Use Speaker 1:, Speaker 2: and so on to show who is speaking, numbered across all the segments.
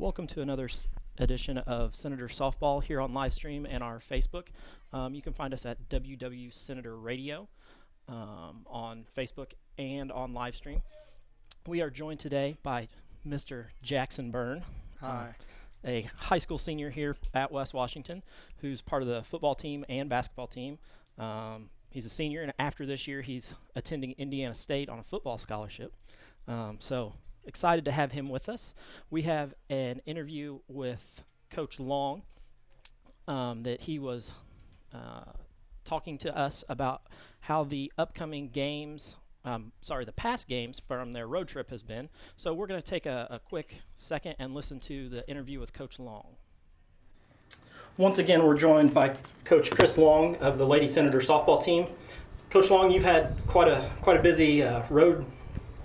Speaker 1: Welcome to another edition of Senator Softball here on live stream and our Facebook. You can find us at WW Senator Radio on Facebook and on live stream. We are joined today by Mr. Jackson Byrne.
Speaker 2: Hi.
Speaker 1: A high school senior here at West Washington who's part of the football team and basketball team. He's a senior, and after this year, he's attending Indiana State on a football scholarship. So excited to have him with us. We have an interview with Coach Long that he was talking to us about how the upcoming games, the past games from their road trip has been. So we're going to take a quick second and listen to the interview with Coach Long. Once again, we're joined by Coach Chris Long of the Lady Senator softball team. Coach Long, you've had quite a busy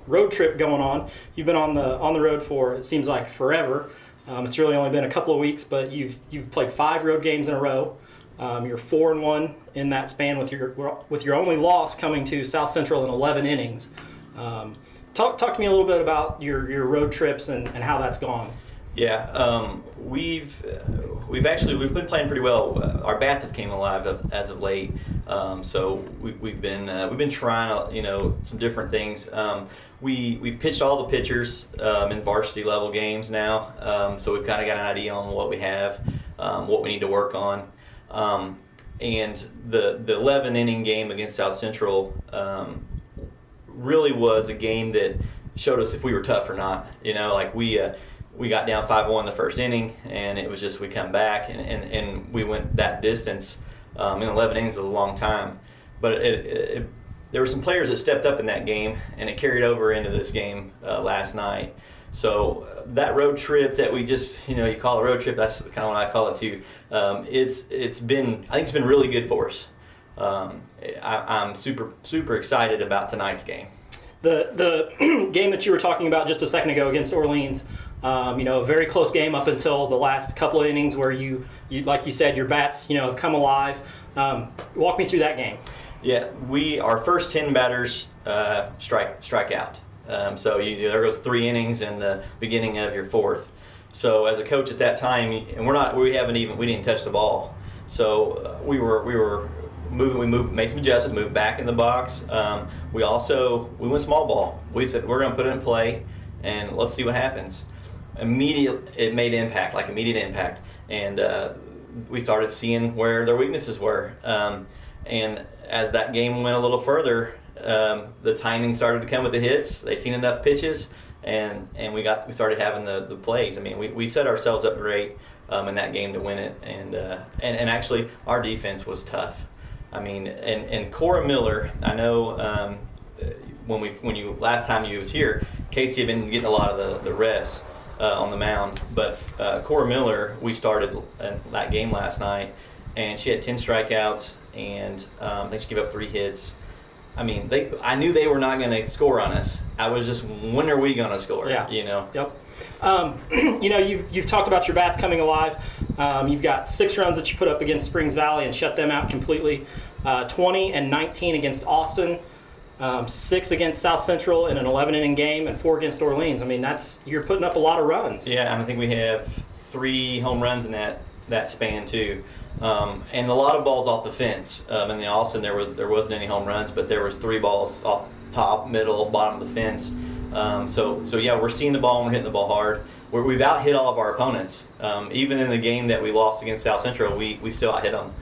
Speaker 1: road trip going on. You've been on the road for, it seems like, forever. It's really only been a couple of weeks, but you've played 5 road games in a row. You're 4-1 in that span with your only loss coming to South Central in 11 innings. Talk to me a little bit about your road trips and how that's gone.
Speaker 3: Yeah, we've been playing pretty well. Our bats have came alive as of late, so we've been trying some different things. We've pitched all the pitchers in varsity level games now, so we've kind of got an idea on what we have, what we need to work on, and the 11 inning game against South Central really was a game that showed us if we were tough or not. We got down 5-1 the first inning, and it was just we come back, and we went that distance. In 11 innings is a long time. But there were some players that stepped up in that game, and it carried over into this game last night. So that road trip that we just, you call a road trip, that's kind of what I call it too. I think it's been really good for us. I'm super excited about tonight's game.
Speaker 1: The game that you were talking about just a second ago against Orleans, a very close game up until the last couple of innings where you like you said, your bats, have come alive. Walk me through that game.
Speaker 3: Yeah, our first 10 batters strike out. So there goes 3 innings in the beginning of your 4th. So as a coach at that time, and we didn't touch the ball. So we made some adjustments, moved back in the box. We went small ball. We said we're going to put it in play, and let's see what happens. It made immediate impact, and we started seeing where their weaknesses were. And as that game went a little further, the timing started to come with the hits. They'd seen enough pitches, and we started having the plays. I mean, we set ourselves up great in that game to win it, and actually our defense was tough. I mean, and Cora Miller, I know when last time you was here, Casey had been getting a lot of the reps on the mound, but Cora Miller, we started that game last night, and she had 10 strikeouts, and I think she gave up 3 hits. I mean, I knew they were not going to score on us. I was just, when are we going to score?
Speaker 1: Yeah.
Speaker 3: Yep.
Speaker 1: You've talked about your bats coming alive. You've got 6 runs that you put up against Springs Valley and shut them out completely. 20 and 19 against Austin. 6 against South Central in an 11-inning game, and 4 against Orleans. I mean, you're putting up a lot of runs.
Speaker 3: Yeah, I think we have 3 home runs in that span too, and a lot of balls off the fence. In the Austin, there wasn't any home runs, but there was 3 balls off top, middle, bottom of the fence. So yeah, we're seeing the ball and we're hitting the ball hard. We've out hit all of our opponents. Even in the game that we lost against South Central, we still out hit them.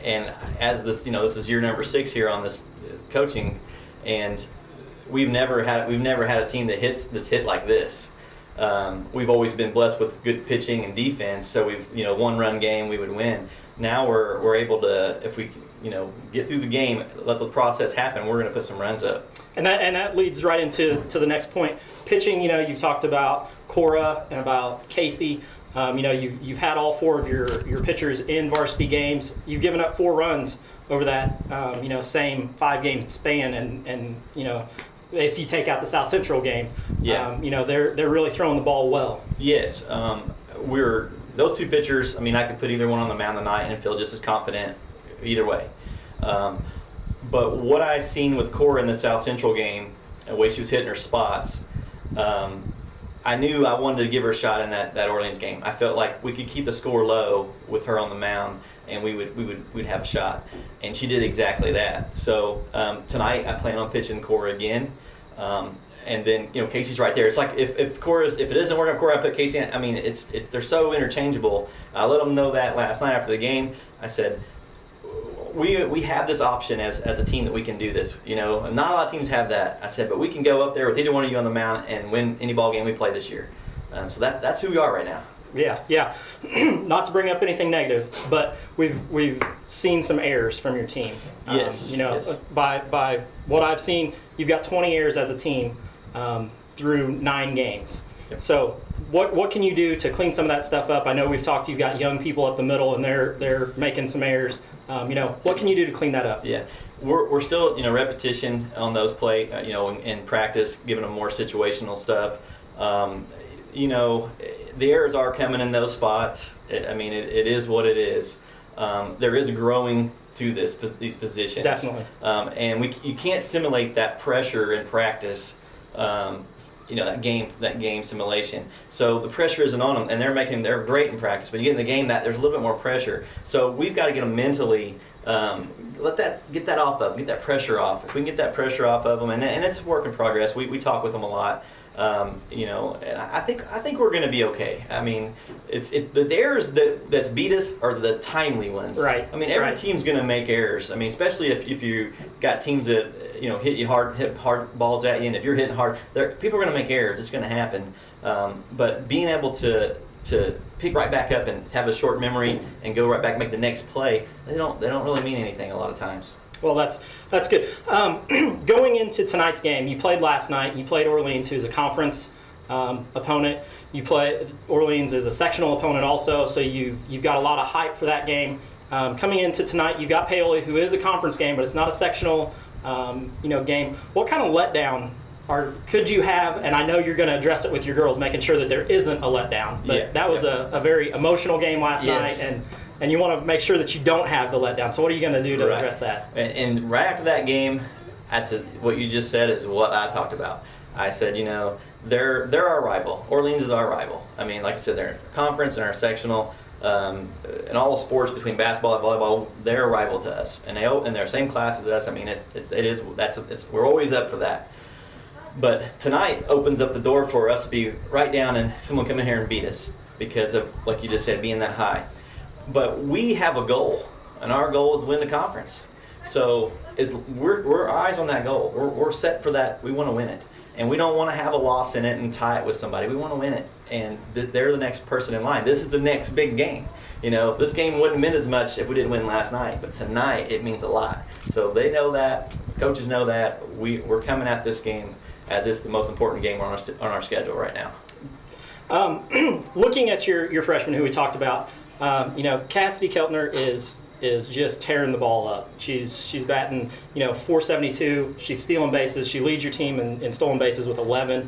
Speaker 3: And as this is year number 6 here on this coaching, and we've never had a team that's hit like this. We've always been blessed with good pitching and defense, so we've 1-run game we would win. Now we're able to, if we get through the game, let the process happen, we're going to put some runs up.
Speaker 1: And that leads right into the next point. Pitching, you've talked about Cora and about Casey. You've had all 4 of your pitchers in varsity games. You've given up 4 runs over that same 5-game span, and if you take out the South Central game,
Speaker 3: yeah,
Speaker 1: they're really throwing the ball well.
Speaker 3: Yes, those 2 pitchers. I mean, I could put either one on the mound tonight and feel just as confident either way. But what I seen with Cora in the South Central game, the way she was hitting her spots, I knew I wanted to give her a shot in that Orleans game. I felt like we could keep the score low with her on the mound, and we'd have a shot. And she did exactly that. So tonight I plan on pitching Cora again. And then Casey's right there. It's like if it doesn't work on Cora, I put Casey in. I mean, they're so interchangeable. I let them know that last night after the game. I said, we have this option as a team that we can do this. Not a lot of teams have that. I said, but we can go up there with either one of you on the mound and win any ball game we play this year. So that's who we are right now.
Speaker 2: Yeah. Not to bring up anything negative, but we've seen some errors from your team.
Speaker 3: Yes. Yes.
Speaker 2: By what I've seen, you've got 20 errors as a team through 9 games.
Speaker 3: Yep.
Speaker 2: So what can you do to clean some of that stuff up? I know we've talked. You've got young people up the middle, and they're making some errors. What can you do to clean that up?
Speaker 3: Yeah. We're still repetition on those play. In practice, giving them more situational stuff. The errors are coming in those spots. It is what it is. There is a growing to these positions.
Speaker 2: Definitely.
Speaker 3: And you can't simulate that pressure in practice. That game simulation. So the pressure isn't on them, and they're great in practice. But you get in the game, there's a little bit more pressure. So we've got to get them mentally. Get that off of them, get that pressure off. If we can get that pressure off of them, and it's a work in progress. We talk with them a lot. And I think we're going to be okay. The errors that's beat us are the timely ones.
Speaker 2: Right.
Speaker 3: Every team's going to make errors. Especially if you got teams that hit hard balls at you, and if you're hitting hard, people are going to make errors. It's going to happen. But being able to pick right back up and have a short memory and go right back and make the next play, they don't really mean anything a lot of times.
Speaker 2: Well, that's good. Going into tonight's game, you played last night. You played Orleans, who's a conference opponent. Orleans is a sectional opponent also, so you've got a lot of hype for that game. Coming into tonight, you've got Paoli, who is a conference game, but it's not a sectional game. What kind of letdown could you have? And I know you're going to address it with your girls, making sure that there isn't a letdown. But that was a very emotional game last night, and you want to make sure that you don't have the letdown. So what are you going to do to address that?
Speaker 3: And right after that game, what you just said is what I talked about. I said, they're our rival. Orleans is our rival. Like I said, they're a conference and our sectional. In all the sports between basketball and volleyball, they're a rival to us, and they're same class as us. We're always up for that. But tonight opens up the door for us to be right down and someone come in here and beat us because of, like you just said, being that high. But we have a goal, and our goal is to win the conference. So we're eyes on that goal. We're set for that. We want to win it. And we don't want to have a loss in it and tie it with somebody. We want to win it. And they're the next person in line. This is the next big game. This game wouldn't mean as much if we didn't win last night. But tonight, it means a lot. So they know that. Coaches know that. We're coming at this game as it's the most important game on our schedule right now.
Speaker 2: Looking at your freshman who we talked about, Cassidy Keltner is just tearing the ball up. She's batting, .472. She's stealing bases. She leads your team in stolen bases with 11.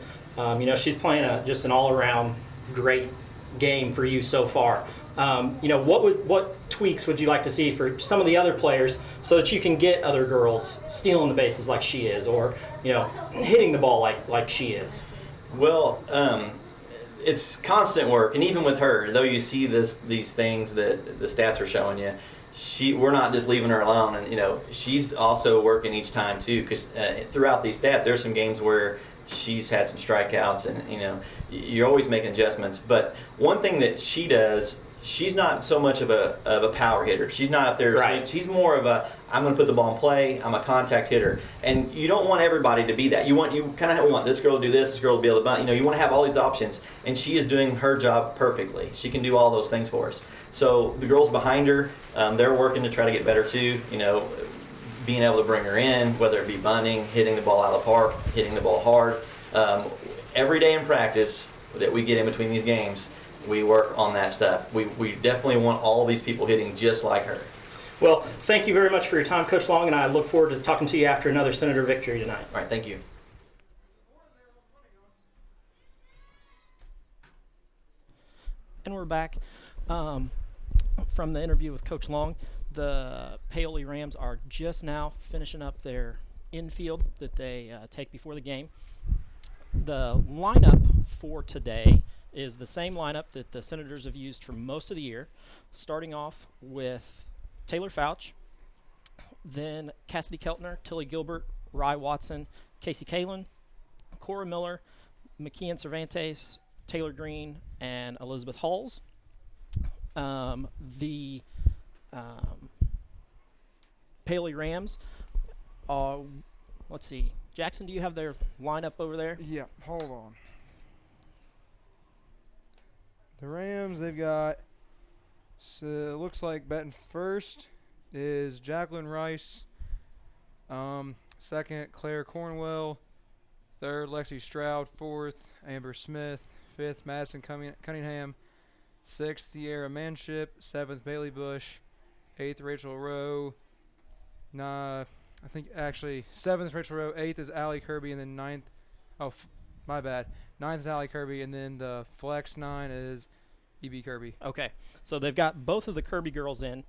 Speaker 2: She's playing just an all-around great game for you so far. What tweaks would you like to see for some of the other players so that you can get other girls stealing the bases like she is, or hitting the ball like she is?
Speaker 3: Well, it's constant work, and even with her, though you see these things that the stats are showing you, we're not just leaving her alone, and she's also working each time too, because throughout these stats, there's some games where she's had some strikeouts, and you're always making adjustments. But one thing that she does, she's not so much of a power hitter. She's not up there.
Speaker 2: Right.
Speaker 3: She's more of I'm going to put the ball in play. I'm a contact hitter, and you don't want everybody to be that. We want this girl to do this girl to be able to bunt. You want to have all these options, and she is doing her job perfectly. She can do all those things for us. So the girls behind her, they're working to try to get better too. Being able to bring her in, whether it be bunting, hitting the ball out of the park, hitting the ball hard. Every day in practice that we get in between these games, we work on that stuff. We definitely want all these people hitting just like her.
Speaker 2: Well, thank you very much for your time, Coach Long, and I look forward to talking to you after another Senator victory tonight.
Speaker 3: All right, thank you.
Speaker 1: And we're back from the interview with Coach Long. The Paoli Rams are just now finishing up their infield that they take before the game. The lineup for today is the same lineup that the Senators have used for most of the year, starting off with Taylor Fouch, then Cassidy Keltner, Tilly Gilbert, Rye Watson, Casey Kalen, Cora Miller, McKeon Cervantes, Taylor Green, and Elizabeth Halls. The Paoli Rams, let's see. Jackson, do you have their lineup over there?
Speaker 4: Yeah, hold on. The Rams, they've got, so it looks like batting first is Jacqueline Rice. Second, Claire Cornwell. Third, Lexi Stroud. Fourth, Amber Smith. Fifth, Madison Cunningham. Sixth, Sierra Manship. Seventh, Bailey Bush. Eighth, Rachel Rowe. I think actually seventh is Rachel Rowe. Eighth is Allie Kirby, and then ninth. My bad. Ninth is Allie Kirby, and then the flex 9 is E.B. Kirby.
Speaker 1: Okay, so they've got both of the Kirby girls in.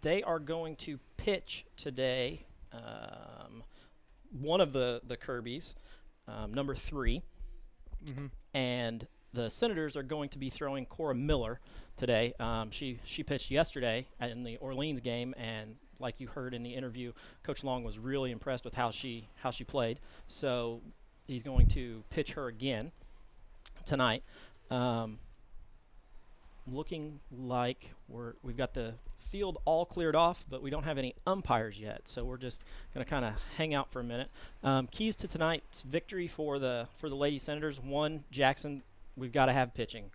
Speaker 1: They are going to pitch today. One of the Kirbys, number 3, and the Senators are going to be throwing Cora Miller today. She pitched yesterday in the Orleans game, and like you heard in the interview, Coach Long was really impressed with how she played. So he's going to pitch her again tonight. Looking like we've got the field all cleared off, but we don't have any umpires yet, so we're just going to kind of hang out for a minute. Keys to tonight's victory for the Lady Senators: 1, Jackson, we've got to have pitching.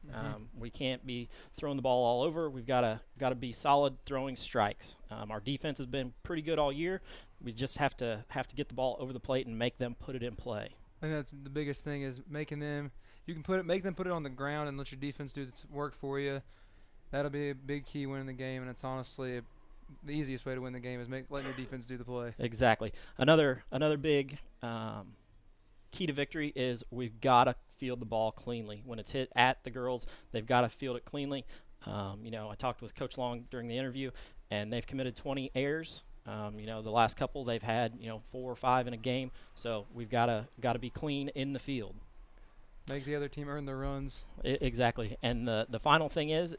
Speaker 1: We can't be throwing the ball all over. We've got to be solid throwing strikes. Our defense has been pretty good all year. We just have to get the ball over the plate and make them put it in play.
Speaker 4: I think that's the biggest thing, is making them. You can make them put it on the ground and let your defense do the work for you. That'll be a big key winning the game, and it's honestly the easiest way to win the game is letting your defense do the play.
Speaker 1: Exactly. Another big key to victory is we've got to field the ball cleanly. When it's hit at the girls, they've got to field it cleanly. I talked with Coach Long during the interview, and they've committed 20 errors. The last couple they've had 4 or 5 in a game, so we've got to be clean in the field.
Speaker 4: Make the other team earn their runs.
Speaker 1: Exactly. And the final thing is,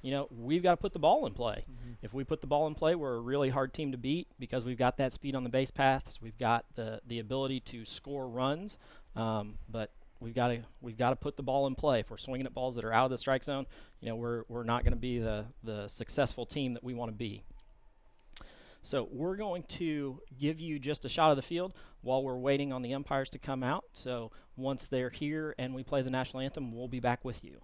Speaker 1: we've got to put the ball in play. If we put the ball in play, we're a really hard team to beat because we've got that speed on the base paths. We've got the ability to score runs, but we've got to put the ball in play. If we're swinging at balls that are out of the strike zone, we're not going to be the successful team that we want to be. So we're going to give you just a shot of the field while we're waiting on the umpires to come out. So once they're here and we play the national anthem, we'll be back with you.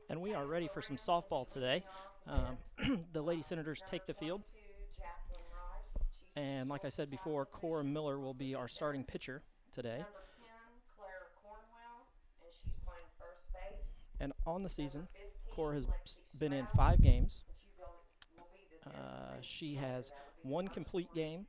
Speaker 1: And we are ready for some softball today. The Lady Senators take the field. And like I said before, Cora Miller will be our starting pitcher today. And on the season, Cora has been in 5 games. She has 1 complete game,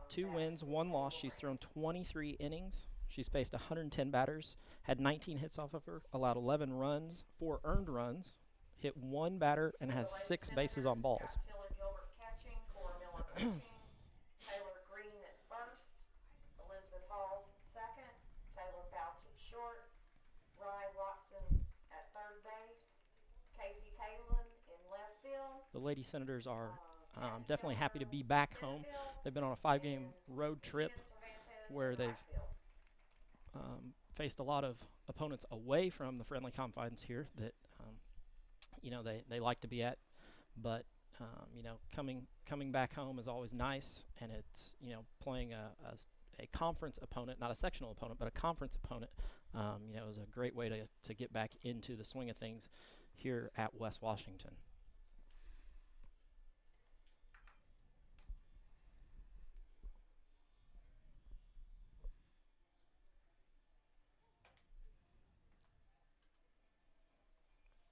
Speaker 1: 2 wins, 1 loss. She's thrown 23 innings. She's faced 110 batters, had 19 hits off of her, allowed 11 runs, 4 earned runs, hit 1 batter, and has 6 bases on balls.
Speaker 5: Taylor Green at first, Elizabeth Halls at second, Taylor Fouts at short, Rye Watson at third base, Casey Kalin in left field.
Speaker 1: The Lady Senators are definitely happy to be back home. They've been on a 5-game road trip where they've faced a lot of opponents away from the friendly confines here that they like to be at, but coming back home is always nice, and it's playing a conference opponent, not a sectional opponent, but a conference opponent. Is a great way to get back into the swing of things here at West Washington.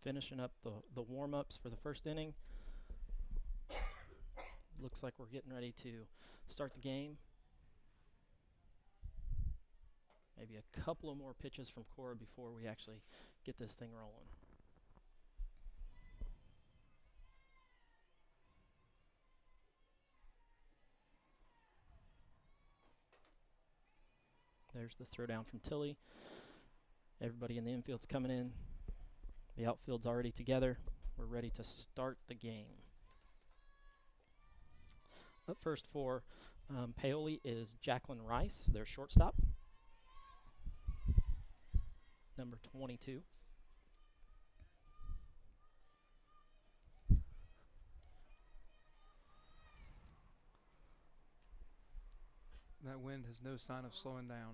Speaker 1: Finishing up the warm-ups for the first inning. Looks like we're getting ready to start the game. Maybe a couple of more pitches from Cora before we actually get this thing rolling. There's the throw down from Tilly. Everybody in the infield's coming in. The outfield's already together. We're ready to start the game. Up first for Paoli is Jacqueline Rice, their shortstop, number 22.
Speaker 4: That wind has no sign of slowing down.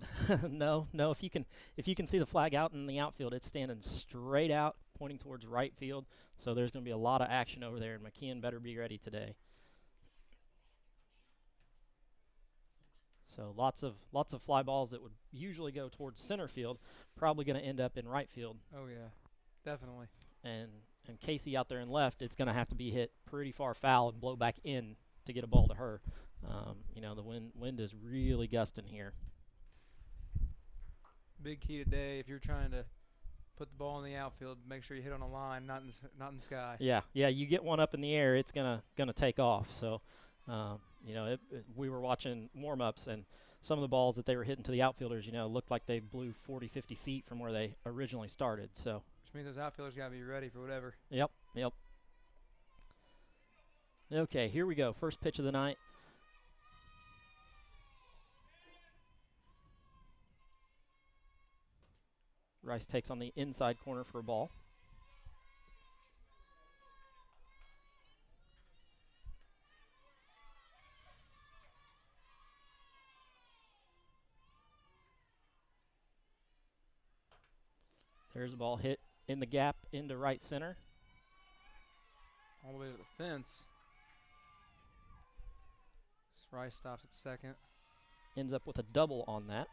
Speaker 1: No. If you can see the flag out in the outfield, it's standing straight out, pointing towards right field. So there's going to be a lot of action over there, and McKeon better be ready today. So lots of fly balls that would usually go towards center field, probably going to end up in right field.
Speaker 4: Oh yeah, definitely.
Speaker 1: And Casey out there in left, it's going to have to be hit pretty far foul and blow back in to get a ball to her. The wind is really gusting here.
Speaker 4: Big key today, if you're trying to put the ball in the outfield, make sure you hit on a line, not in the sky.
Speaker 1: Yeah. You get one up in the air, it's gonna take off. So, we were watching warm-ups, and some of the balls that they were hitting to the outfielders, looked like they blew 40, 50 feet from where they originally started. So,
Speaker 4: which means those outfielders got to be ready for whatever.
Speaker 1: Yep. Okay, here we go. First pitch of the night. Rice takes on the inside corner for a ball. There's a ball hit in the gap into right center.
Speaker 4: All the way to the fence. Rice stops at second.
Speaker 1: Ends up with a double on that.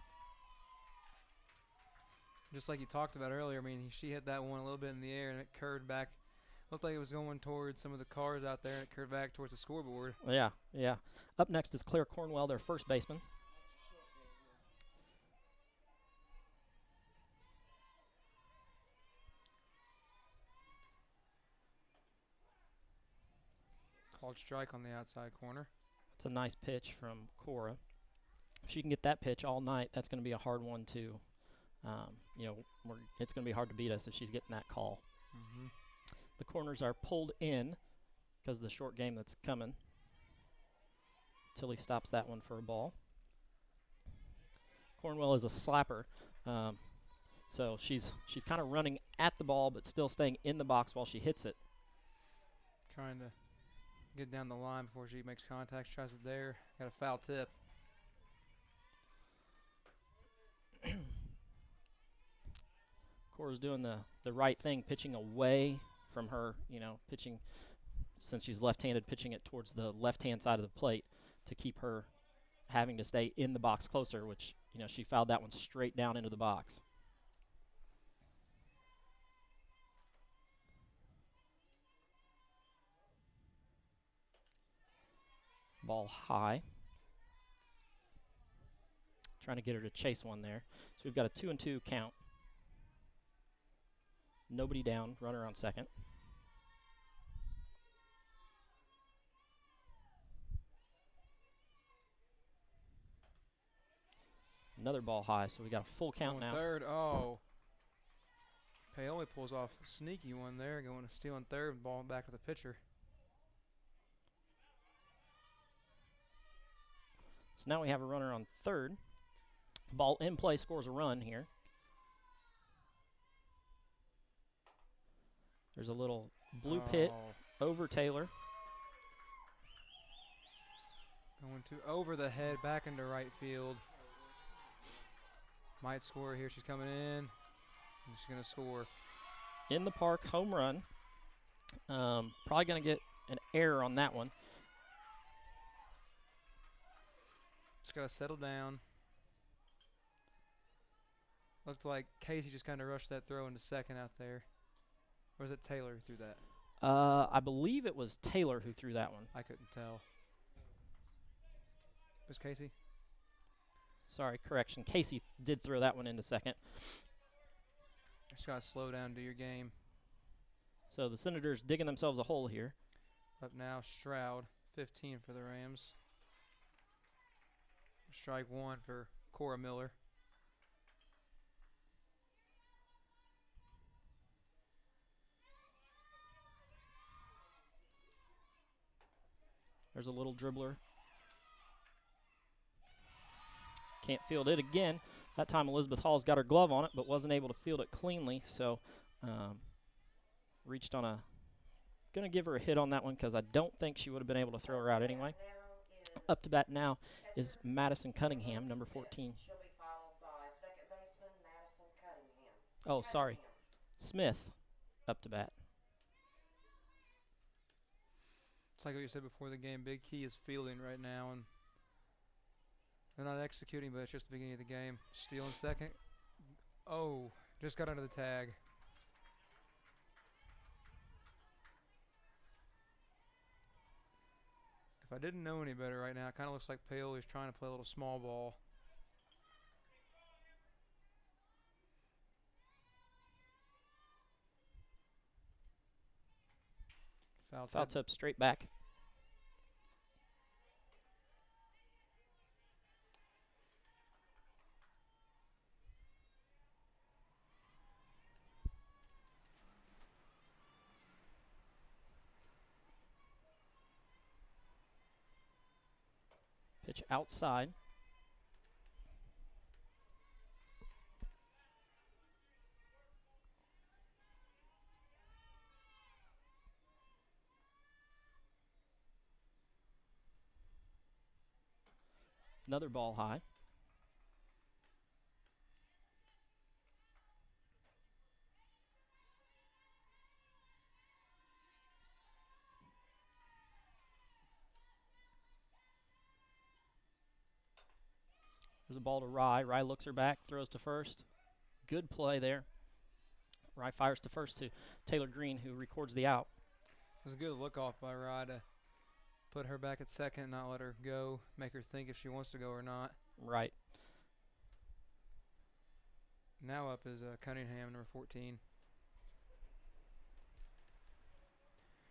Speaker 4: Just like you talked about earlier, she hit that one a little bit in the air, and it curved back. Looked like it was going towards some of the cars out there, and it curved back towards the scoreboard.
Speaker 1: Yeah. Up next is Claire Cornwell, their first baseman.
Speaker 4: Called strike on the outside corner.
Speaker 1: It's a nice pitch from Cora. If she can get that pitch all night, that's going to be a hard one to, it's going to be hard to beat us if she's getting that call.
Speaker 4: Mm-hmm.
Speaker 1: The corners are pulled in because of the short game that's coming. Tilly stops that one for a ball. Cornwell is a slapper, so she's kind of running at the ball but still staying in the box while she hits it.
Speaker 4: Trying to get down the line before she makes contact. She tries it there. Got a foul tip.
Speaker 1: Cora's doing the right thing, pitching away from her, pitching, since she's left-handed, pitching it towards the left-hand side of the plate to keep her having to stay in the box closer, which, she fouled that one straight down into the box. Ball high. Trying to get her to chase one there. So we've got a 2-2 count. Nobody down, runner on second. Another ball high, so we got a full count now.
Speaker 4: Third, oh. Paoli pulls off a sneaky one there, going to stealing third, ball back to the pitcher.
Speaker 1: So now we have a runner on third. Ball in play, scores a run here. There's a little blue pit over Taylor.
Speaker 4: Going to over the head, back into right field. Might score here. She's coming in. And she's going to score.
Speaker 1: In the park, home run. Probably going to get an error on that one.
Speaker 4: Just got to settle down. Looked like Casey just kind of rushed that throw into second out there. Or was it Taylor who threw that?
Speaker 1: I believe it was Taylor who threw that one.
Speaker 4: I couldn't tell. Was Casey?
Speaker 1: Sorry, correction. Casey did throw that one into second.
Speaker 4: Just got to slow down, do your game.
Speaker 1: So the Senators digging themselves a hole here.
Speaker 4: Up now, Stroud, 15 for the Rams. Strike one for Cora Miller.
Speaker 1: There's a little dribbler. Can't field it again. That time Elizabeth Hall's got her glove on it, but wasn't able to field it cleanly. So reached on a... Going to give her a hit on that one because I don't think she would have been able to throw her out anyway. Up to bat now is Madison Cunningham, number 14.
Speaker 5: She'll be followed by second baseman Madison Cunningham.
Speaker 1: Oh, sorry. Smith up to bat.
Speaker 4: It's like what you said before the game. Big key is fielding right now, and they're not executing, but it's just the beginning of the game. Stealing second. Oh, just got under the tag. If I didn't know any better right now, it kind of looks like Paoli's trying to play a little small ball.
Speaker 1: Foul tip straight back. Pitch outside. Another ball high. There's a ball to Rye. Rye looks her back, throws to first. Good play there. Rye fires to first to Taylor Green, who records the out.
Speaker 4: It was a good look off by Rye to put her back at second, not let her go, make her think if she wants to go or not.
Speaker 1: Right.
Speaker 4: Now up is Cunningham, number 14.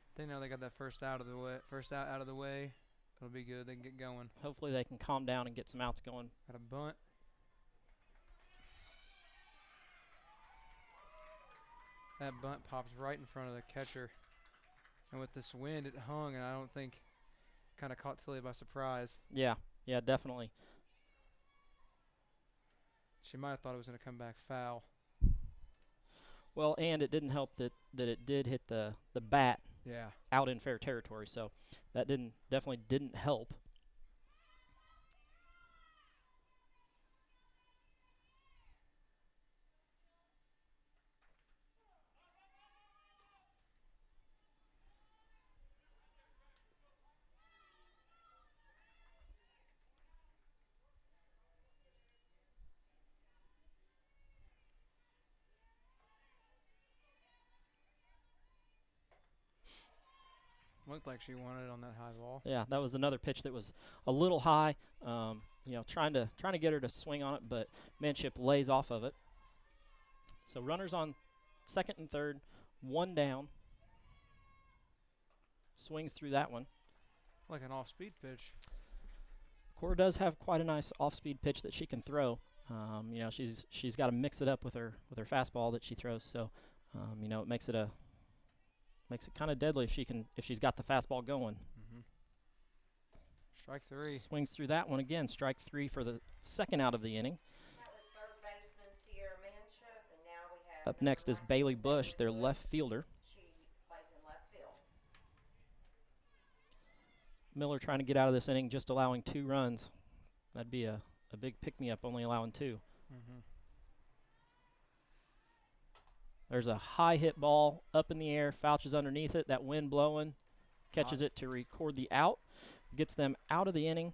Speaker 4: I think now they got that first out of the way. It'll be good. They can get going.
Speaker 1: Hopefully they can calm down and get some outs going.
Speaker 4: Got a bunt. That bunt pops right in front of the catcher. And with this wind, it hung, and I don't think kind of caught Tilly by surprise.
Speaker 1: Yeah, definitely.
Speaker 4: She might have thought it was going to come back foul.
Speaker 1: Well, and it didn't help that it did hit the bat
Speaker 4: Yeah.
Speaker 1: out in fair territory, so that definitely didn't help.
Speaker 4: Looked like she wanted it on that high ball.
Speaker 1: Yeah, that was another pitch that was a little high. Trying to get her to swing on it, but Manship lays off of it. So runners on second and third, one down. Swings through that one.
Speaker 4: Like an off-speed pitch.
Speaker 1: Cora does have quite a nice off-speed pitch that she can throw. She's got to mix it up with her fastball that she throws. So, it makes it kind of deadly if she's got the fastball going.
Speaker 4: Mm-hmm. Strike three.
Speaker 1: Swings through that one again. Strike three for the second out of the inning.
Speaker 5: That was third baseman Sierra Manship, and now we have
Speaker 1: Up next is
Speaker 5: number
Speaker 1: Bailey
Speaker 5: 19,
Speaker 1: Bush, their
Speaker 5: Bush.
Speaker 1: left fielder.
Speaker 5: She plays in left field.
Speaker 1: Miller trying to get out of this inning, just allowing 2 runs. That'd be a big pick-me-up, only allowing 2.
Speaker 4: Mm-hmm.
Speaker 1: There's a high hit ball up in the air. Fouch is underneath it. That wind blowing. Catches it to record the out. Gets them out of the inning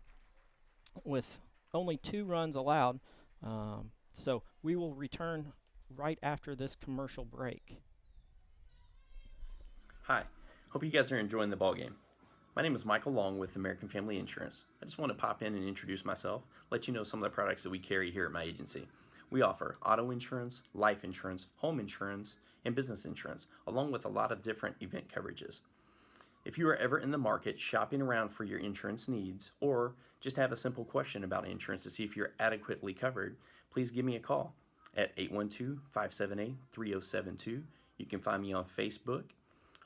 Speaker 1: with only 2 runs allowed. So we will return right after this commercial break.
Speaker 6: Hi, hope you guys are enjoying the ball game. My name is Michael Long with American Family Insurance. I just want to pop in and introduce myself, let you know some of the products that we carry here at my agency. We offer auto insurance, life insurance, home insurance, and business insurance, along with a lot of different event coverages. If you are ever in the market shopping around for your insurance needs, or just have a simple question about insurance to see if you're adequately covered, please give me a call at 812-578-3072. You can find me on Facebook.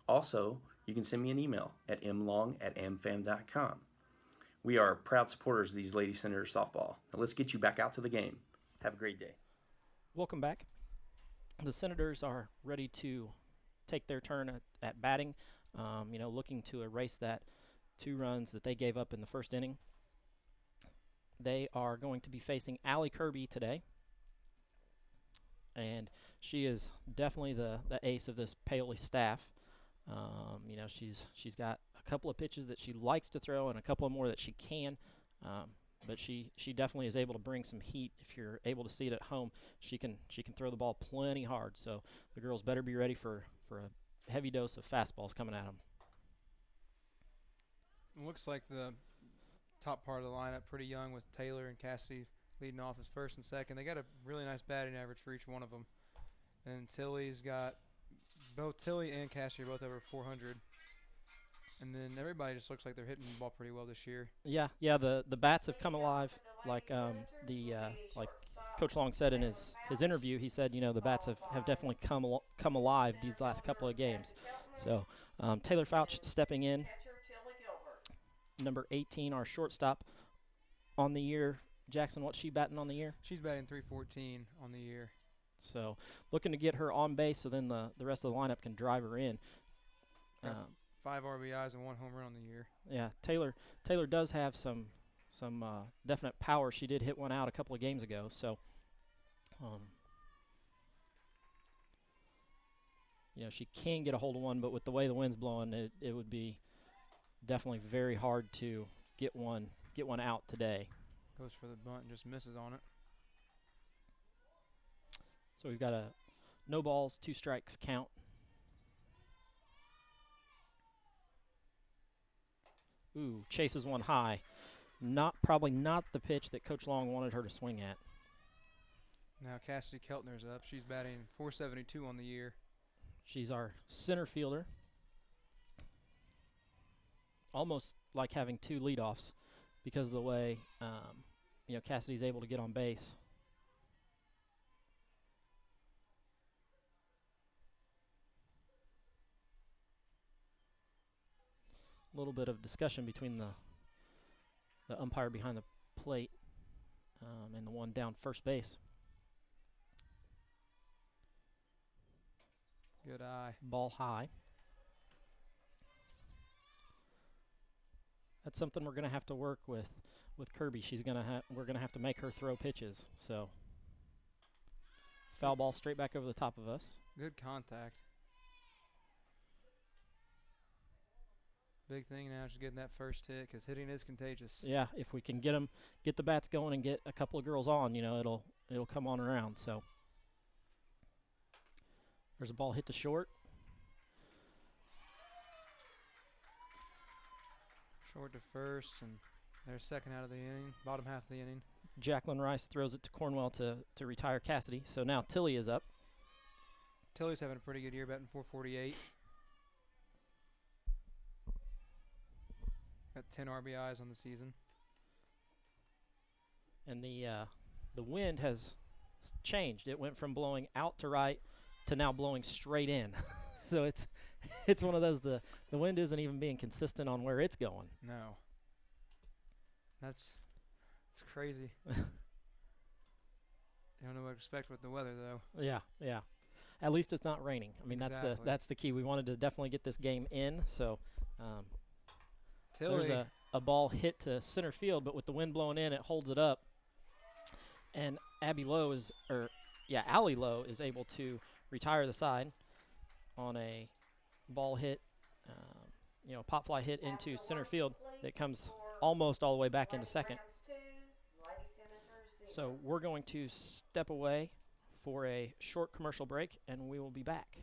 Speaker 6: Also, you can send me an email at mlong@amfam.com. We are proud supporters of these Lady Senators softball. Now let's get you back out to the game. Have a great day.
Speaker 1: Welcome back. The Senators are ready to take their turn at batting, looking to erase that 2 runs that they gave up in the first inning. They are going to be facing Allie Kirby today. And she is definitely the ace of this Paoli staff. She's got a couple of pitches that she likes to throw and a couple of more that she can. But she definitely is able to bring some heat. If you're able to see it at home, she can throw the ball plenty hard. So the girls better be ready for a heavy dose of fastballs coming at them.
Speaker 4: It looks like the top part of the lineup pretty young with Taylor and Cassidy leading off as first and second. They got a really nice batting average for each one of them. And Tilly's got both Tilly and Cassidy are both over 400. And then everybody just looks like they're hitting the ball pretty well this year.
Speaker 1: Yeah. The bats have come alive. Like Coach Long said in his interview, he said the bats have definitely come alive these last couple of games. So Taylor Fouch stepping in, number 18, our shortstop on the year. Jackson, what's she batting on the year?
Speaker 4: She's batting .314 on the year.
Speaker 1: So looking to get her on base, so then the rest of the lineup can drive her in.
Speaker 4: 5 RBIs and 1 home run on the year.
Speaker 1: Yeah, Taylor does have some definite power. She did hit one out a couple of games ago, so she can get a hold of one, but with the way the wind's blowing, it would be definitely very hard to get one out today.
Speaker 4: Goes for the bunt and just misses on it.
Speaker 1: So we've got a no balls, 2 strikes count. Ooh, chases one high. Probably not the pitch that Coach Long wanted her to swing at.
Speaker 4: Now Cassidy Keltner's up. She's batting .472 on the year.
Speaker 1: She's our center fielder. Almost like having 2 leadoffs because of the way Cassidy's able to get on base. A little bit of discussion between the umpire behind the plate and the one down first base.
Speaker 4: Good eye.
Speaker 1: Ball high. That's something we're going to have to work with Kirby. We're going to have to make her throw pitches. So foul ball straight back over the top of us.
Speaker 4: Good contact. Big thing now is getting that first hit because hitting is contagious.
Speaker 1: Yeah, if we can get the bats going and get a couple of girls on, it'll come on around. So there's a ball hit to short.
Speaker 4: Short to first, and they're second out of the inning, bottom half of the inning.
Speaker 1: Jacqueline Rice throws it to Cornwell to retire Cassidy. So now Tilly is up.
Speaker 4: Tilly's having a pretty good year, batting .448. Got 10 RBIs on the season.
Speaker 1: And the wind has changed. It went from blowing out to right to now blowing straight in. So it's one of those, the wind isn't even being consistent on where it's going.
Speaker 4: No. That's crazy. You don't know what to expect with the weather, though.
Speaker 1: Yeah. At least it's not raining. I mean,
Speaker 4: Exactly.
Speaker 1: that's the key. We wanted to definitely get this game in. So
Speaker 4: Tilly.
Speaker 1: there's a ball hit to center field, but with the wind blowing in, it holds it up. And Allie Lowe is able to retire the side on a ball hit, pop fly hit into center field that comes almost all the way back into second. So we're going to step away for a short commercial break, and we will be back.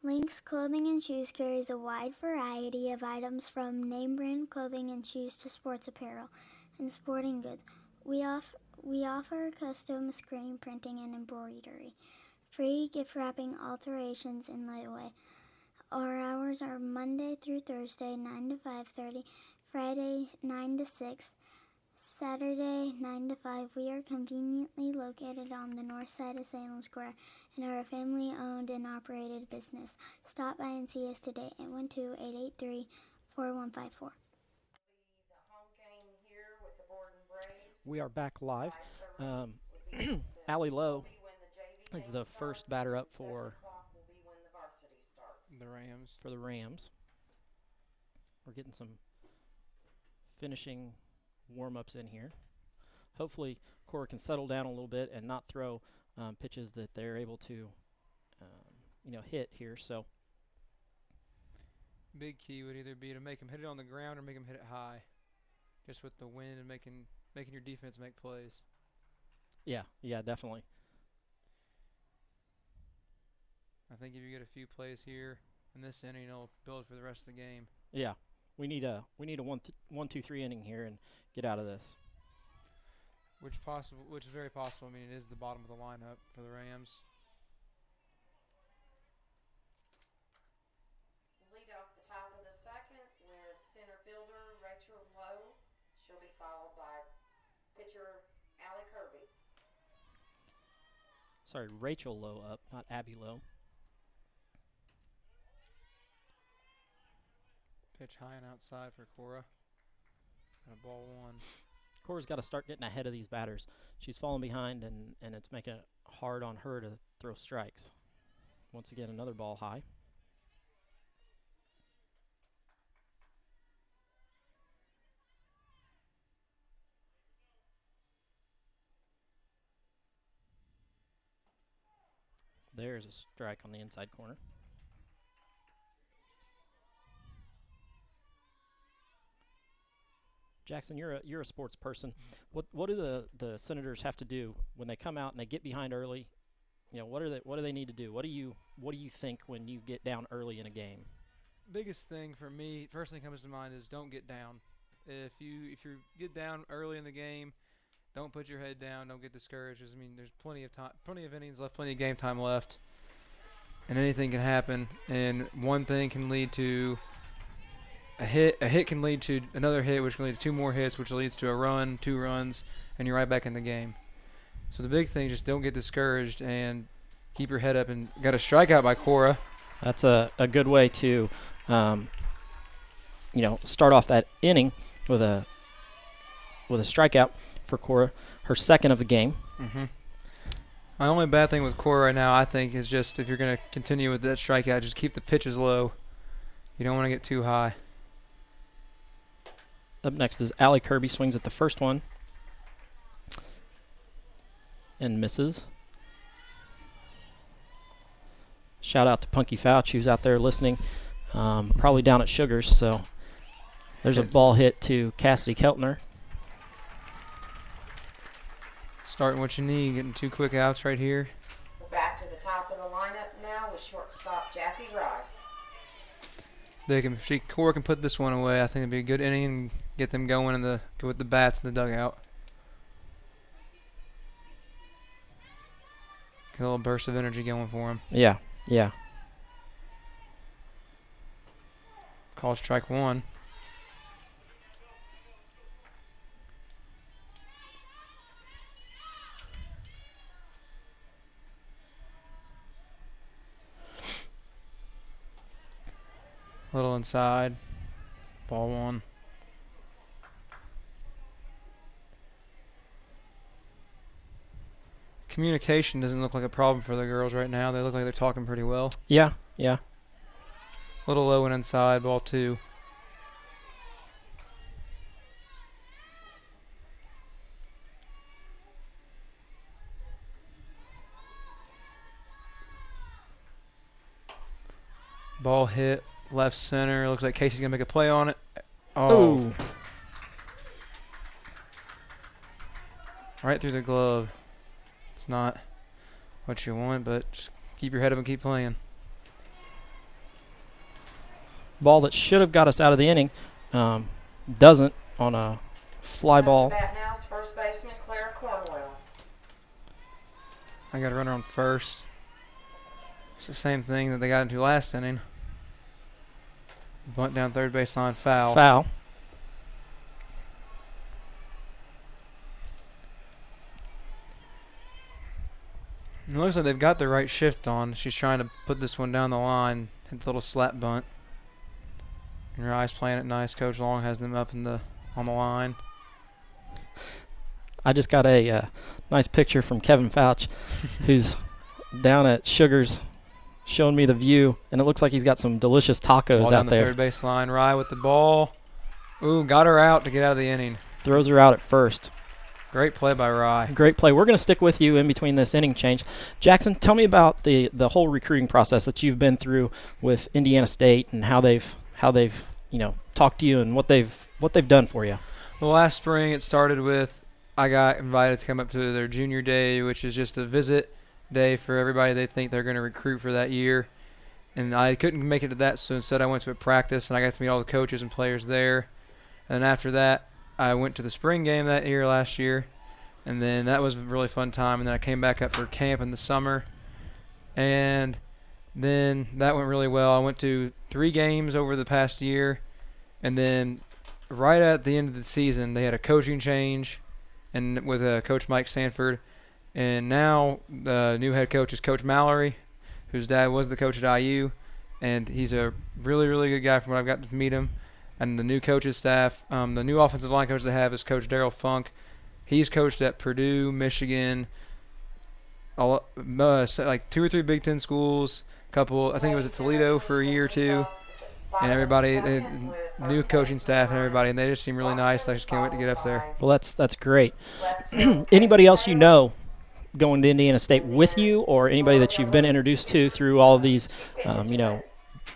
Speaker 7: Lynx Clothing and Shoes carries a wide variety of items from name brand clothing and shoes to sports apparel and sporting goods. We offer custom screen printing and embroidery, free gift wrapping, alterations, and layaway. Our hours are Monday through Thursday, 9 to 5:30, Friday, 9 to 6, Saturday, 9 to 5. We are conveniently located on the north side of Salem Square and are a family-owned and operated business. Stop by and see us today at 1-888-341-4154.
Speaker 1: We are back live. Allie Lowe is the first batter up for the Rams. We're getting some finishing warm-ups in here. Hopefully Cora can settle down a little bit and not throw pitches that they're able to hit here. So
Speaker 4: Big key would either be to make them hit it on the ground or make them hit it high, just with the wind and making your defense make plays.
Speaker 1: Yeah, definitely.
Speaker 4: I think if you get a few plays here in this inning, it'll build for the rest of the game.
Speaker 1: Yeah, we need a 1-2-3 inning here and get out of this.
Speaker 4: Which is very possible. I mean, it is the bottom of the lineup for the Rams.
Speaker 5: Lead off the top of the second with center fielder Rachel Lowe. She'll be followed by pitcher Allie Kirby.
Speaker 1: Sorry, Rachel Lowe up, not Abby Lowe.
Speaker 4: Pitch high and outside for Cora. And a ball one.
Speaker 1: Cora's got to start getting ahead of these batters. She's falling behind, and it's making it hard on her to throw strikes. Once again, another ball high. There's a strike on the inside corner. Jackson, you're a sports person. What do the Senators have to do when they come out and they get behind early? What do they need to do? What do you think when you get down early in a game?
Speaker 4: Biggest thing for me, first thing comes to mind is don't get down. If you get down early in the game, don't put your head down. Don't get discouraged. I mean, there's plenty of time, plenty of innings left, plenty of game time left, and anything can happen. And one thing can lead to a hit can lead to another hit, which can lead to two more hits, which leads to a run, 2 runs, and you're right back in the game. So the big thing, just don't get discouraged and keep your head up. And got a strikeout by Cora.
Speaker 1: That's a good way to, start off that inning with a strikeout for Cora, her second of the game.
Speaker 4: Mm-hmm. My only bad thing with Cora right now, I think, is just if you're going to continue with that strikeout, just keep the pitches low. You don't want to get too high.
Speaker 1: Up next is Allie Kirby, swings at the first one and misses. Shout out to Punky Fouch, who's out there listening, probably down at Sugars. So there's a ball hit to Cassidy Keltner.
Speaker 4: Starting what you need, getting 2 quick outs right here.
Speaker 5: We're back to the top of the lineup now with shortstop Jackie Rice.
Speaker 4: Cora can put this one away. I think it'd be a good inning and get them going go with the bats in the dugout. Get a little burst of energy going for him.
Speaker 1: Yeah, yeah.
Speaker 4: Call strike 1. Little inside. Ball 1. Communication doesn't look like a problem for the girls right now. They look like they're talking pretty well.
Speaker 1: Yeah, yeah.
Speaker 4: Little low and inside. Ball 2. Ball hit left center. Looks like Casey's going to make a play on it. Oh.
Speaker 1: Ooh.
Speaker 4: Right through the glove. It's not what you want, but just keep your head up and keep playing.
Speaker 1: Ball that should have got us out of the inning doesn't on a fly ball.
Speaker 5: Bat now is first baseman Claire Cornwell.
Speaker 4: I got a runner on first. It's the same thing that they got into last inning. Bunt down third baseline, foul.
Speaker 1: Foul.
Speaker 4: It looks like they've got the right shift on. She's trying to put this one down the line. Hit the little slap bunt. And her eyes playing it nice. Coach Long has them up on the line.
Speaker 1: I just got a nice picture from Kevin Fouch, who's down at Sugar's, showing me the view, and it looks like he's got some delicious tacos
Speaker 4: Ball down
Speaker 1: out
Speaker 4: the
Speaker 1: there.
Speaker 4: third base line. Rye with the ball. Ooh, got her out to get out of the inning.
Speaker 1: Throws her out at first.
Speaker 4: Great play by Rye.
Speaker 1: Great play. We're going to stick with you in between this inning change. Jackson, tell me about the whole recruiting process that you've been through with Indiana State and how they've talked to you and what they've done for you.
Speaker 4: Well, last spring it started with I got invited to come up to their junior day, which is just a visit day for everybody they think they're going to recruit for that year. And I couldn't make it to that, so instead I went to a practice, and I got to meet all the coaches and players there. And after that, I went to the spring game that year last year, and then that was a really fun time. And then I came back up for camp in the summer, and then that went really well. I went to 3 games over the past year, and then right at the end of the season, they had a coaching change, and with Coach Mike Sanford, and now the new head coach is Coach Mallory, whose dad was the coach at IU, and he's a really, really good guy from what I've got to meet him. And the new coach's staff, the new offensive line coach they have is Coach Daryl Funk. He's coached at Purdue, Michigan, like 2 or 3 Big Ten schools, I think it was at Toledo for a year or 2. And everybody, new coaching staff and everybody, and they just seem really nice. I just can't wait to get up there.
Speaker 1: Well, that's great. Anybody else you know going to Indiana State with you, or anybody that you've been introduced to through all of these,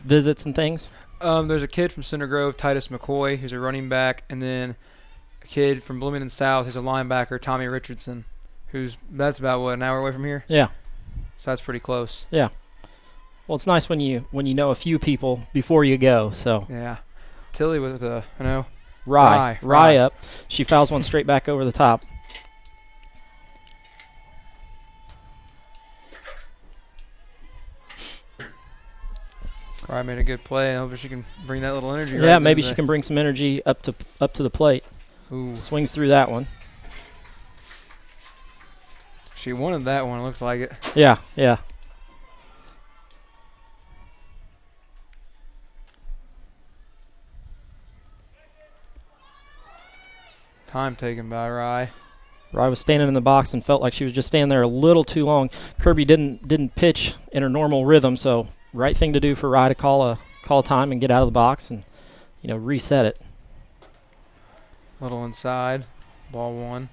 Speaker 1: visits and things?
Speaker 4: There's a kid from Center Grove, Titus McCoy, who's a running back, and then a kid from Bloomington South who's a linebacker, Tommy Richardson, that's about, an hour away from here?
Speaker 1: Yeah.
Speaker 4: So that's pretty close.
Speaker 1: Yeah. Well, it's nice when you know a few people before you go. So
Speaker 4: yeah, Tilly with
Speaker 1: Rye up. She fouls one straight back over the top.
Speaker 4: Rye made a good play. I hope she can bring that little energy.
Speaker 1: Yeah, maybe she can bring some energy up to the plate.
Speaker 4: Ooh.
Speaker 1: Swings through that one.
Speaker 4: She wanted that one. It looks like it.
Speaker 1: Yeah, yeah.
Speaker 4: Time taken by Rye.
Speaker 1: Rye was standing in the box and felt like she was just standing there a little too long. Kirby didn't pitch in her normal rhythm, so right thing to do for Rye to call time and get out of the box and reset it.
Speaker 4: Little inside, ball 1.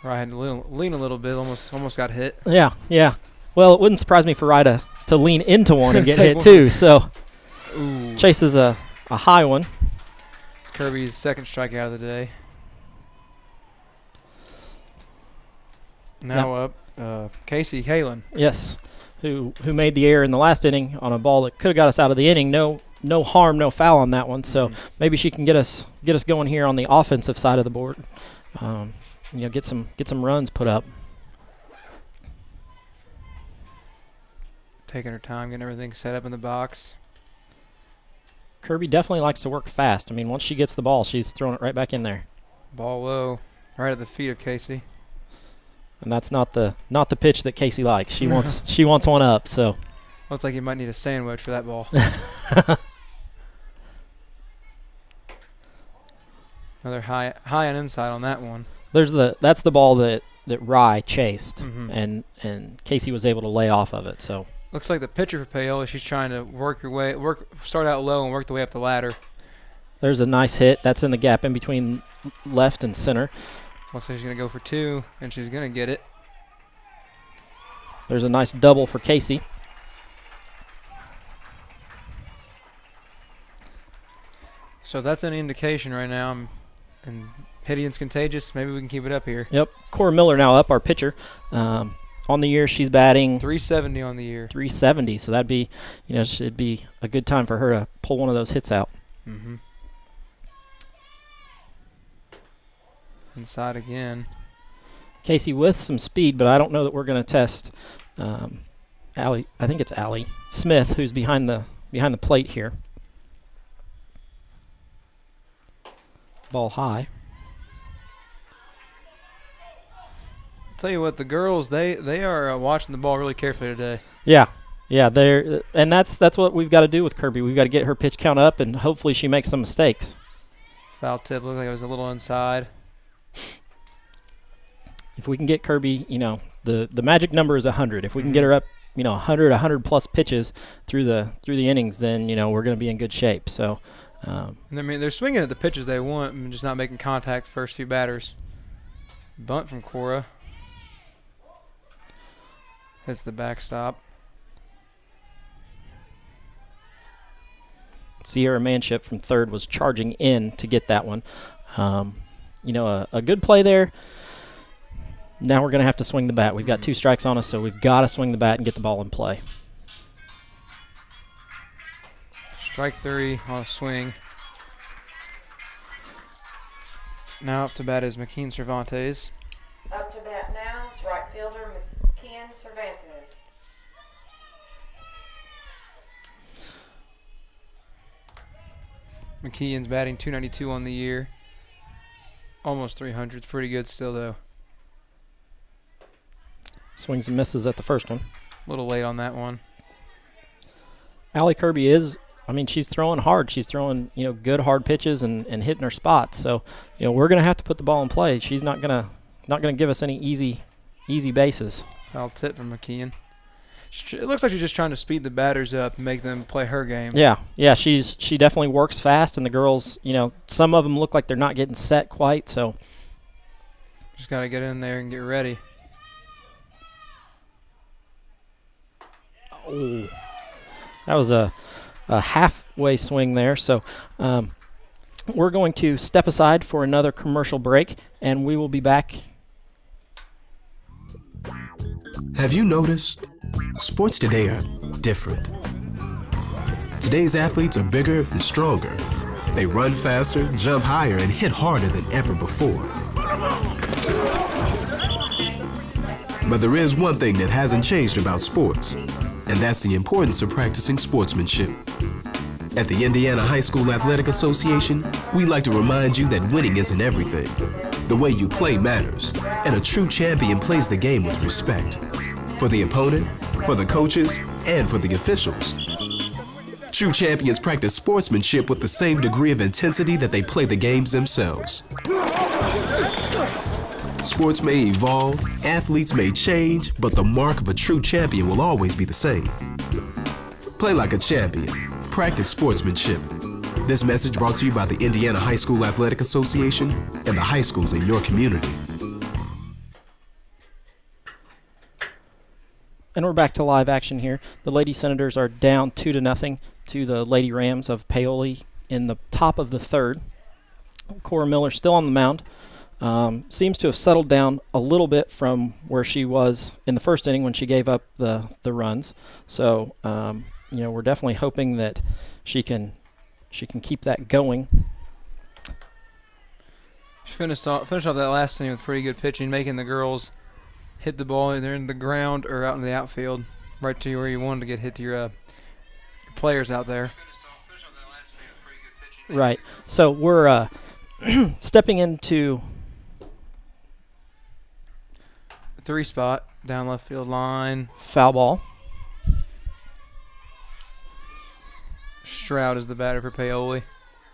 Speaker 4: Rye had to lean a little bit, almost got hit.
Speaker 1: Yeah, yeah. Well, it wouldn't surprise me for Rye to lean into one and get hit too. So
Speaker 4: Ooh.
Speaker 1: chases a high one.
Speaker 4: Kirby's second strikeout of the day. Now up, Casey Halen.
Speaker 1: Yes, who made the error in the last inning on a ball that could have got us out of the inning. No harm, no foul on that one. So maybe she can get us going here on the offensive side of the board. Get some runs put up.
Speaker 4: Taking her time, getting everything set up in the box.
Speaker 1: Kirby definitely likes to work fast. I mean, once she gets the ball, she's throwing it right back in there.
Speaker 4: Ball low, right at the feet of Casey.
Speaker 1: And that's not the pitch that Casey likes. She wants one up. So
Speaker 4: looks like you might need a sandwich for that ball. Another high on inside on that one.
Speaker 1: That's the ball that Rye chased, and Casey was able to lay off of it. So
Speaker 4: looks like the pitcher for Paoli, she's trying to start out low and work the way up the ladder.
Speaker 1: There's a nice hit. That's in the gap in between left and center.
Speaker 4: Looks like she's going to go for 2, and she's going to get it.
Speaker 1: There's a nice double for Casey.
Speaker 4: So that's an indication right now. And Hiddion's contagious. Maybe we can keep it up here.
Speaker 1: Yep. Cora Miller now up, our pitcher. On the year, she's batting
Speaker 4: 370 on the year.
Speaker 1: 370. So that'd be, it'd be a good time for her to pull one of those hits out.
Speaker 4: Inside again.
Speaker 1: Casey with some speed, but I don't know that we're going to test Allie. I think it's Allie Smith, who's behind the plate here. Ball high.
Speaker 4: Tell you what, the girls they are watching the ball really carefully today.
Speaker 1: Yeah, and that's what we've got to do with Kirby. We've got to get her pitch count up, and hopefully she makes some mistakes.
Speaker 4: Foul tip looked like it was a little inside.
Speaker 1: If we can get Kirby, the magic number is 100. If we can get her up, 100 plus pitches through the innings, then we're going to be in good shape. So,
Speaker 4: and I mean, they're swinging at the pitches they want, and just not making contact the first few batters. Bunt from Cora. Hits the backstop.
Speaker 1: Sierra Manship from third was charging in to get that one. A good play there. Now we're going to have to swing the bat. We've got 2 strikes on us, so we've got to swing the bat and get the ball in play.
Speaker 4: Strike 3 on a swing. Now up to bat is McKean Cervantes.
Speaker 5: Up to bat now is right fielder McKean Cervantes.
Speaker 4: McKeon's batting .292 on the year. Almost 300. It's pretty good still, though.
Speaker 1: Swings and misses at the first one.
Speaker 4: A little late on that one.
Speaker 1: Allie Kirby she's throwing hard. She's throwing, good hard pitches and hitting her spots. So, we're going to have to put the ball in play. She's not going to give us any easy bases.
Speaker 4: Foul tip from McKeon. It looks like she's just trying to speed the batters up and make them play her game.
Speaker 1: Yeah, she definitely works fast, and the girls, some of them look like they're not getting set quite. So,
Speaker 4: just got to get in there and get ready.
Speaker 1: Oh, that was a halfway swing there. So we're going to step aside for another commercial break, and we will be back.
Speaker 8: Have you noticed? Sports today are different. Today's athletes are bigger and stronger. They run faster, jump higher, and hit harder than ever before. But there is one thing that hasn't changed about sports, and that's the importance of practicing sportsmanship. At the Indiana High School Athletic Association, we like to remind you that winning isn't everything. The way you play matters, and a true champion plays the game with respect. For the opponent, for the coaches, and for the officials. True champions practice sportsmanship with the same degree of intensity that they play the games themselves. Sports may evolve, athletes may change, but the mark of a true champion will always be the same. Play like a champion. Practice sportsmanship. This message brought to you by the Indiana High School Athletic Association and the high schools in your community.
Speaker 1: And we're back to live action here. The Lady Senators are down 2-0 to the Lady Rams of Paoli in the top of the third. Cora Miller still on the mound. Seems to have settled down a little bit from where she was in the first inning when she gave up the runs. So we're definitely hoping that she can keep that going.
Speaker 4: She finished off that last inning with pretty good pitching, making the girls hit the ball either in the ground or out in the outfield, right to where you wanted to get hit to your players out there.
Speaker 1: Right. So we're stepping into
Speaker 4: 3 spot down left field line.
Speaker 1: foul ball.
Speaker 4: Stroud is the batter for Paoli.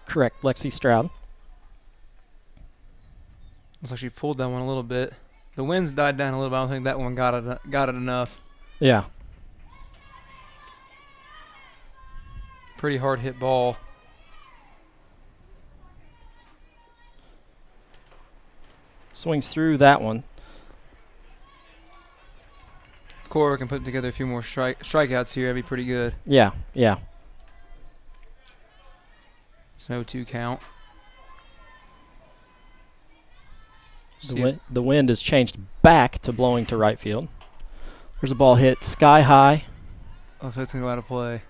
Speaker 1: Correct, Lexi Stroud.
Speaker 4: Looks like she pulled that one a little bit. The wind's died down a little bit. I don't think that one got it enough.
Speaker 1: Yeah.
Speaker 4: Pretty hard hit ball.
Speaker 1: Swings through that one.
Speaker 4: If Cora can put together a few more strikeouts here, that'd be pretty good.
Speaker 1: Yeah.
Speaker 4: It's no 2 count.
Speaker 1: The wind has changed back to blowing to right field. There's a ball hit sky high.
Speaker 4: Looks like it's going to go out of play.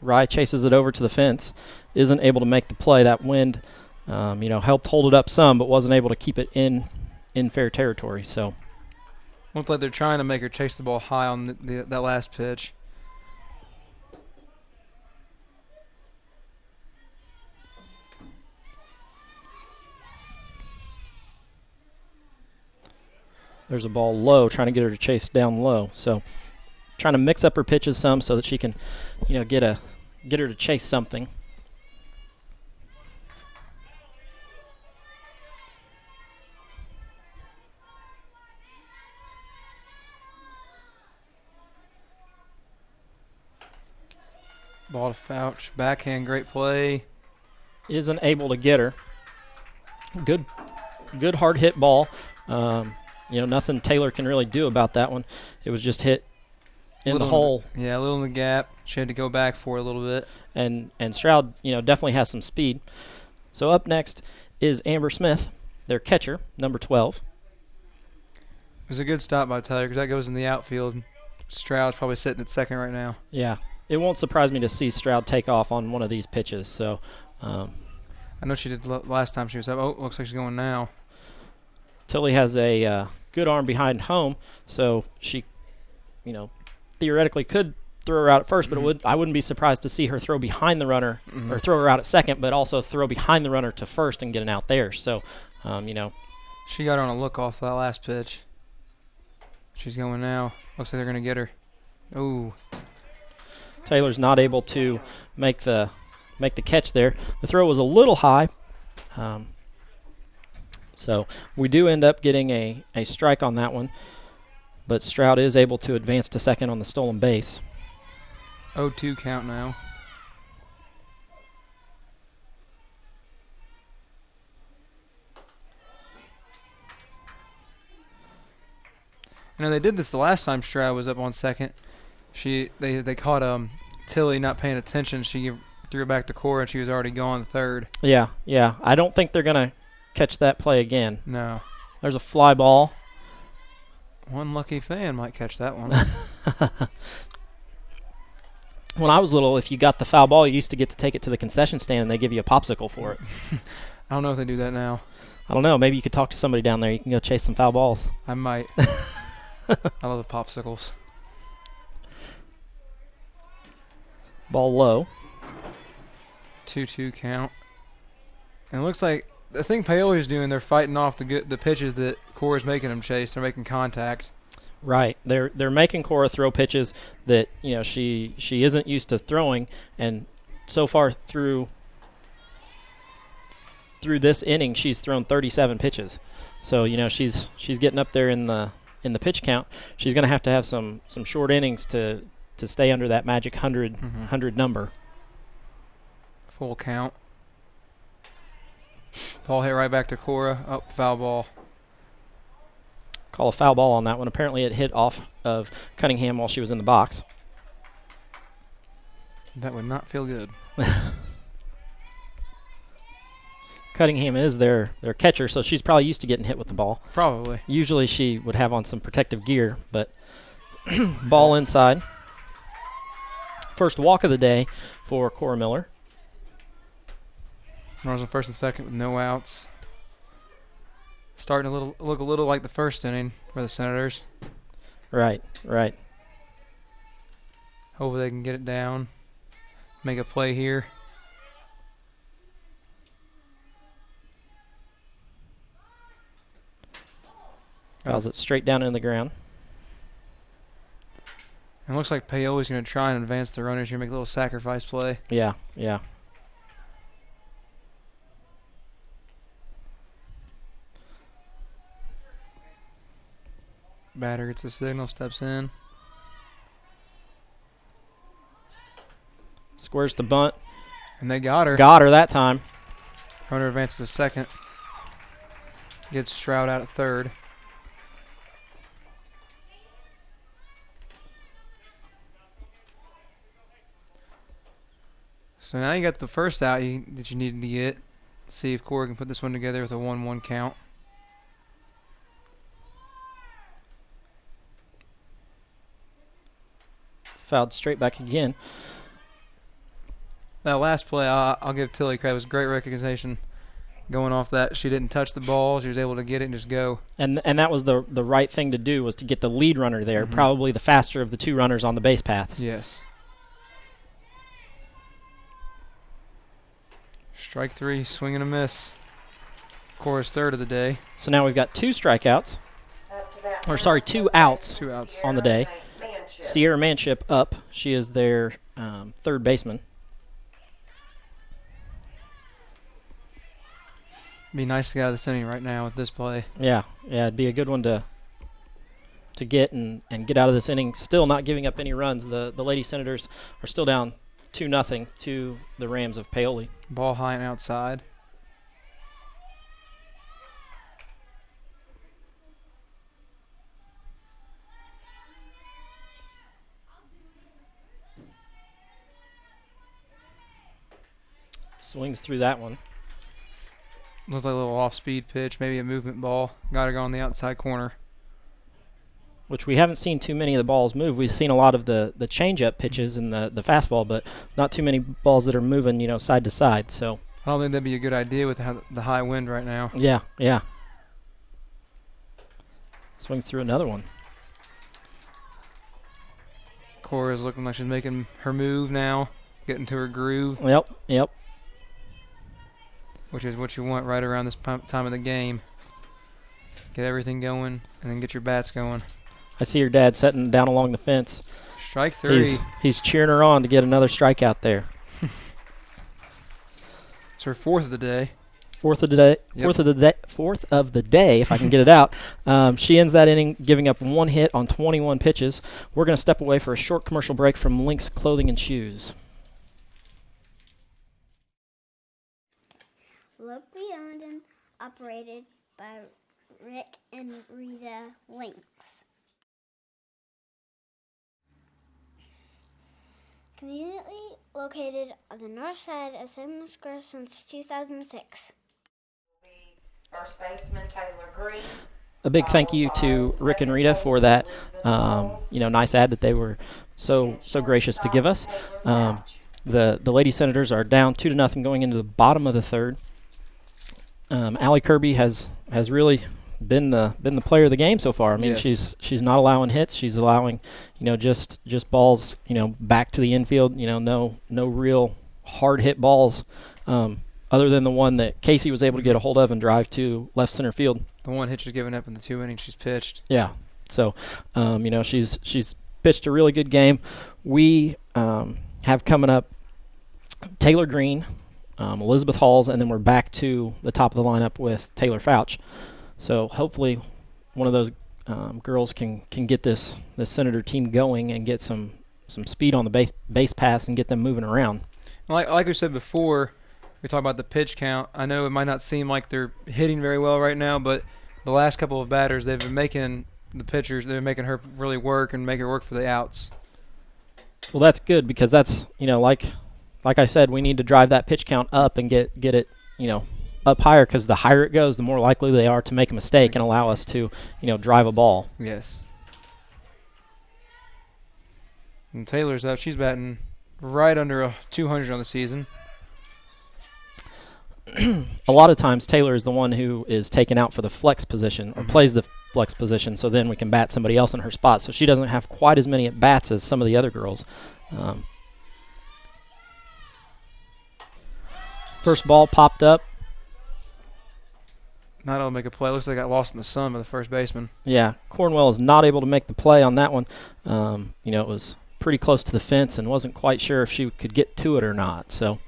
Speaker 1: Rye chases it over to the fence. Isn't able to make the play. That wind, helped hold it up some, but wasn't able to keep it in fair territory. So
Speaker 4: Looks like they're trying to make her chase the ball high on that last pitch.
Speaker 1: there's a ball low, trying to get her to chase down low. So trying to mix up her pitches some so that she can, get her to chase something.
Speaker 4: Ball to Fouch. Backhand, great play.
Speaker 1: Isn't able to get her. Good hard hit ball. Nothing Taylor can really do about that one. It was just hit in the hole.
Speaker 4: Yeah, a little in the gap. She had to go back for it a little bit.
Speaker 1: And Stroud, definitely has some speed. So up next is Amber Smith, their catcher, number 12.
Speaker 4: It was a good stop by Taylor because that goes in the outfield. Stroud's probably sitting at second right now.
Speaker 1: Yeah. It won't surprise me to see Stroud take off on one of these pitches. So,
Speaker 4: I know she did last time she was up. Oh, looks like she's going now.
Speaker 1: Tilly has a good arm behind home, so she, theoretically could throw her out at first, but I wouldn't be surprised to see her throw behind the runner or throw her out at second, but also throw behind the runner to first and get an out there. So,
Speaker 4: She got her on a look off that last pitch. She's going now. Looks like they're going to get her. Ooh.
Speaker 1: Taylor's not able to make the catch there. The throw was a little high. So we do end up getting a strike on that one. But Stroud is able to advance to second on the stolen base.
Speaker 4: 0-2 count now. They did this the last time Stroud was up on second. They caught Tilly not paying attention. She threw it back to Cora, and she was already gone third.
Speaker 1: Yeah. I don't think they're going to catch that play again.
Speaker 4: No.
Speaker 1: There's a fly ball.
Speaker 4: One lucky fan might catch that one.
Speaker 1: When I was little, if you got the foul ball, you used to get to take it to the concession stand, and they give you a popsicle for it.
Speaker 4: I don't know if they do that now.
Speaker 1: I don't know. Maybe you could talk to somebody down there. You can go chase some foul balls.
Speaker 4: I might. I love the popsicles.
Speaker 1: Ball low.
Speaker 4: 2-2 count. And it looks like the thing Paoli's doing, they're fighting off the pitches that Cora's making them chase. They're making contact.
Speaker 1: Right. They're making Cora throw pitches that, she isn't used to throwing, and so far through this inning she's thrown 37 pitches. So, she's getting up there in the pitch count. She's going to have some short innings to stay under that magic 100 number.
Speaker 4: Full count. Ball hit right back to Cora. Oh, foul ball.
Speaker 1: Call a foul ball on that one. Apparently it hit off of Cunningham while she was in the box.
Speaker 4: That would not feel good.
Speaker 1: Cunningham is their catcher, so she's probably used to getting hit with the ball.
Speaker 4: Probably.
Speaker 1: Usually she would have on some protective gear, but ball inside. First walk of the day for Cora Miller.
Speaker 4: Runners on first and second with no outs. Starting to look a little like the first inning for the Senators.
Speaker 1: Right.
Speaker 4: Hopefully they can get it down, make a play here.
Speaker 1: Fouls it straight down in the ground.
Speaker 4: It looks like Paoli's going to try and advance the runners here, make a little sacrifice play.
Speaker 1: Yeah.
Speaker 4: Batter gets the signal, steps in.
Speaker 1: Squares to bunt.
Speaker 4: And they got her.
Speaker 1: Got her that time.
Speaker 4: Runner advances to second. Gets Stroud out at third. So now you got the first out that you needed to get. See if Cora can put this one together with a 1-1 count.
Speaker 1: Fouled straight back again.
Speaker 4: That last play, I'll give Tilly credit. It was great recognition. Going off that, she didn't touch the ball. She was able to get it and just go.
Speaker 1: And that was the right thing to do, was to get the lead runner there, probably the faster of the two runners on the base paths.
Speaker 4: Yes. Strike three, swing and a miss. Cora's third of the day.
Speaker 1: So now we've got two strikeouts. Two outs.
Speaker 4: Two outs
Speaker 1: on the day. Sierra Manship up. She is their third baseman.
Speaker 4: Be nice to get out of this inning right now with this play.
Speaker 1: Yeah, it'd be a good one to get and get out of this inning. Still not giving up any runs. The Lady Senators are still down 2-0 to the Rams of Paoli.
Speaker 4: Ball high and outside.
Speaker 1: Swings through that one.
Speaker 4: Looks like a little off-speed pitch, maybe a movement ball. Got to go on the outside corner.
Speaker 1: Which we haven't seen too many of the balls move. We've seen a lot of the change-up pitches and the fastball, but not too many balls that are moving, side to side. So
Speaker 4: I don't think that'd be a good idea with the high wind right now.
Speaker 1: Yeah. Swings through another one.
Speaker 4: Cora's looking like she's making her move now, getting to her groove.
Speaker 1: Yep.
Speaker 4: Which is what you want right around this time of the game. Get everything going, and then get your bats going.
Speaker 1: I see your dad sitting down along the fence.
Speaker 4: Strike three.
Speaker 1: He's cheering her on to get another strikeout there.
Speaker 4: It's her fourth of the day.
Speaker 1: Fourth of the day, if I can get it out. She ends that inning giving up one hit on 21 pitches. We're going to step away for a short commercial break from Lynx Clothing and Shoes.
Speaker 7: Locally owned and operated by Rick and Rita Lynx. Conveniently located on the north side of Seminole Square since 2006.
Speaker 5: First baseman Taylor Green.
Speaker 1: A big thank you to Rick and Rita for that, nice ad that they were so gracious to give us. The Lady Senators are down 2-0 going into the bottom of the third. Allie Kirby has really been the player of the game so far. I mean,
Speaker 4: yes.
Speaker 1: she's not allowing hits. She's allowing, just balls, back to the infield. No real hard hit balls, other than the one that Casey was able to get a hold of and drive to left center field.
Speaker 4: The one hit she's given up in the 2 innings she's pitched.
Speaker 1: Yeah. So, she's pitched a really good game. We have coming up Taylor Green, Elizabeth Halls, and then we're back to the top of the lineup with Taylor Fouch. So hopefully one of those girls can get this Senator team going and get some speed on the base paths and get them moving around.
Speaker 4: Like we said before, we talked about the pitch count. I know it might not seem like they're hitting very well right now, but the last couple of batters, they've been making the pitchers, they're making her really work and make her work for the outs.
Speaker 1: Well, that's good because that's, like I said, we need to drive that pitch count up and get it, up higher because the higher it goes, the more likely they are to make a mistake and allow us to, drive a ball.
Speaker 4: Yes. And Taylor's up. She's batting right under 200 on the season.
Speaker 1: A lot of times Taylor is the one who is taken out for the flex position or plays the flex position, so then we can bat somebody else in her spot. So she doesn't have quite as many at-bats as some of the other girls. First ball popped up.
Speaker 4: Not able to make a play. Looks like they got lost in the sun by the first baseman.
Speaker 1: Yeah, Cornwell is not able to make the play on that one. It was pretty close to the fence and wasn't quite sure if she could get to it or not. So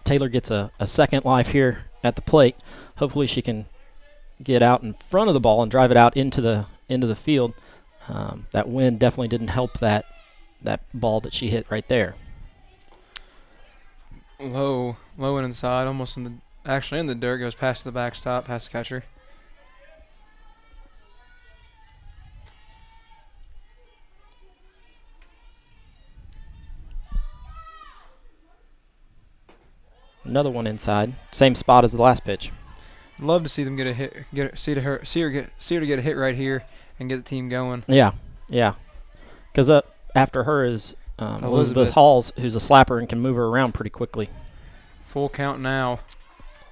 Speaker 1: Taylor gets a second life here at the plate. Hopefully she can get out in front of the ball and drive it out into the field. That wind definitely didn't help that ball that she hit right there.
Speaker 4: Low and inside, almost in the dirt, goes past the backstop, past the catcher.
Speaker 1: Another one inside, same spot as the last pitch.
Speaker 4: Love to see them get a hit, see her to get a hit right here and get the team going.
Speaker 1: Yeah. Because after her is Elizabeth Halls, who's a slapper and can move her around pretty quickly.
Speaker 4: Full count now.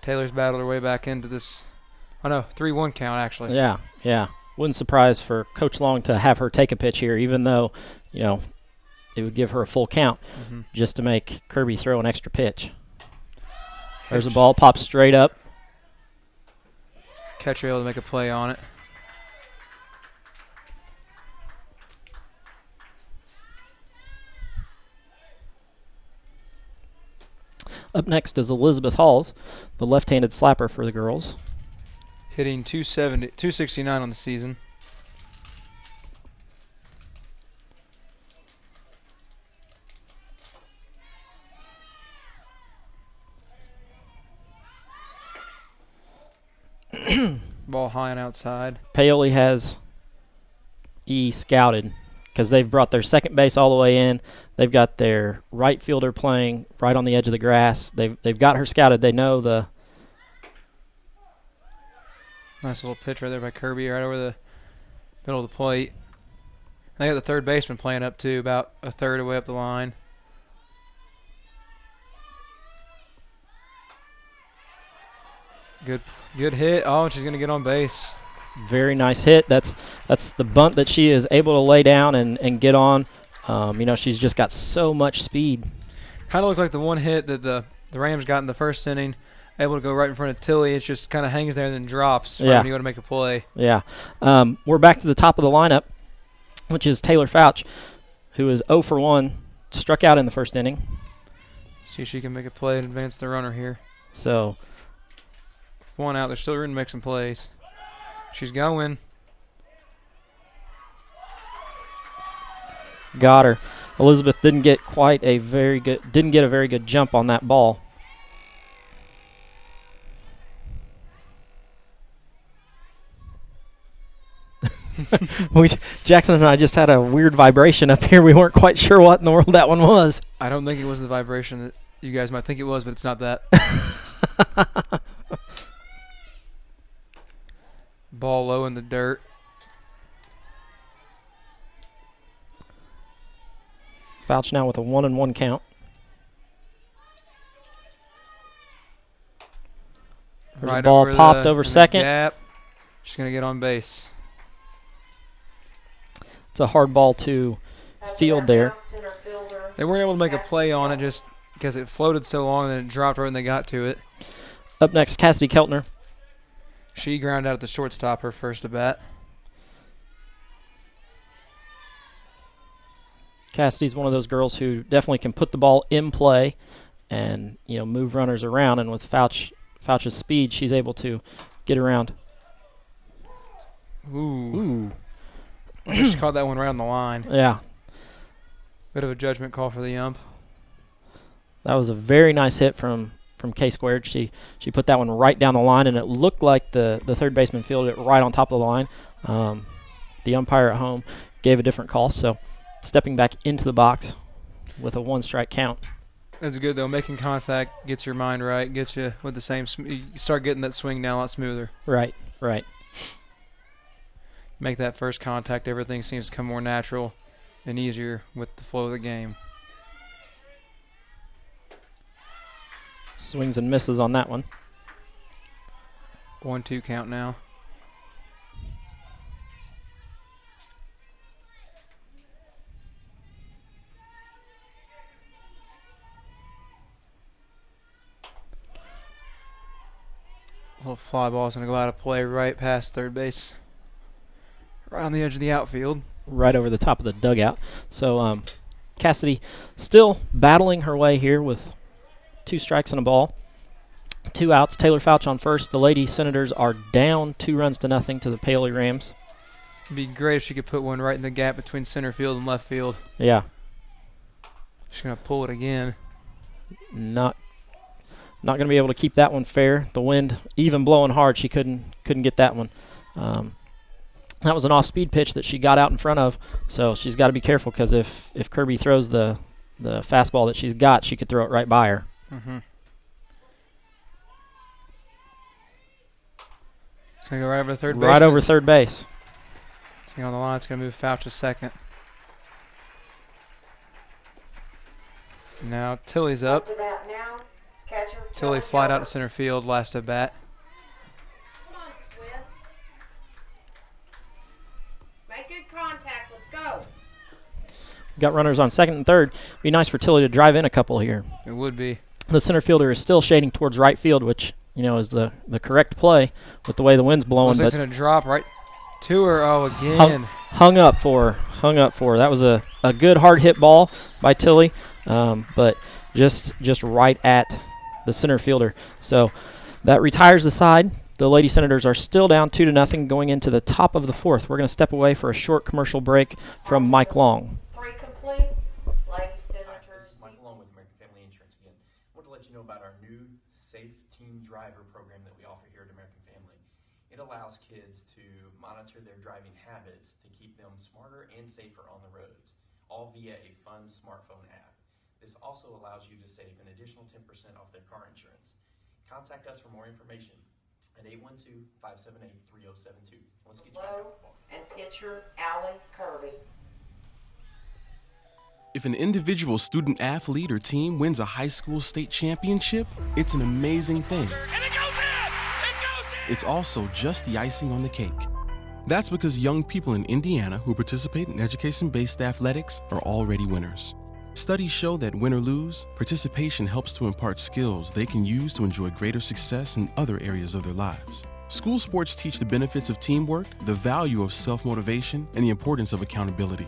Speaker 4: Taylor's battled her way back into this. Oh no, 3-1 count actually.
Speaker 1: Yeah. Wouldn't surprise for Coach Long to have her take a pitch here, even though, it would give her a full count just to make Kirby throw an extra pitch. There's a ball, pops straight up.
Speaker 4: Catcher able to make a play on it.
Speaker 1: Up next is Elizabeth Halls, the left-handed slapper for the girls.
Speaker 4: Hitting 269 on the season. Ball high and outside.
Speaker 1: Paoli has scouted because they've brought their second base all the way in. They've got their right fielder playing right on the edge of the grass. They've got her scouted. They know the.
Speaker 4: Nice little pitch right there by Kirby, right over the middle of the plate. They got the third baseman playing up too, about a third away up the line. Good hit. Oh, she's going to get on base.
Speaker 1: Very nice hit. That's the bunt that she is able to lay down and get on. She's just got so much speed.
Speaker 4: Kind of looked like the one hit that the Rams got in the first inning, able to go right in front of Tilly. It just kind of hangs there and then drops right when you go to make a play.
Speaker 1: Yeah. We're back to the top of the lineup, which is Taylor Fouch, who is 0 for 1, struck out in the first inning.
Speaker 4: See if she can make a play and advance the runner here.
Speaker 1: So,
Speaker 4: one out. There's still room to make some plays. She's going.
Speaker 1: Got her. Elizabeth didn't get a very good jump on that ball. Jackson and I just had a weird vibration up here. We weren't quite sure what in the world that one was.
Speaker 4: I don't think it was the vibration that you guys might think it was, but it's not that. Ball low in the dirt.
Speaker 1: Fouch now with a 1-1 count. There's a ball popped over second.
Speaker 4: Gap. She's going to get on base.
Speaker 1: It's a hard ball to field there.
Speaker 4: They weren't able to make a play on it just because it floated so long and then it dropped right when they got to it.
Speaker 1: Up next, Cassidy Keltner.
Speaker 4: She ground out at the shortstop her first at bat.
Speaker 1: Cassidy's one of those girls who definitely can put the ball in play and move runners around. And with Fouch's speed, she's able to get around.
Speaker 4: Ooh. She caught that one right on the line.
Speaker 1: Yeah.
Speaker 4: Bit of a judgment call for the ump.
Speaker 1: That was a very nice hit from K squared. She put that one right down the line, and it looked like the third baseman fielded it right on top of the line. The umpire at home gave a different call, so stepping back into the box with a 1-strike count.
Speaker 4: That's good, though. Making contact gets your mind right, gets you with the same you start getting that swing down a lot smoother.
Speaker 1: Right, right.
Speaker 4: Make that first contact, everything seems to come more natural and easier with the flow of the game.
Speaker 1: Swings and misses on that one.
Speaker 4: 1-2 count now. Little fly ball is going to go out of play right past third base. Right on the edge of the outfield.
Speaker 1: Right over the top of the dugout. So Cassidy still battling her way here with 2 strikes and a ball. 2 outs. Taylor Fouch on first. The Lady Senators are down 2-0 to the Paoli Rams.
Speaker 4: It'd be great if she could put one right in the gap between center field and left field.
Speaker 1: Yeah.
Speaker 4: She's going to pull it again.
Speaker 1: Not going to be able to keep that one fair. The wind even blowing hard, she couldn't get that one. That was an off-speed pitch that she got out in front of, so she's got to be careful because if Kirby throws the fastball that she's got, she could throw it right by her.
Speaker 4: Mm-hmm. It's going to go right over third base.
Speaker 1: Right over third base.
Speaker 4: It's going on the line. It's going to move Fouch to second. Now Tilly's up.
Speaker 5: To bat now. Catcher,
Speaker 4: Tilly flied out to center field last at bat.
Speaker 5: Come on, Swiss. Make good contact. Let's go.
Speaker 1: Got runners on second and third. Be nice for Tilly to drive in a couple here.
Speaker 4: It would be.
Speaker 1: The center fielder is still shading towards right field, which is the correct play with the way the wind's blowing.
Speaker 4: Looks like it's going to drop right to her. Oh, again.
Speaker 1: Hung up for her. That was a good hard hit ball by Tilly, but just right at the center fielder. So that retires the side. The Lady Senators are still down 2-0 going into the top of the 4th. We're going to step away for a short commercial break from Mike Long.
Speaker 5: 3 complete. Lady Senators.
Speaker 6: Mike Long with American Family Insurance again. I want to let you know about our new Safe Teen Driver program that we offer here at American Family. It allows kids to monitor their driving habits to keep them smarter and safer on the roads, all via a fun smartphone app. This also allows you to save an additional 10% off their car insurance. Contact us for more information at 812-578-3072. Let's get you back to football.
Speaker 5: And pitcher Allie Kirby.
Speaker 9: If an individual student athlete or team wins a high school state championship, it's an amazing thing. It's also just the icing on the cake. That's because young people in Indiana who participate in education-based athletics are already winners. Studies show that win or lose, participation helps to impart skills they can use to enjoy greater success in other areas of their lives. School sports teach the benefits of teamwork, the value of self-motivation, and the importance of accountability.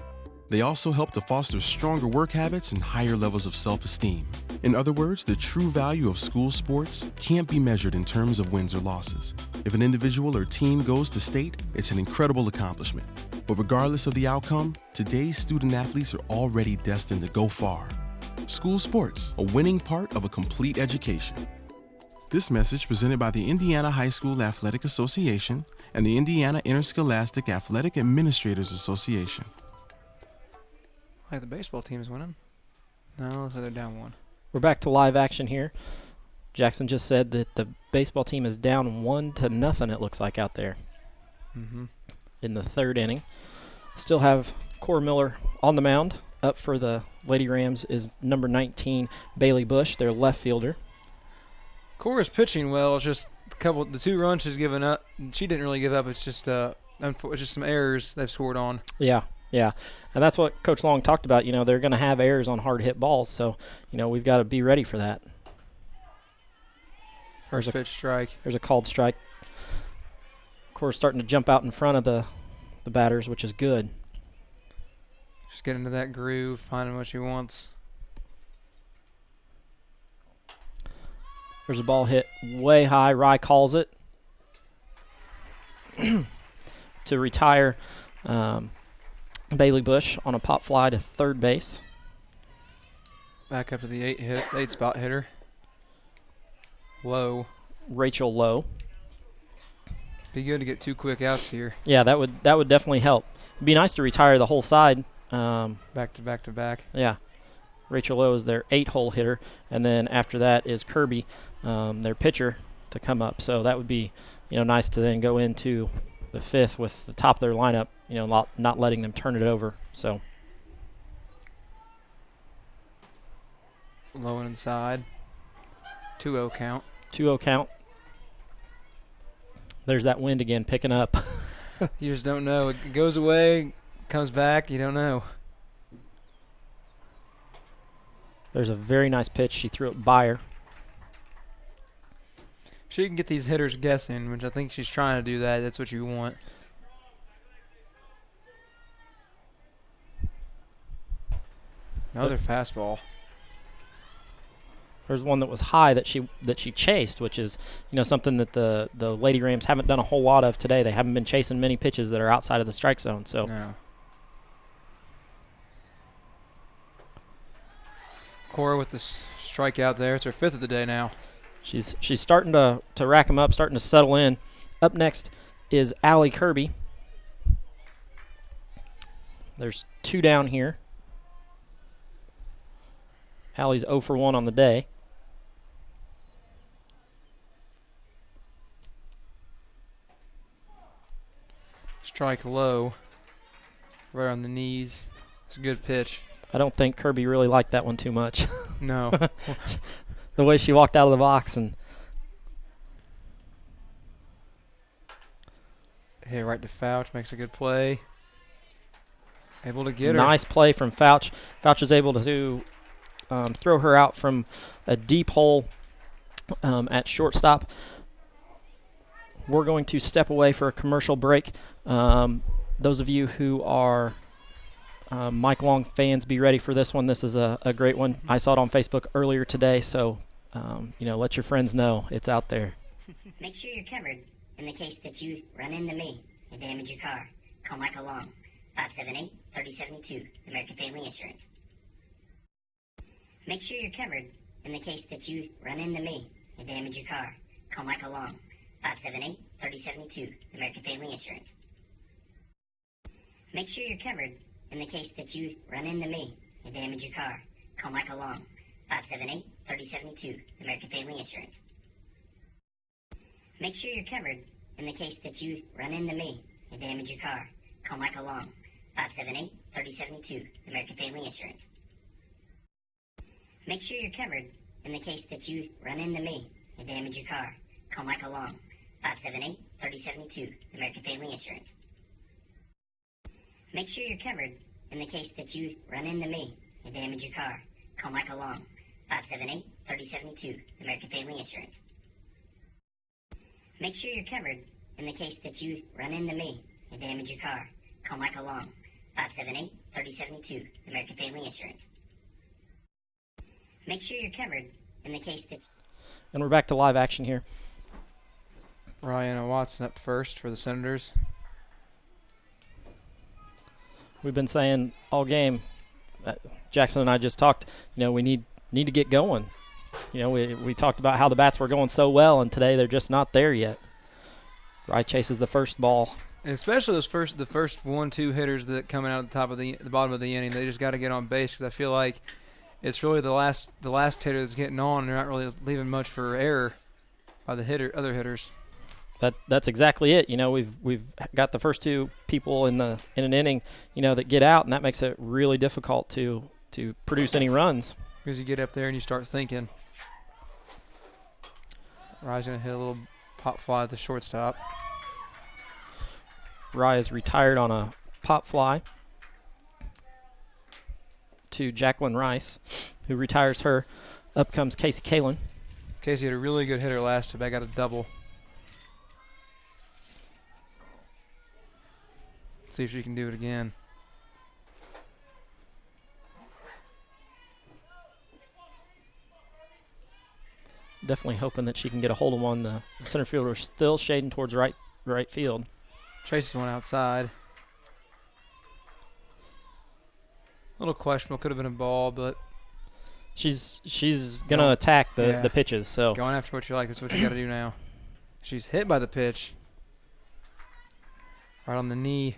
Speaker 9: They also help to foster stronger work habits and higher levels of self-esteem. In other words, the true value of school sports can't be measured in terms of wins or losses. If an individual or team goes to state, it's an incredible accomplishment. But regardless of the outcome, today's student athletes are already destined to go far. School sports, a winning part of a complete education. This message presented by the Indiana High School Athletic Association and the Indiana Interscholastic Athletic Administrators Association.
Speaker 4: Like the baseball team's winning. No, so they're down 1.
Speaker 1: We're back to live action here. Jackson just said that the baseball team is down 1-0, it looks like, out there.
Speaker 4: Mm-hmm.
Speaker 1: In the 3rd inning. Still have Cora Miller on the mound. Up for the Lady Rams is number 19, Bailey Bush, their left fielder.
Speaker 4: Cora's pitching well. It's just the 2 runs she's given up. She didn't really give up. It's just some errors they've scored on.
Speaker 1: Yeah. And that's what Coach Long talked about. They're going to have errors on hard hit balls, so we've got to be ready for that.
Speaker 4: First pitch strike.
Speaker 1: There's a called strike. Cora's starting to jump out in front of the batters, which is good.
Speaker 4: Just get into that groove, finding what she wants.
Speaker 1: There's a ball hit way high. Rye calls it to retire Bailey Bush on a pop fly to third base.
Speaker 4: Back up to the 8 spot hitter. Low.
Speaker 1: Rachel Lowe.
Speaker 4: Be good to get 2 quick outs here.
Speaker 1: Yeah, that would definitely help. It'd be nice to retire the whole side.
Speaker 4: Back to back to back.
Speaker 1: Yeah. Rachel Lowe is their 8-hole hitter, and then after that is Kirby, their pitcher, to come up. So that would be, nice to then go into the 5th with the top of their lineup, not letting them turn it over. So
Speaker 4: Low and inside. 2-0 count.
Speaker 1: 2-0 count. There's that wind again picking up.
Speaker 4: You just don't know. It goes away, comes back, you don't know.
Speaker 1: There's a very nice pitch. She threw it by her.
Speaker 4: She can get these hitters guessing, which I think she's trying to do that. That's what you want. Another fastball.
Speaker 1: There's one that was high that she chased, which is something that the Lady Rams haven't done a whole lot of today. They haven't been chasing many pitches that are outside of the strike zone. So
Speaker 4: No. Cora with the strikeout there. It's her 5th of the day now.
Speaker 1: she's starting to rack them up, starting to settle in. Up next is Allie Kirby. There's 2 down here. Allie's 0 for 1 on the day.
Speaker 4: Strike low. Right on the knees. It's a good pitch.
Speaker 1: I don't think Kirby really liked that one too much.
Speaker 4: No.
Speaker 1: The way she walked out of the box and
Speaker 4: hit right to Fouch. Makes a good play. Able to get her.
Speaker 1: nice play from Fouch. Fouch is able to throw her out from a deep hole at shortstop. We're going to step away for a commercial break. Those of you who are Mike Long fans, be ready for this one. This is a great one. I saw it on Facebook earlier today, so let your friends know it's out there.
Speaker 10: Make sure you're covered in the case that you run into me and damage your car. Call Michael Long, 578-3072, American Family Insurance. Make sure you're covered in the case that you run into me and damage your car. Call Michael Long, 578-3072, American Family Insurance. Make sure you're covered in the case that you run into me and damage your car. Call Michael Long, 578-3072, American Family Insurance. Make sure you're covered in the case that you run into me and damage your car. Call Michael Long, 578-3072, American Family Insurance. Make sure you're covered in the case that you run into me and damage your car. Call Michael Long, 578-3072, American Family Insurance. Make sure you're covered in the case that you run into me and damage your car. Call Michael Long, 578-3072, American Family Insurance. Make sure you're covered in the case that you run into me and damage your car. Call Michael Long, 578-3072, American Family Insurance. Make sure you're covered in the case that...
Speaker 1: And we're back to live action here.
Speaker 4: Ryan Watson up first for the Senators.
Speaker 1: We've been saying all game, Jackson and I just talked, we need to get going. We talked about how the bats were going so well, and today they're just not there yet. Rye chases the first ball.
Speaker 4: And especially the first 1-2 hitters that coming out at the top of the bottom of the inning, they just got to get on base, because I feel like it's really the last hitter that's getting on, and they're not really leaving much for error by the other hitters.
Speaker 1: That's exactly it. We've got the first 2 people in an inning, that get out, and that makes it really difficult to produce any runs.
Speaker 4: Because you get up there and you start thinking. Rye's gonna hit a little pop fly at the shortstop.
Speaker 1: Rye is retired on a pop fly to Jacqueline Rice, who retires her. Up comes Casey Kalin.
Speaker 4: Casey had a really good hitter last time. I got a double. See if she can do it again.
Speaker 1: Definitely hoping that she can get a hold of one. The center fielder is still shading towards right field.
Speaker 4: Chases one outside. A little questionable. Could have been a ball, but
Speaker 1: she's gonna attack the pitches. So
Speaker 4: going after what you like is what you got to do now. She's hit by the pitch. Right on the knee.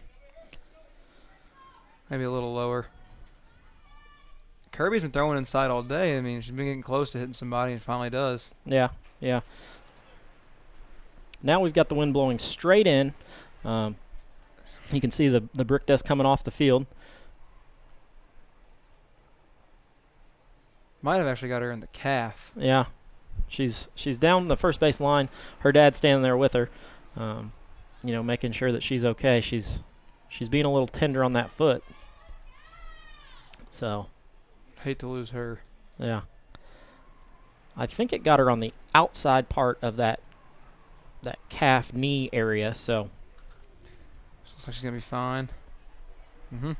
Speaker 4: Maybe a little lower. Kirby's been throwing inside all day. I mean, she's been getting close to hitting somebody and finally does.
Speaker 1: Yeah, yeah. Now we've got the wind blowing straight in. You can see the brick dust coming off the field.
Speaker 4: Might have actually got her in the calf.
Speaker 1: Yeah. She's down the first base line. Her dad's standing there with her, making sure that she's okay. She's being a little tender on that foot. So.
Speaker 4: Hate to lose her.
Speaker 1: Yeah. I think it got her on the outside part of that calf knee area, so.
Speaker 4: Looks like she's going to be fine. Mm-hmm.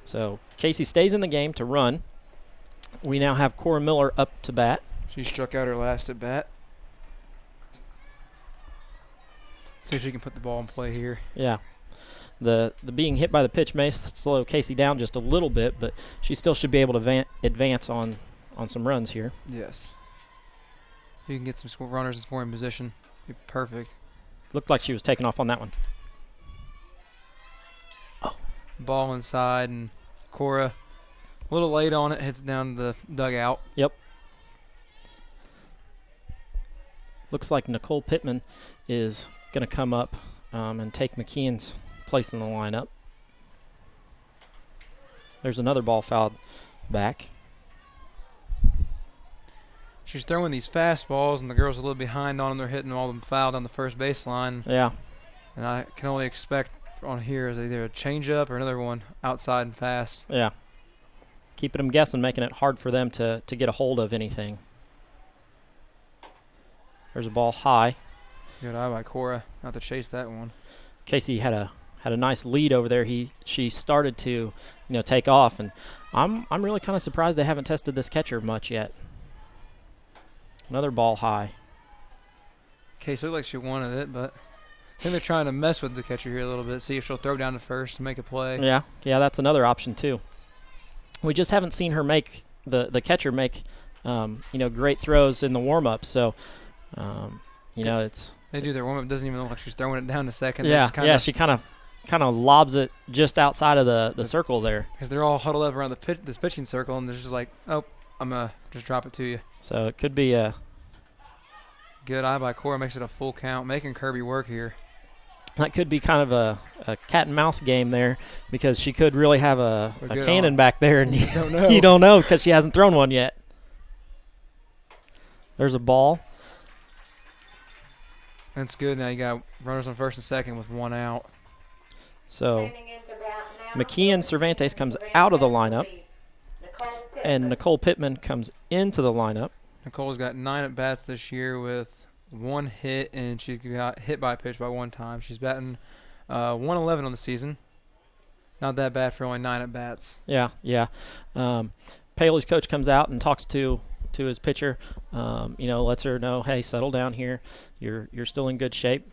Speaker 1: So Casey stays in the game to run. We now have Cora Miller up to bat.
Speaker 4: She struck out her last at bat. See if she can put the ball in play here.
Speaker 1: Yeah. The being hit by the pitch may slow Casey down just a little bit, but she still should be able to advance on some runs here.
Speaker 4: Yes. You can get some runners in scoring position. Be perfect.
Speaker 1: Looked like she was taking off on that one. Oh.
Speaker 4: Ball inside, and Cora a little late on it, hits down to the dugout.
Speaker 1: Yep. Looks like Nicole Pittman is going to come up and take McKeon's place in the lineup. There's another ball fouled back.
Speaker 4: She's throwing these fastballs, and the girls are a little behind on them. They're hitting all them fouled on the first baseline.
Speaker 1: Yeah.
Speaker 4: And I can only expect on here is either a changeup or another one outside and fast.
Speaker 1: Yeah. Keeping them guessing, making it hard for them to get a hold of anything. There's a ball high.
Speaker 4: Good eye by Cora. Not to chase that one.
Speaker 1: Casey had a nice lead over there. She started to, take off, and I'm really kind of surprised they haven't tested this catcher much yet. Another ball high.
Speaker 4: Casey looked like she wanted it, but I think they're trying to mess with the catcher here a little bit, see if she'll throw down to first to make a play.
Speaker 1: Yeah, that's another option too. We just haven't seen her make the catcher make great throws in the warm-up. So it's
Speaker 4: they do their warm-up. It doesn't even look like she's throwing it down to second.
Speaker 1: Yeah, she kind of lobs it just outside of the circle there.
Speaker 4: Because they're all huddled up around this pitching circle, and they're just like, oh, I'm going to just drop it to you.
Speaker 1: So it could be a
Speaker 4: good eye by Cora, makes it a full count, making Kirby work here.
Speaker 1: That could be kind of a cat and mouse game there, because she could really have a cannon back there, and you don't know because she hasn't thrown one yet. There's a ball.
Speaker 4: That's good. Now you got runners on first and second with one out.
Speaker 1: So McKeon Cervantes comes out of the lineup, and Nicole Pittman comes into the lineup.
Speaker 4: Nicole's got 9 at-bats this year with 1 hit, and she's got hit by a pitch by 1 time. She's batting 111 on the season. Not that bad for only 9 at-bats.
Speaker 1: Yeah. Paoli's coach comes out and talks to his pitcher, lets her know, hey, settle down here. You're still in good shape.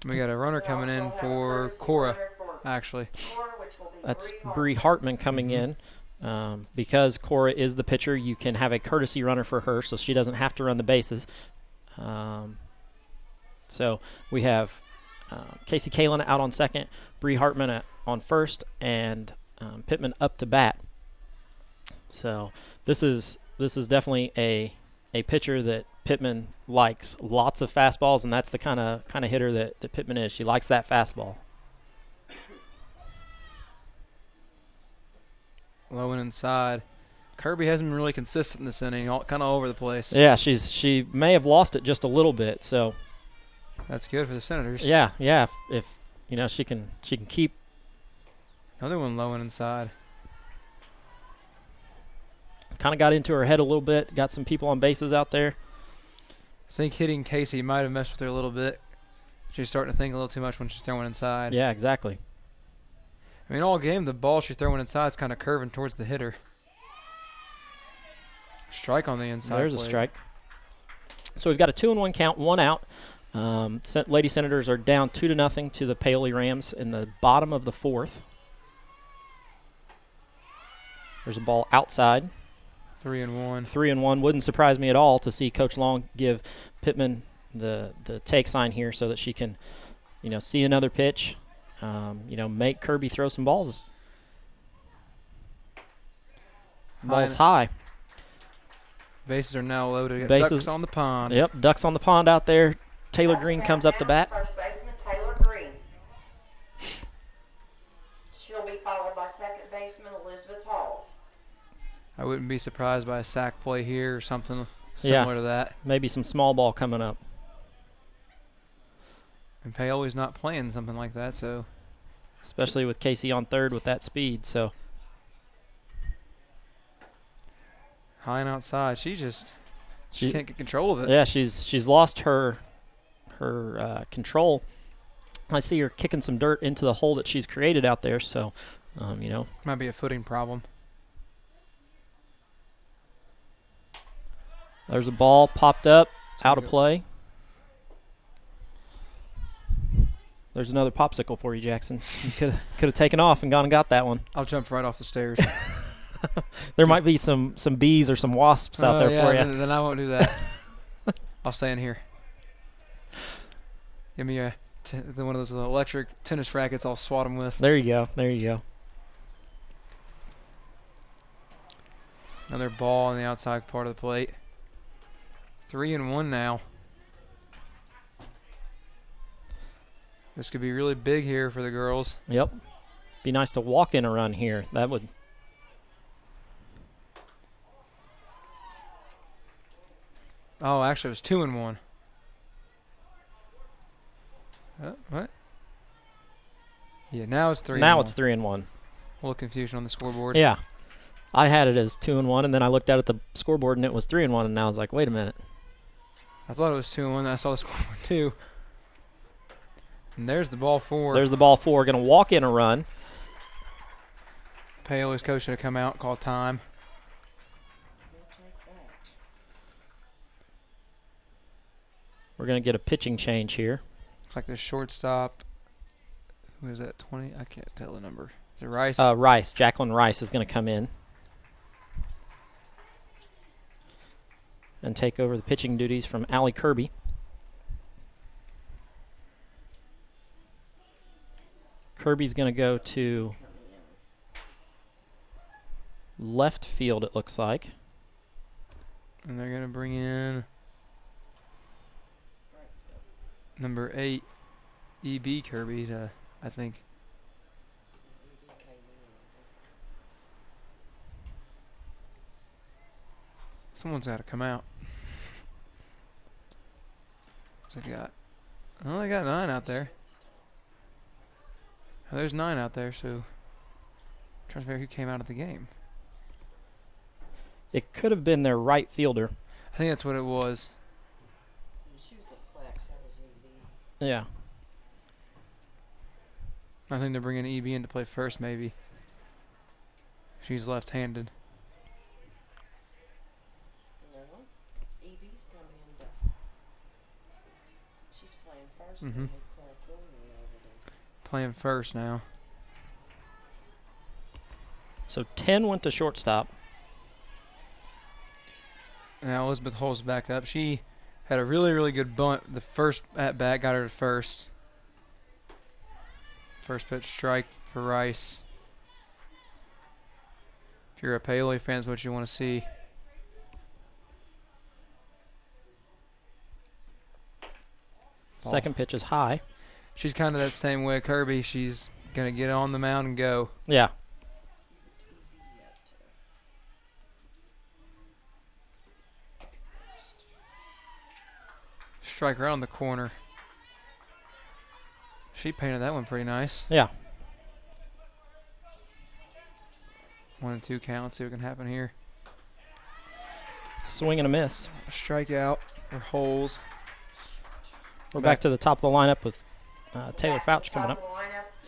Speaker 4: We got a runner coming in for Cora, actually.
Speaker 1: That's Bree Hartman coming in. Because Cora is the pitcher, you can have a courtesy runner for her, so she doesn't have to run the bases. So we have Casey Kalin out on second, Bree Hartman on first, and Pittman up to bat. So this is definitely a pitcher that Pittman likes. Lots of fastballs, and that's the kind of hitter that Pittman is. She likes that fastball.
Speaker 4: Low and inside. Kirby hasn't been really consistent in this inning, kind of all over the place.
Speaker 1: Yeah, she may have lost it just a little bit, so
Speaker 4: that's good for the Senators.
Speaker 1: Yeah. If she can keep.
Speaker 4: Another one low and inside.
Speaker 1: Kind of got into her head a little bit. Got some people on bases out there.
Speaker 4: I think hitting Casey might have messed with her a little bit. She's starting to think a little too much when she's throwing inside.
Speaker 1: Yeah, exactly.
Speaker 4: I mean, all game, the ball she's throwing inside is kind of curving towards the hitter. Strike on the inside.
Speaker 1: There's a strike. So we've got a 2-1 count, 1 out. Lady Senators are down 2-0 to the Paoli Rams in the bottom of the 4th. There's a ball outside.
Speaker 4: 3-1.
Speaker 1: 3-1. Wouldn't surprise me at all to see Coach Long give Pittman the take sign here so that she can, see another pitch. Make Kirby throw some balls. Ball's high.
Speaker 4: Bases are now loaded.
Speaker 1: Bases
Speaker 4: Ducks on the pond.
Speaker 1: Yep, ducks on the pond out there. Taylor Green comes up to bat.
Speaker 5: First baseman Taylor Green. She'll be followed by second baseman Elizabeth Halls.
Speaker 4: I wouldn't be surprised by a sac play here or something similar to that.
Speaker 1: Maybe some small ball coming up.
Speaker 4: And Paoli's not playing something like that, so.
Speaker 1: Especially with Casey on third with that speed, so.
Speaker 4: High and outside. She can't get control of it.
Speaker 1: Yeah, she's lost her control. I see her kicking some dirt into the hole that she's created out there, so,
Speaker 4: Might be a footing problem.
Speaker 1: There's a ball popped up, out of play. There's another popsicle for you, Jackson. You could have taken off and gone and got that one.
Speaker 4: I'll jump right off the stairs.
Speaker 1: There might be some bees or some wasps out there for you.
Speaker 4: Then I won't do that. I'll stay in here. Give me one of those electric tennis rackets I'll swat them with.
Speaker 1: There you go. There you go.
Speaker 4: Another ball on the outside part of the plate. 3-1 now. This could be really big here for the girls.
Speaker 1: Yep. Be nice to walk in a run here. That would.
Speaker 4: Oh, actually, it was 2-1. What? Yeah, now it's 3-1.
Speaker 1: Now it's 3-1.
Speaker 4: A little confusion on the scoreboard.
Speaker 1: Yeah. I had it as 2-1, and then I looked out at the scoreboard, and it was 3-1, and now I was like, wait a minute.
Speaker 4: I thought it was 2-1. I saw the scoreboard too. And there's the ball 4.
Speaker 1: There's the ball 4. Going to walk in a run.
Speaker 4: Paoli's coach should have come out, called time.
Speaker 1: We're going to get a pitching change here.
Speaker 4: Looks like the shortstop. Who is that? 20? I can't tell the number. Is it Rice?
Speaker 1: Rice. Jacqueline Rice is going to come in and take over the pitching duties from Allie Kirby. Kirby's going to go to left field, it looks like.
Speaker 4: And they're going to bring in number 8, E.B. Kirby, to, I think. Someone's got to come out. What's they got? Oh, they got 9 out there. Oh, there's 9 out there, so I'm trying to figure who came out of the game.
Speaker 1: It could have been their right fielder.
Speaker 4: I think that's what it was.
Speaker 11: She was a flex. That was EB.
Speaker 1: Yeah.
Speaker 4: I think they're bringing EB in to play first, maybe. She's left-handed.
Speaker 11: No, EB's coming in. She's playing first.
Speaker 4: Mhm.
Speaker 11: And we play Courtney over there.
Speaker 4: Playing first now.
Speaker 1: So 10 went to shortstop.
Speaker 4: Now Elizabeth Hull's back up. She had a really, really good bunt. The first at-bat got her to first. First pitch strike for Rice. If you're a Paoli fan, that's what you want to see.
Speaker 1: Second pitch is high.
Speaker 4: She's kind of that same way Kirby. She's going to get on the mound and go.
Speaker 1: Yeah.
Speaker 4: Strike right on the corner. She painted that one pretty nice.
Speaker 1: Yeah.
Speaker 4: 1-2 count. Let's see what can happen here.
Speaker 1: Swing and a miss.
Speaker 4: Strikeout or holes.
Speaker 1: We're back to the top of the lineup with Taylor Fouch coming up.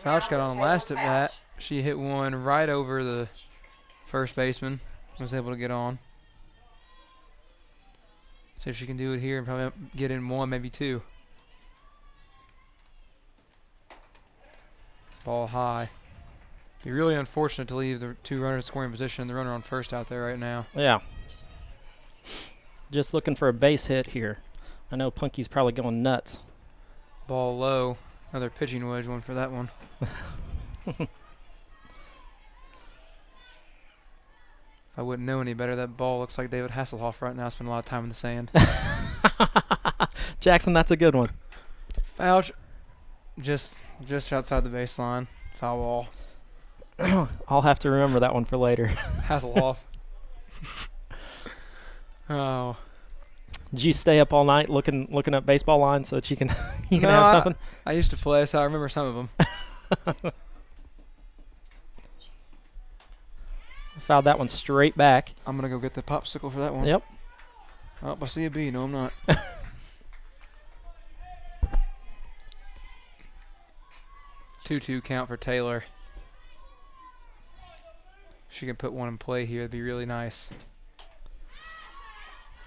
Speaker 4: Fouch got on last at bat. She hit one right over the first baseman. Was able to get on. See if she can do it here and probably get in 1, maybe 2. Ball high. Be really unfortunate to leave the 2 runners scoring position and the runner on first out there right now.
Speaker 1: Yeah. Just looking for a base hit here. I know Punky's probably going nuts.
Speaker 4: Ball low. Another pitching wedge one for that one. If I wouldn't know any better, that ball looks like David Hasselhoff right now. Spent a lot of time in the sand.
Speaker 1: Jackson, that's a good one.
Speaker 4: Foul, just outside the baseline. Foul ball.
Speaker 1: I'll have to remember that one for later.
Speaker 4: Hasselhoff. Oh.
Speaker 1: Did you stay up all night looking up baseball lines so that you can
Speaker 4: No,
Speaker 1: have something?
Speaker 4: I used to play, so I remember some of them.
Speaker 1: Fouled that one straight back.
Speaker 4: I'm going to go get the popsicle for that one.
Speaker 1: Yep.
Speaker 4: Oh, I see a B. No, I'm not. 2-2 count for Taylor. She can put one in play here. It'd be really nice.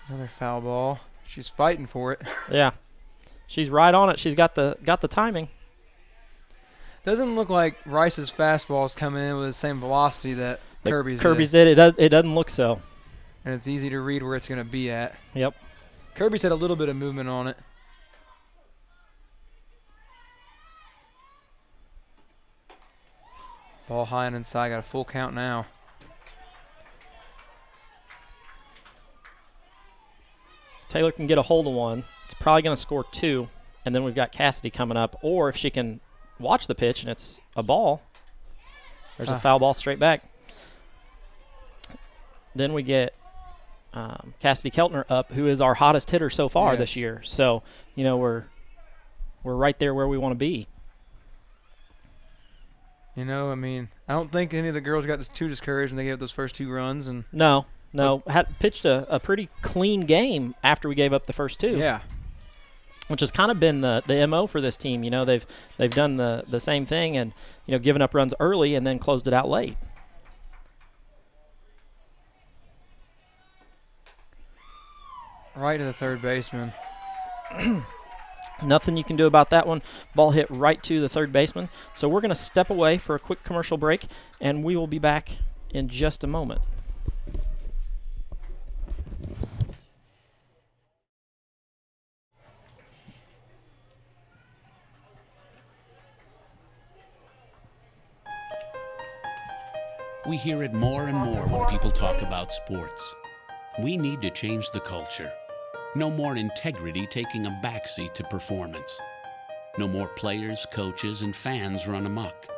Speaker 4: Another foul ball. She's fighting for it.
Speaker 1: Yeah. She's right on it. She's got the timing.
Speaker 4: Doesn't look like Rice's fastball's coming in with the same velocity that Kirby's
Speaker 1: did. It doesn't look so.
Speaker 4: And it's easy to read where it's going to be at.
Speaker 1: Yep.
Speaker 4: Kirby's had a little bit of movement on it. Ball high and inside. Got a full count now.
Speaker 1: If Taylor can get a hold of one, it's probably going to score 2. And then we've got Cassidy coming up. Or if she can watch the pitch and it's a ball, there's a foul ball straight back. Then we get Cassidy Keltner up, who is our hottest hitter so far this year. So, we're right there where we want to be.
Speaker 4: I don't think any of the girls got too discouraged when they gave those first 2 runs. And
Speaker 1: No. Had pitched a pretty clean game after we gave up the first 2.
Speaker 4: Yeah.
Speaker 1: Which has kind of been the MO for this team. They've done the same thing and, given up runs early and then closed it out late.
Speaker 4: Right to the third baseman.
Speaker 1: Nothing you can do about that one. Ball hit right to the third baseman. So we're going to step away for a quick commercial break, and we will be back in just a moment.
Speaker 12: We hear it more and more when people talk about sports. We need to change the culture. No more integrity taking a backseat to performance. No more players, coaches, and fans run amok.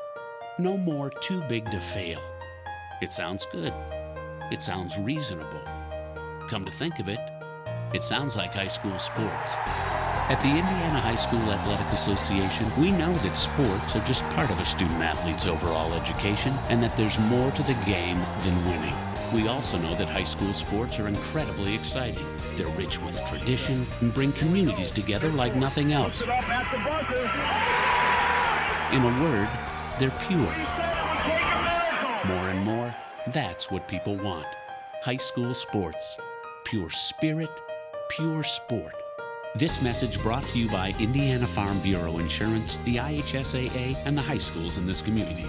Speaker 12: No more too big to fail. It sounds good. It sounds reasonable. Come to think of it, it sounds like high school sports. At the Indiana High School Athletic Association, we know that sports are just part of a student-athlete's overall education and that there's more to the game than winning. We also know that high school sports are incredibly exciting. They're rich with tradition and bring communities together like nothing else. In a word, they're pure. More and more, that's what people want. High school sports. Pure spirit, pure sport. This message brought to you by Indiana Farm Bureau Insurance, the IHSAA, and the high schools in this community.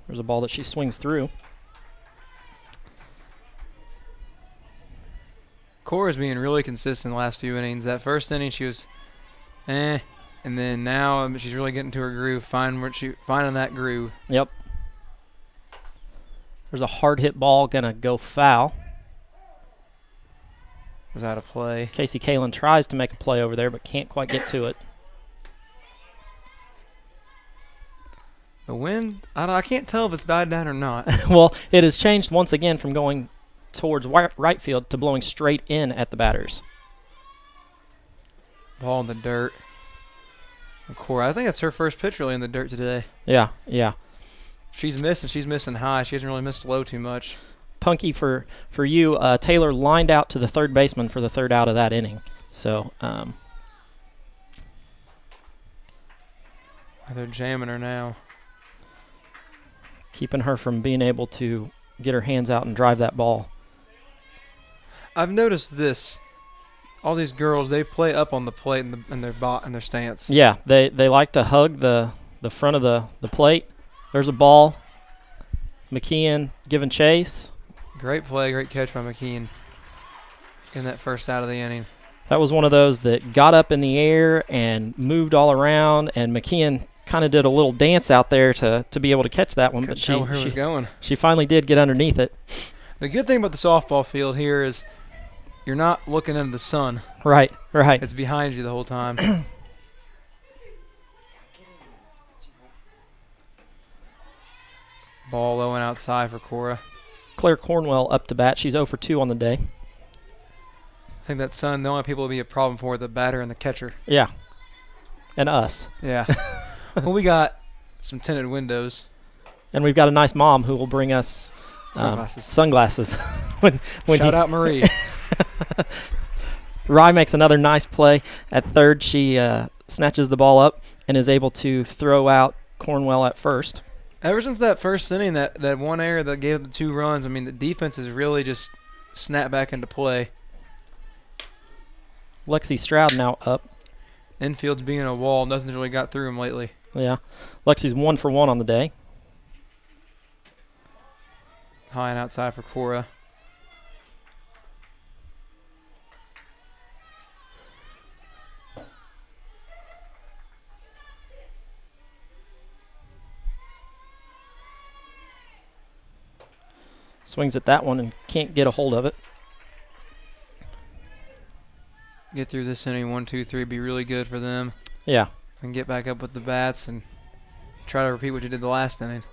Speaker 1: There's a ball that she swings through.
Speaker 4: Cora's being really consistent the last few innings. That first inning she was and then now she's really getting to her groove, finding that groove.
Speaker 1: Yep. There's a hard hit ball gonna go foul.
Speaker 4: Was out of play.
Speaker 1: Casey Kalin tries to make a play over there but can't quite get to it.
Speaker 4: The wind, I can't tell if it's died down or not.
Speaker 1: Well, it has changed once again from going towards right field to blowing straight in at the batters.
Speaker 4: Ball in the dirt. And Cora, I think that's her first pitch really in the dirt today.
Speaker 1: Yeah, yeah.
Speaker 4: She's missing high. She hasn't really missed low too much.
Speaker 1: Punky, for you, Taylor lined out to the third baseman for the third out of that inning. So
Speaker 4: they're jamming her now.
Speaker 1: Keeping her from being able to get her hands out and drive that ball.
Speaker 4: I've noticed this. All these girls, they play up on the plate in their stance.
Speaker 1: Yeah, they like to hug the front of the plate. There's a ball. McKeon giving chase.
Speaker 4: Great play, great catch by McKeon in that first out of the inning.
Speaker 1: That was one of those that got up in the air and moved all around, and McKeon kind of did a little dance out there to be able to catch that one.
Speaker 4: Couldn't tell where it was going.
Speaker 1: She finally did get underneath it.
Speaker 4: The good thing about the softball field here is you're not looking into the sun.
Speaker 1: Right, right.
Speaker 4: It's behind you the whole time. Ball low and outside for Cora.
Speaker 1: Claire Cornwell up to bat. She's 0 for 2 on the day.
Speaker 4: I think that sun, the only people will be a problem for the batter and the catcher.
Speaker 1: Yeah. And us.
Speaker 4: Yeah. Well, we got some tinted windows.
Speaker 1: And we've got a nice mom who will bring us sunglasses. when
Speaker 4: Shout out Marie.
Speaker 1: Rye makes another nice play. At third, she snatches the ball up and is able to throw out Cornwell at first.
Speaker 4: Ever since that first inning, that one error that gave the 2 runs, I mean, the defense has really just snapped back into play.
Speaker 1: Lexi Stroud now up.
Speaker 4: Infield's being a wall. Nothing's really got through him lately.
Speaker 1: Yeah. Lexi's 1 for 1 on the day.
Speaker 4: High and outside for Cora.
Speaker 1: Swings at that one and can't get a hold of it.
Speaker 4: Get through this inning 1, 2, 3, be really good for them.
Speaker 1: Yeah.
Speaker 4: And get back up with the bats and try to repeat what you did the last inning.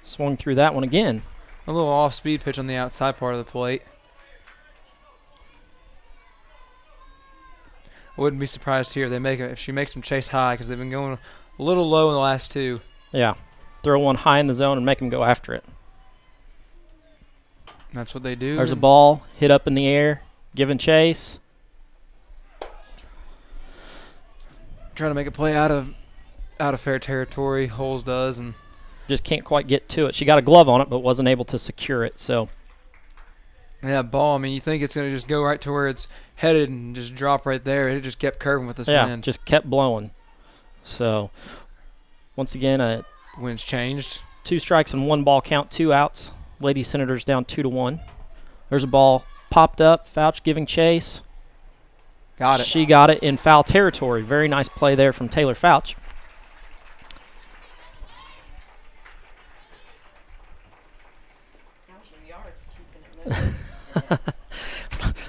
Speaker 1: Swung through that one again.
Speaker 4: A little off-speed pitch on the outside part of the plate. I wouldn't be surprised here if she makes them chase high because they've been going a little low in the last 2.
Speaker 1: Yeah. Throw one high in the zone and make them go after it.
Speaker 4: That's what they do.
Speaker 1: There's a ball hit up in the air, giving chase.
Speaker 4: Trying to make a play out of fair territory. Holes does, and
Speaker 1: just can't quite get to it. She got a glove on it, but wasn't able to secure it. So
Speaker 4: yeah, ball. I mean, you think it's going to just go right to where it's headed and just drop right there. It just kept curving with this wind.
Speaker 1: Yeah, just kept blowing. So once again,
Speaker 4: wind's changed.
Speaker 1: 2 strikes and 1 ball count, 2 outs. Lady Senators down 2-1. There's a ball popped up. Fouch giving chase.
Speaker 4: Got it.
Speaker 1: She got it in foul territory. Very nice play there from Taylor Fouch.
Speaker 11: How's your yard keeping it moving?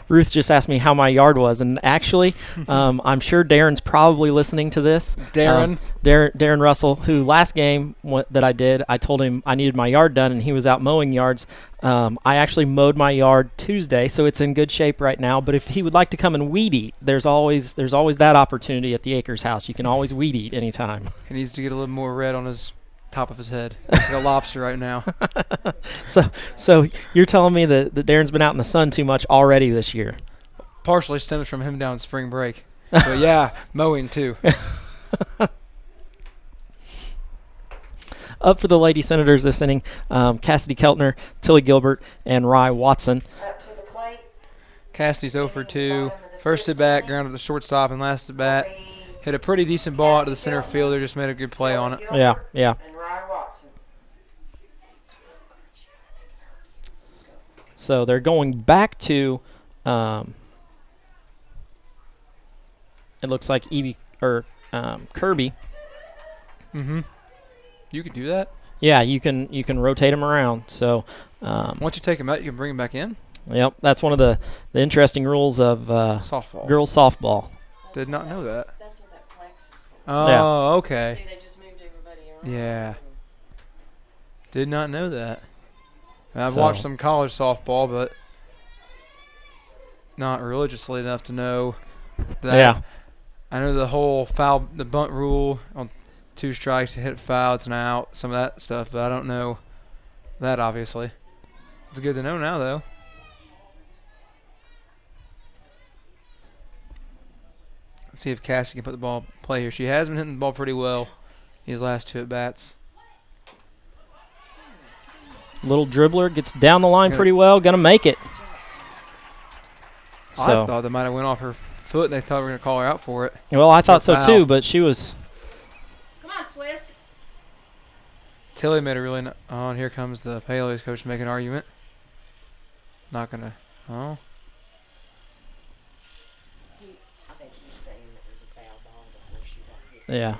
Speaker 1: Ruth just asked me how my yard was, and actually, I'm sure Darren's probably listening to this. Darren Russell, who last game that I did, I told him I needed my yard done, and he was out mowing yards. I actually mowed my yard Tuesday, so it's in good shape right now. But if he would like to come and weed eat, there's always that opportunity at the Acres house. You can always weed eat anytime.
Speaker 4: He needs to get a little more red on his top of his head. He's like a lobster right now.
Speaker 1: So you're telling me that Darren's been out in the sun too much already this year?
Speaker 4: Partially stems from him down spring break. But yeah, mowing too.
Speaker 1: Up for the Lady Senators this inning, Cassidy Keltner, Tilly Gilbert, and Rye Watson.
Speaker 5: Up to the plate.
Speaker 4: Cassidy's 0 for 2. First at bat, grounded the shortstop, and last at bat, hit a pretty decent ball out to the center fielder. Just made a good play on it.
Speaker 1: Yeah.
Speaker 5: And Rye Watson.
Speaker 1: So they're going back to, it looks like Kirby.
Speaker 4: Mm-hmm. You can do that?
Speaker 1: Yeah, you can rotate them around. So
Speaker 4: once you take them out, you can bring them back in?
Speaker 1: Yep, that's one of the interesting rules of
Speaker 4: softball.
Speaker 1: Girls softball.
Speaker 4: Did not know that.
Speaker 11: That's what that flex is for.
Speaker 4: Oh,
Speaker 1: yeah.
Speaker 4: Okay.
Speaker 11: See, they just moved everybody around.
Speaker 4: Yeah. Did not know that. I've watched some college softball, but not religiously enough to know that.
Speaker 1: Yeah.
Speaker 4: I know the whole foul, the bunt rule on 2 strikes to hit foul, it's an out, some of that stuff, but I don't know that, obviously. It's good to know now, though. Let's see if Cassie can put the ball in play here. She has been hitting the ball pretty well these last 2 at-bats.
Speaker 1: Little dribbler gets down the line pretty well, gonna make it.
Speaker 4: I
Speaker 1: So,
Speaker 4: thought that might have went off her foot. They thought we were going to call her out for it.
Speaker 1: well, I thought so
Speaker 4: Foul.
Speaker 1: too, but she was.
Speaker 5: Come on, Swiss.
Speaker 4: Tilly made a really here comes the Paoli's coach to make an argument. Not going to. Oh.
Speaker 11: I think he's saying it was a foul ball before she got hit.
Speaker 1: Yeah,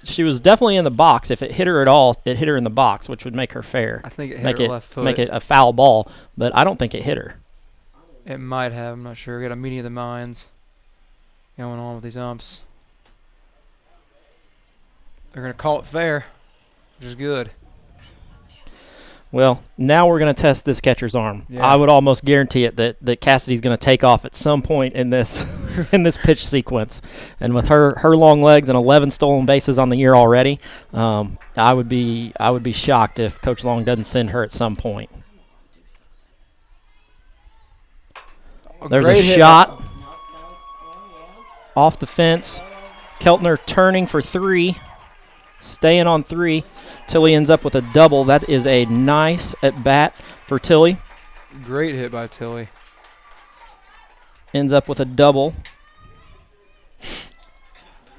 Speaker 1: she was definitely in the box. If it hit her at all, it hit her in the box, which would make her fair.
Speaker 4: I think it hit
Speaker 1: make
Speaker 4: her
Speaker 1: it
Speaker 4: left foot.
Speaker 1: make it a foul ball, but I don't think it hit her.
Speaker 4: It might have. I'm not sure. We got a meeting of the minds going on with these umps. They're going to call it fair, which is good.
Speaker 1: Well, now we're going to test this catcher's arm.
Speaker 4: Yeah.
Speaker 1: I would almost guarantee it that Cassidy's going to take off at some point in this in this pitch sequence. And with her long legs and 11 stolen bases on the year already, I would be shocked if Coach Long doesn't send her at some point. There's a shot off the fence. Keltner turning for 3, staying on 3. Tilly ends up with a double. That is a nice at bat for Tilly.
Speaker 4: Great hit by Tilly.
Speaker 1: Ends up with a double.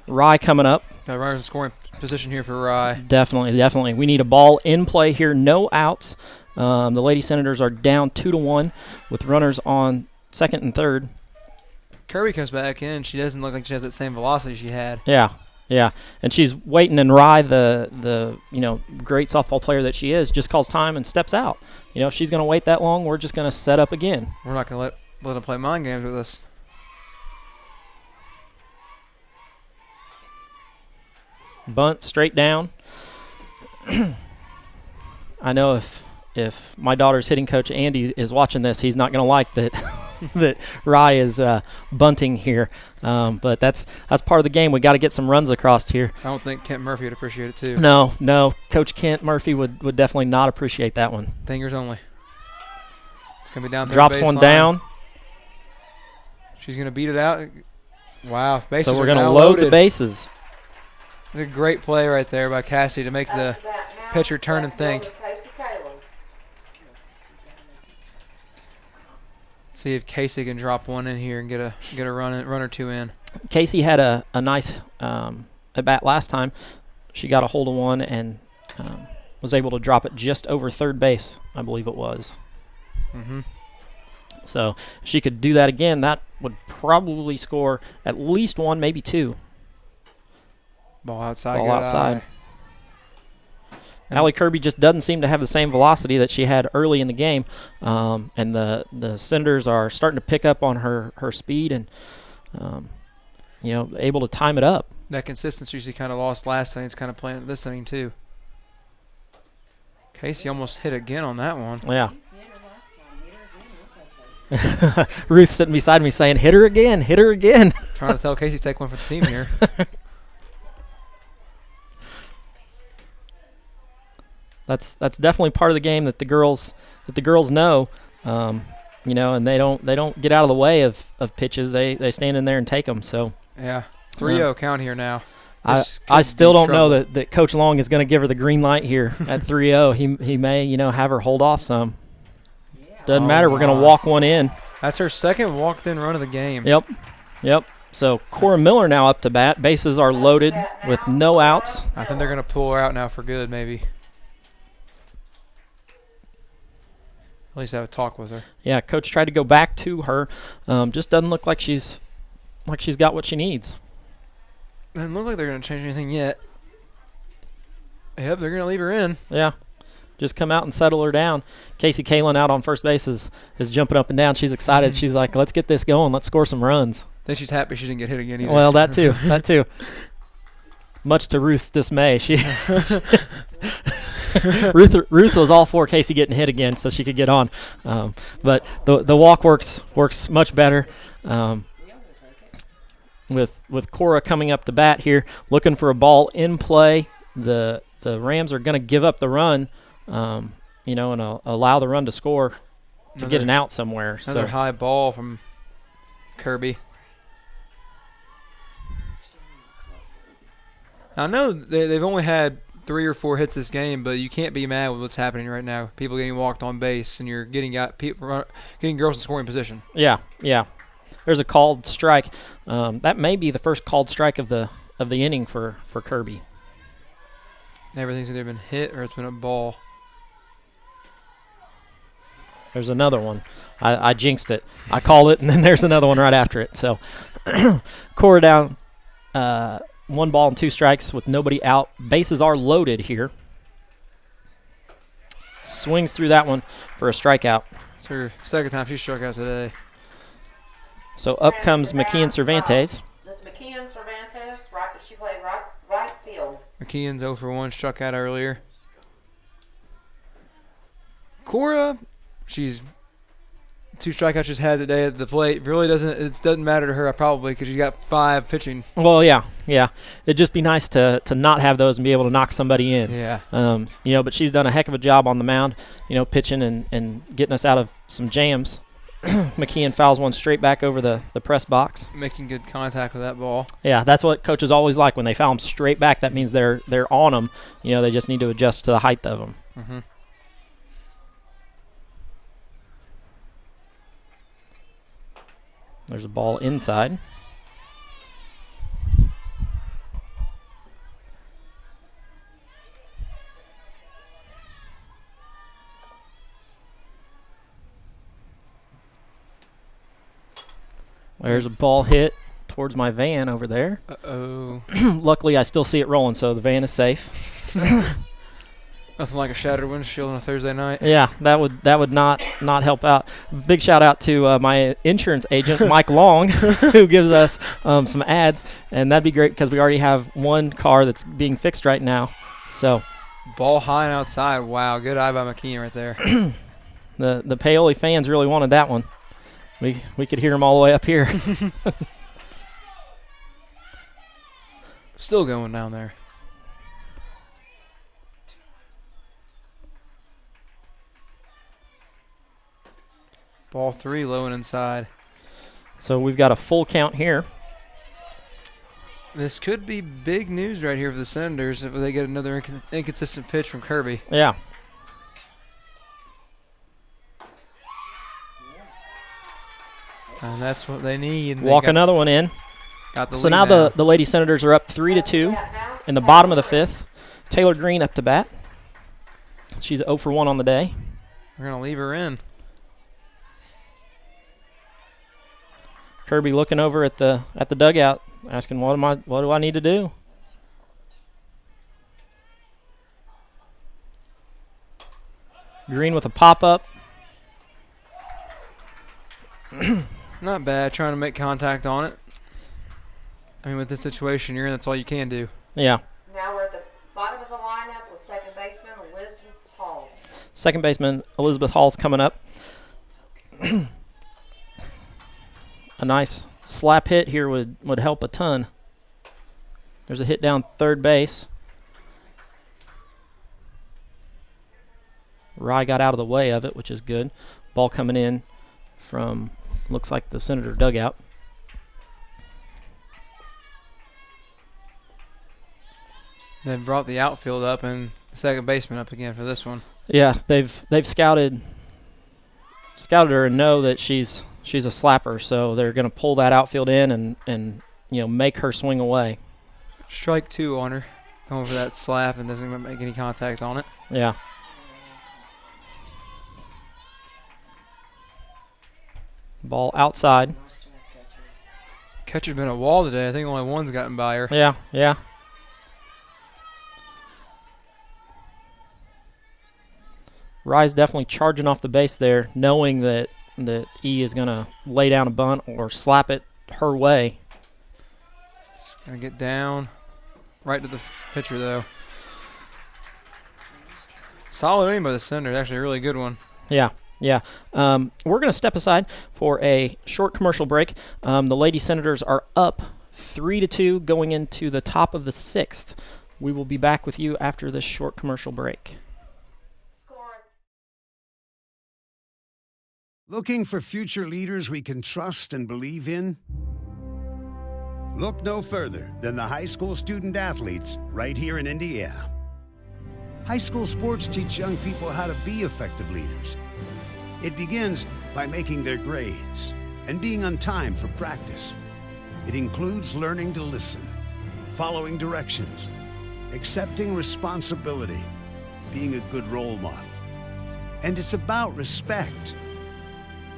Speaker 1: Rye coming up.
Speaker 4: Got runners in scoring position here for Rye.
Speaker 1: Definitely. We need a ball in play here. No outs. The Lady Senators are down 2-1 with runners on second and third.
Speaker 4: Kirby comes back in. She doesn't look like she has that same velocity she had.
Speaker 1: Yeah, and she's waiting, and Rye, the great softball player that she is, just calls time and steps out. If she's going to wait that long, we're just going to set up again.
Speaker 4: We're not going to let them play mind games with us.
Speaker 1: Bunt straight down. I know if my daughter's hitting coach Andy is watching this, he's not going to like that that Rye is bunting here. But that's part of the game. We got to get some runs across here.
Speaker 4: I don't think Kent Murphy would appreciate it too.
Speaker 1: No. Coach Kent Murphy would definitely not appreciate that one.
Speaker 4: Fingers only. It's going to be down third
Speaker 1: Drops
Speaker 4: baseline.
Speaker 1: one down.
Speaker 4: She's going to beat it out. Wow. Bases
Speaker 1: So we're
Speaker 4: going to
Speaker 1: load the bases.
Speaker 4: It's a great play right there by Cassie to make the pitcher turn and think. See if Casey can drop one in here and get a run or 2 in.
Speaker 1: Casey had a nice at bat last time. She got a hold of one and was able to drop it just over third base, I believe it was.
Speaker 4: Mm-hmm.
Speaker 1: So if she could do that again, that would probably score at least 1, maybe 2.
Speaker 4: Ball outside.
Speaker 1: Ball outside. Allie Kirby just doesn't seem to have the same velocity that she had early in the game, and the Senators are starting to pick up on her speed and able to time it up.
Speaker 4: That consistency she kind of lost last inning is kind of playing it this inning too. Casey almost hit again on that one.
Speaker 1: Yeah. Ruth sitting beside me saying, hit her again.
Speaker 4: Trying to tell Casey to take one for the team here.
Speaker 1: That's definitely part of the game that the girls know, and they don't get out of the way of pitches. They stand in there and take them. So
Speaker 4: yeah, 3-0 count here now.
Speaker 1: I still don't know that Coach Long is going to give her the green light here at 3-0. He may have her hold off some. Doesn't matter. We're going to walk one in.
Speaker 4: That's her second walked-in run of the game.
Speaker 1: Yep. So Cora Miller now up to bat. Bases are loaded with no outs.
Speaker 4: I think they're going to pull her out now for good, maybe. At least have a talk with her.
Speaker 1: Yeah, Coach tried to go back to her. Just doesn't look like she's got what she needs.
Speaker 4: Doesn't look like they're going to change anything yet. Yep, they're going to leave her in.
Speaker 1: Yeah, just come out and settle her down. Casey Kalin out on first base is jumping up and down. She's excited. She's like, let's get this going. Let's score some runs.
Speaker 4: I think she's happy she didn't get hit again either.
Speaker 1: Well, that too. Much to Ruth's dismay. Ruth was all for Casey getting hit again so she could get on. But the walk works much better. With Cora coming up to bat here, looking for a ball in play. The Rams are going to give up the run, and allow the run to score to get an out somewhere.
Speaker 4: Another high ball from Kirby. I know they've only had 3 or 4 hits this game, but you can't be mad with what's happening right now. People getting walked on base, and you're getting girls in scoring position.
Speaker 1: Yeah. There's a called strike. That may be the first called strike of the inning for Kirby.
Speaker 4: Everything's either been hit or it's been a ball.
Speaker 1: There's another one. I jinxed it. I called it, and then there's another one right after it. So Cora down 1 ball and 2 strikes with nobody out. Bases are loaded here. Swings through that one for a strikeout.
Speaker 4: It's her second time she struck out today.
Speaker 1: So up comes McKeon Cervantes.
Speaker 5: That's McKeon Cervantes. Right, she played right field.
Speaker 4: McKeon's 0 for 1, struck out earlier. Cora, she's 2 strikeouts she's had today at the plate. Really doesn't matter to her probably because she's got 5 pitching.
Speaker 1: Well, yeah. It'd just be nice to not have those and be able to knock somebody in.
Speaker 4: Yeah.
Speaker 1: But she's done a heck of a job on the mound, pitching and getting us out of some jams. McKeon fouls one straight back over the press box.
Speaker 4: Making good contact with that ball.
Speaker 1: Yeah, that's what coaches always like. When they foul them straight back, that means they're on them. They just need to adjust to the height of them.
Speaker 4: Mm-hmm.
Speaker 1: There's a ball inside. There's a ball hit towards my van over there.
Speaker 4: Uh-oh.
Speaker 1: Luckily, I still see it rolling, so the van is safe.
Speaker 4: Nothing like a shattered windshield on a Thursday night.
Speaker 1: Yeah, that would not help out. Big shout out to my insurance agent, Mike Long, who gives us some ads, and that'd be great because we already have one car that's being fixed right now. So,
Speaker 4: ball high and outside. Wow, good eye by McKeon right there.
Speaker 1: the Paoli fans really wanted that one. We could hear them all the way up here.
Speaker 4: Still going down there. Ball 3 low and inside.
Speaker 1: So we've got a full count here.
Speaker 4: This could be big news right here for the Senators if they get another inconsistent pitch from Kirby.
Speaker 1: Yeah.
Speaker 4: And that's what they need.
Speaker 1: Walk another one in.
Speaker 4: So
Speaker 1: now the Lady Senators are up 3-2 in the bottom of the 5th. Taylor Green up to bat. She's 0 for 1 on the day.
Speaker 4: We're going to leave her in.
Speaker 1: Kirby looking over at the dugout, asking what do I need to do? Green with a pop-up.
Speaker 4: Not bad, trying to make contact on it. I mean, with the situation you're in, that's all you can do.
Speaker 1: Yeah.
Speaker 5: Now we're at the bottom of the lineup with second baseman Elizabeth Halls.
Speaker 1: Second baseman Elizabeth Hall's coming up. A nice slap hit here would help a ton. There's a hit down third base. Rye got out of the way of it, which is good. Ball coming in from, looks like the Senator dugout.
Speaker 4: They brought the outfield up and the second baseman up again for this one.
Speaker 1: Yeah, they've scouted her and know that she's a slapper, so they're going to pull that outfield in and make her swing away.
Speaker 4: Strike 2 on her, going for that slap and doesn't make any contact on it.
Speaker 1: Yeah. Ball outside.
Speaker 4: Catcher's been a wall today. I think only one's gotten by her.
Speaker 1: Yeah. Rye's definitely charging off the base there, knowing that E is going to lay down a bunt or slap it her way.
Speaker 4: It's going to get down right to the pitcher, though. Solid aim by the center. Actually, a really good one.
Speaker 1: Yeah, yeah. We're going to step aside for a short commercial break. The Lady Senators are up 3-2 going into the top of the 6th. We will be back with you after this short commercial break.
Speaker 13: Looking for future leaders we can trust and believe in? Look no further than the high school student athletes right here in Indiana. High school sports teach young people how to be effective leaders. It begins by making their grades and being on time for practice. It includes learning to listen, following directions, accepting responsibility, being a good role model. And it's about respect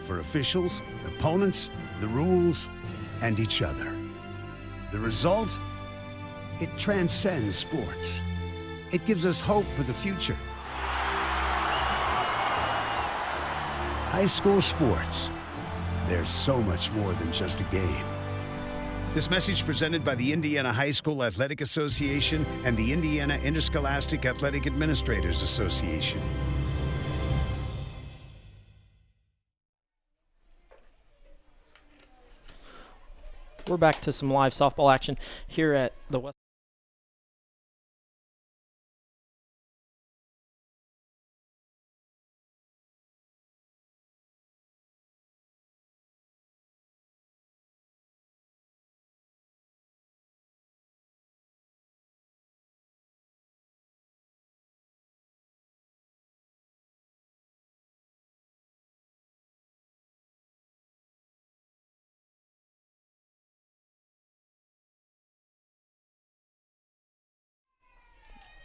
Speaker 13: for officials, opponents, the rules, and each other. The result? It transcends sports. It gives us hope for the future. High school sports. There's so much more than just a game. This message presented by the Indiana High School Athletic Association and the Indiana Interscholastic Athletic Administrators Association.
Speaker 1: We're back to some live softball action here at the West.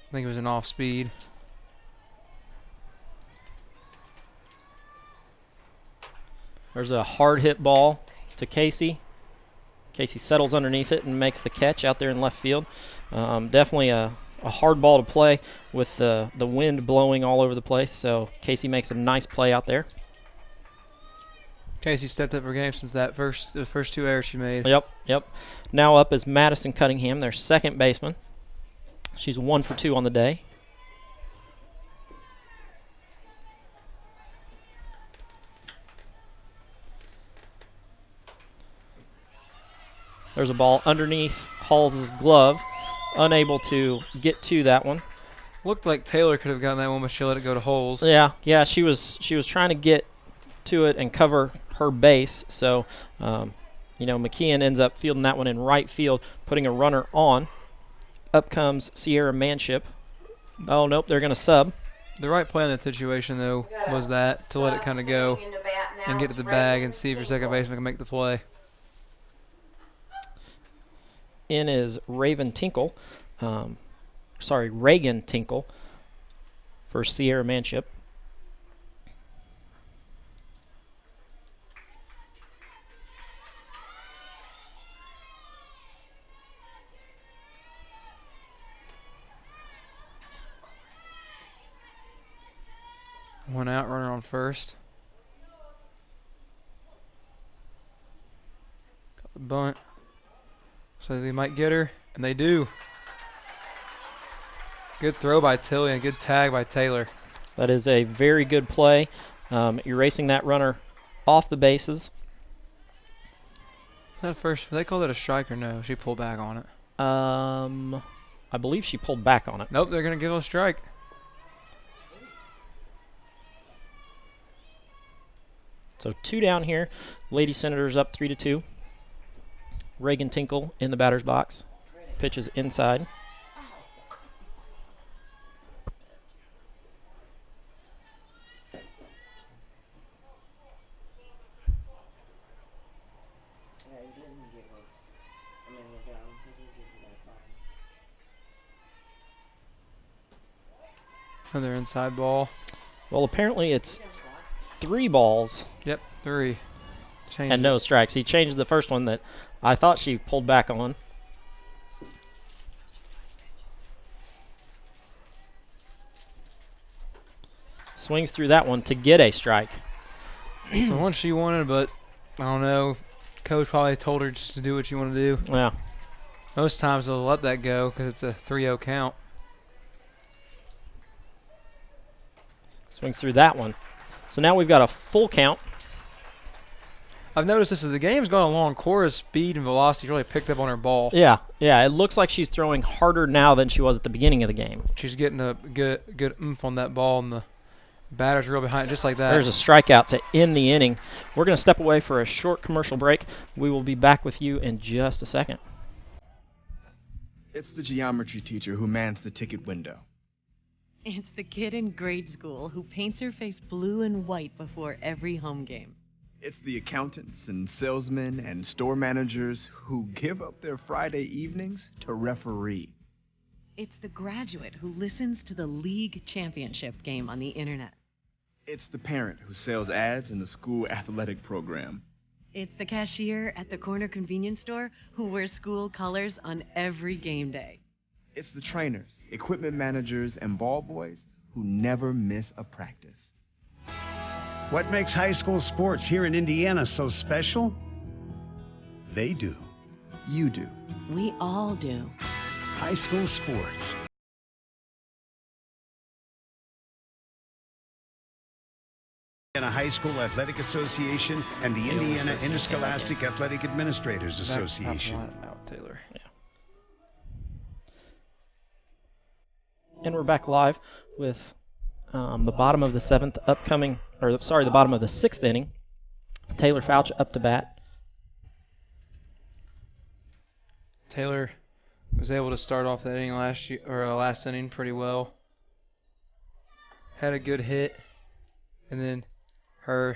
Speaker 4: I think it was an off speed.
Speaker 1: There's a hard hit ball to Casey. Casey settles underneath it and makes the catch out there in left field. Definitely a hard ball to play with the wind blowing all over the place. So Casey makes a nice play out there.
Speaker 4: Casey stepped up her game since the first 2 errors she made.
Speaker 1: Yep. Now up is Madison Cunningham, their second baseman. She's 1 for 2 on the day. There's a ball underneath Halls' glove. Unable to get to that one.
Speaker 4: Looked like Taylor could have gotten that one, but she let it go to Holes.
Speaker 1: Yeah, she was trying to get to it and cover her base. So, McKeon ends up fielding that one in right field, putting a runner on. Up comes Sierra Manship. Oh, nope, they're going to sub.
Speaker 4: The right play in that situation, though, was that to let it kind of go and get to the bag and see if your second baseman can make the play.
Speaker 1: In is Reagan Tinkle for Sierra Manship.
Speaker 4: One out, runner on first. Got the bunt. So they might get her, and they do. Good throw by Tilly and good tag by Taylor.
Speaker 1: That is a very good play. Erasing that runner off the bases.
Speaker 4: That first, they call that a strike or no? She pulled back on it.
Speaker 1: I believe she pulled back on it.
Speaker 4: Nope, they're going to give it a strike.
Speaker 1: So 2 down here. Lady Senators up 3-2. Reagan Tinkle in the batter's box. Pitches inside.
Speaker 4: Another inside ball.
Speaker 1: Well, apparently it's 3 balls.
Speaker 4: Yep, 3. Changed
Speaker 1: and no strikes. He changed the first one that I thought she pulled back on. Swings through that one to get a strike.
Speaker 4: The one she wanted, but I don't know. Coach probably told her just to do what you want to do.
Speaker 1: Yeah.
Speaker 4: Most times they'll let that go because it's a 3-0 count.
Speaker 1: Swings through that one. So now we've got a full count.
Speaker 4: I've noticed this as the game's gone along, Cora's speed and velocity really picked up on her ball.
Speaker 1: Yeah. It looks like she's throwing harder now than she was at the beginning of the game.
Speaker 4: She's getting a good oomph on that ball, and the batter's real behind it, just like that.
Speaker 1: There's a strikeout to end the inning. We're going to step away for a short commercial break. We will be back with you in just a second.
Speaker 14: It's the geometry teacher who mans the ticket window.
Speaker 15: It's the kid in grade school who paints her face blue and white before every home game.
Speaker 14: It's the accountants and salesmen and store managers who give up their Friday evenings to referee.
Speaker 15: It's the graduate who listens to the league championship game on the internet.
Speaker 14: It's the parent who sells ads in the school athletic program.
Speaker 15: It's the cashier at the corner convenience store who wears school colors on every game day.
Speaker 14: It's the trainers, equipment managers, and ball boys who never miss a practice.
Speaker 13: What makes high school sports here in Indiana so special? They do.
Speaker 14: You do.
Speaker 15: We all do.
Speaker 13: High school sports. Indiana High School Athletic Association and the Indiana Interscholastic Athletic Administrators Association.
Speaker 4: Out, Taylor.
Speaker 1: Yeah. And we're back live with the bottom of the the bottom of the 6th inning. Taylor Fouch up to bat.
Speaker 4: Taylor was able to start off that inning last inning pretty well. Had a good hit, and then she
Speaker 5: Back to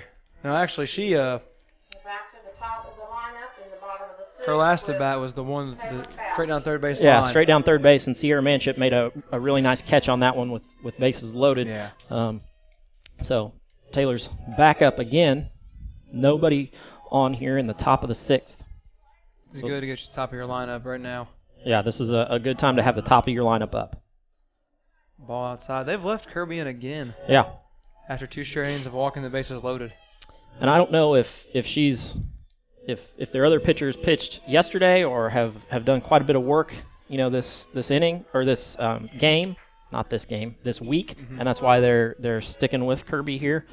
Speaker 5: the top of the lineup in the bottom of the 6th.
Speaker 4: her last at bat was the one straight down third base
Speaker 1: Yeah,
Speaker 4: line.
Speaker 1: straight down third base, and Sierra Manship made a really nice catch on that one with bases loaded.
Speaker 4: Yeah.
Speaker 1: So Taylor's back up again. Nobody on here in the top of the 6th.
Speaker 4: It's good to get you top of your lineup right now.
Speaker 1: Yeah, this is a good time to have the top of your lineup up.
Speaker 4: Ball outside. They've left Kirby in again.
Speaker 1: Yeah.
Speaker 4: After 2 straight innings of walking the bases loaded.
Speaker 1: And I don't know if their other pitchers pitched yesterday or have done quite a bit of work, this inning or this game, not this game, this week, and that's why they're sticking with Kirby here.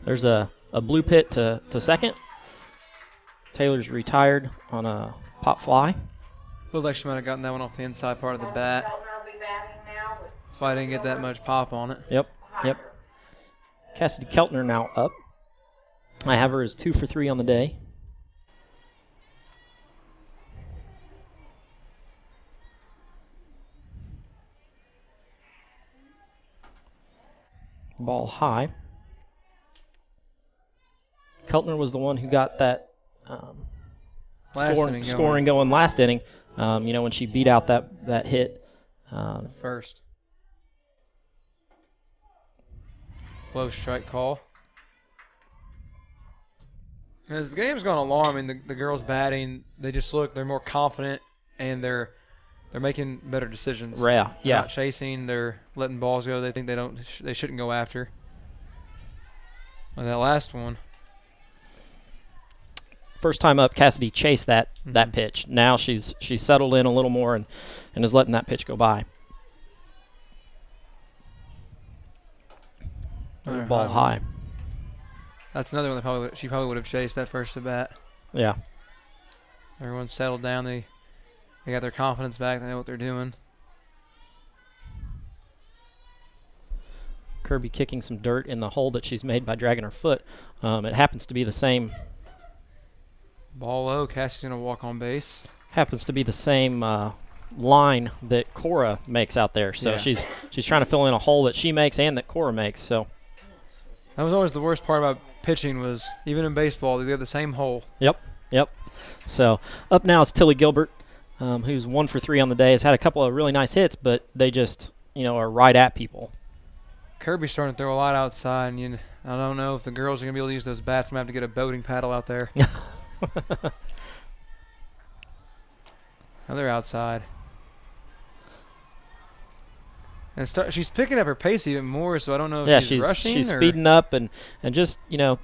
Speaker 1: There's a blue pit to second. Taylor's retired on a pop fly.
Speaker 4: Looked like she might have gotten that one off the inside part of the bat. That's why I didn't get that much pop on it.
Speaker 1: Yep. Cassidy Keltner now up. I have her as 2 for 3 on the day. Ball high. Keltner was the one who got that scoring going last inning. When she beat out that hit.
Speaker 4: First. Low strike call. As the game's gone along, the girls batting, they're more confident and they're making better decisions.
Speaker 1: Yeah.
Speaker 4: They're not chasing, they're letting balls go. They think they shouldn't go after. And that last one.
Speaker 1: First time up, Cassidy chased that pitch. Now she's settled in a little more and is letting that pitch go by. Another ball high.
Speaker 4: That's another one that she probably would have chased that first at bat.
Speaker 1: Yeah.
Speaker 4: Everyone's settled down. They got their confidence back. They know what they're doing.
Speaker 1: Kirby kicking some dirt in the hole that she's made by dragging her foot. It happens to be the same.
Speaker 4: Ball low. Cassie's going to walk on base.
Speaker 1: Happens to be the same line that Cora makes out there. So she's trying to fill in a hole that she makes and that Cora makes. So
Speaker 4: that was always the worst part about pitching was even in baseball they have the same hole.
Speaker 1: Yep. So up now is Tilly Gilbert, who's 1 for 3 on the day. Has had a couple of really nice hits, but they just are right at people.
Speaker 4: Kirby's starting to throw a lot outside, and I don't know if the girls are going to be able to use those bats. I'm going to have to get a boating paddle out there. Now they're outside. And she's picking up her pace even more, so I don't know if she's rushing.
Speaker 1: She's speeding up and just,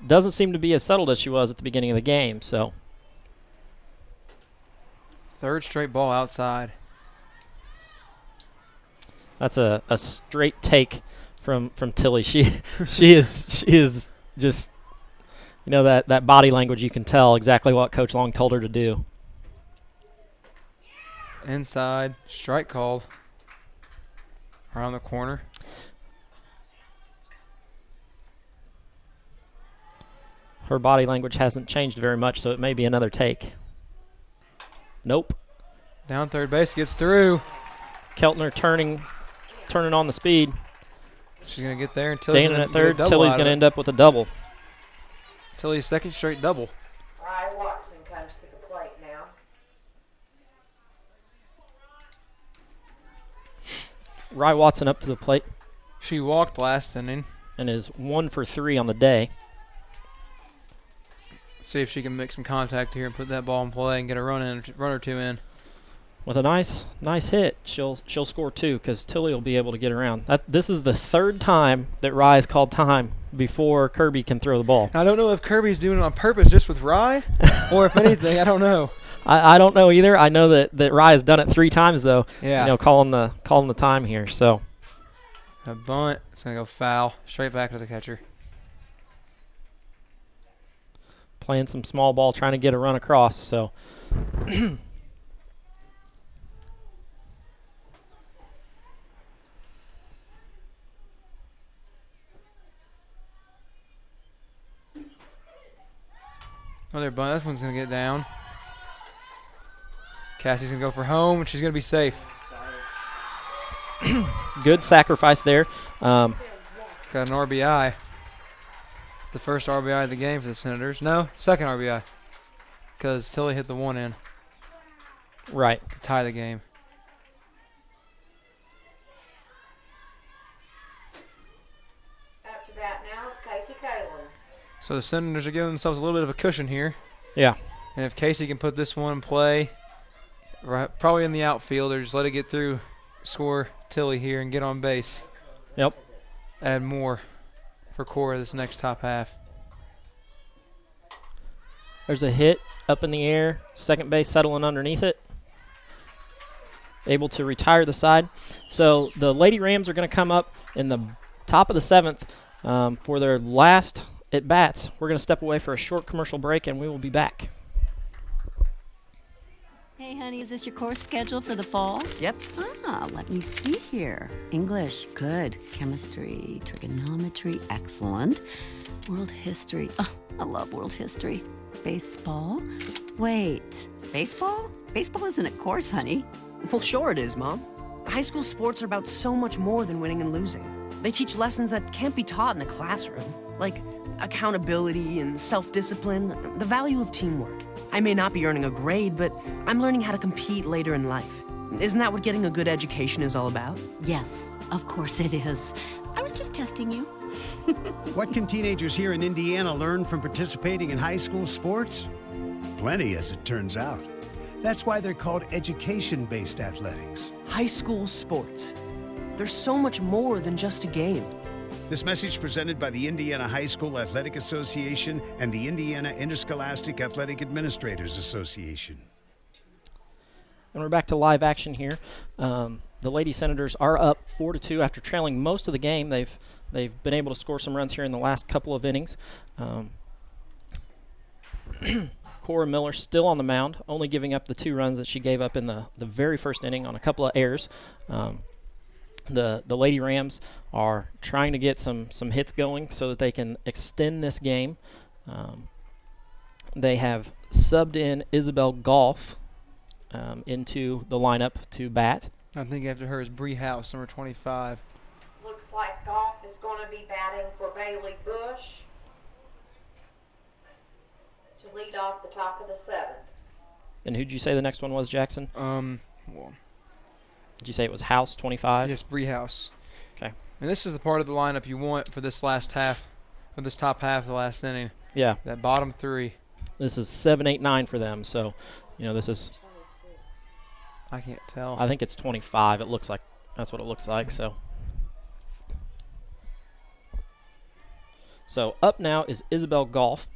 Speaker 1: doesn't seem to be as settled as she was at the beginning of the game. So
Speaker 4: 3rd straight ball outside.
Speaker 1: That's a straight take from Tilly. She is just, you know, that body language, you can tell exactly what Coach Long told her to do.
Speaker 4: Inside, strike called. Around the corner.
Speaker 1: Her body language hasn't changed very much, so it may be another take. Nope.
Speaker 4: Down third base, gets through.
Speaker 1: Keltner turning on the speed.
Speaker 4: She's going to get there. And Tilly's
Speaker 1: standing at third. Tilly's going to end up with a double.
Speaker 4: Tilly's second straight double.
Speaker 5: Rye Watson comes to the plate now.
Speaker 1: Rye Watson up to the plate.
Speaker 4: She walked last inning.
Speaker 1: And is 1 for 3 on the day.
Speaker 4: See if she can make some contact here and put that ball in play and get a run or two in.
Speaker 1: With a nice hit, she'll score 2 because Tilly will be able to get around. This is the third time that Rye's called time before Kirby can throw the ball.
Speaker 4: I don't know if Kirby's doing it on purpose just with Rye, or if anything, I don't know.
Speaker 1: I don't know either. I know that Rye has done it 3 times though.
Speaker 4: Yeah.
Speaker 1: You know, calling the time here. So
Speaker 4: a bunt. It's gonna go foul. Straight back to the catcher.
Speaker 1: Playing some small ball, trying to get a run across. So.
Speaker 4: Another bunt. This one's going to get down. Cassie's going to go for home, and she's going to be safe.
Speaker 1: Good sacrifice there.
Speaker 4: Got an RBI. It's the first RBI of the game for the Senators. No, second RBI. Because Tilly hit the one in.
Speaker 1: Right.
Speaker 4: To tie the game.
Speaker 5: Up to bat now is Casey Kalen.
Speaker 4: So the Senators are giving themselves a little bit of a cushion here.
Speaker 1: Yeah.
Speaker 4: And if Casey can put this one in play, right, probably in the outfield, or just let it get through, score Tilly here and get on base.
Speaker 1: Yep.
Speaker 4: Add more for Cora this next top half.
Speaker 1: There's a hit up in the air. Second base settling underneath it. Able to retire the side. So the Lady Rams are going to come up in the top of the 7th for their last at bats. We're going to step away for a short commercial break, and we will be back.
Speaker 16: Hey, honey, is this your course schedule for the fall?
Speaker 11: Yep.
Speaker 16: Let me see here. English, good. Chemistry, trigonometry, excellent. World history, oh, I love world history. Baseball? Wait, baseball? Baseball isn't a course, honey.
Speaker 11: Well, sure it is, Mom. High school sports are about so much more than winning and losing. They teach lessons that can't be taught in a classroom, like accountability and self-discipline, the value of teamwork. I may not be earning a grade, but I'm learning how to compete later in life. Isn't that what getting a good education is all about?
Speaker 16: Yes, of course it is. I was just testing you.
Speaker 13: What can teenagers here in Indiana learn from participating in high school sports? Plenty, as it turns out. That's why they're called education-based athletics.
Speaker 11: High school sports. They're so much more than just a game.
Speaker 13: This message presented by the Indiana High School Athletic Association and the Indiana Interscholastic Athletic Administrators Association.
Speaker 1: And we're back to live action here. The Lady Senators are up 4-2 after trailing most of the game. They've been able to score some runs here in the last couple of innings. Cora Miller still on the mound, only giving up the 2 runs that she gave up in the very first inning on a couple of errors. The Lady Rams are trying to get some hits going so that they can extend this game. They have subbed in Isabel Golf into the lineup to bat.
Speaker 4: I think after her is Bree House, number 25.
Speaker 5: Looks like Golf is going to be batting for Bailey Bush to lead off the top of the 7th.
Speaker 1: And who'd you say the next one was, Jackson?
Speaker 4: Well,
Speaker 1: did you say it was House, 25?
Speaker 4: yes, Bree House.
Speaker 1: Okay.
Speaker 4: And this is the part of the lineup you want for this last half, for this top half of the last inning.
Speaker 1: Yeah.
Speaker 4: That bottom 3.
Speaker 1: This is 7, 8, 9 for them. So, you know, this is.
Speaker 4: I can't tell.
Speaker 1: I think it's 25. It looks like that's what it looks like. So up now is Isabel Golf.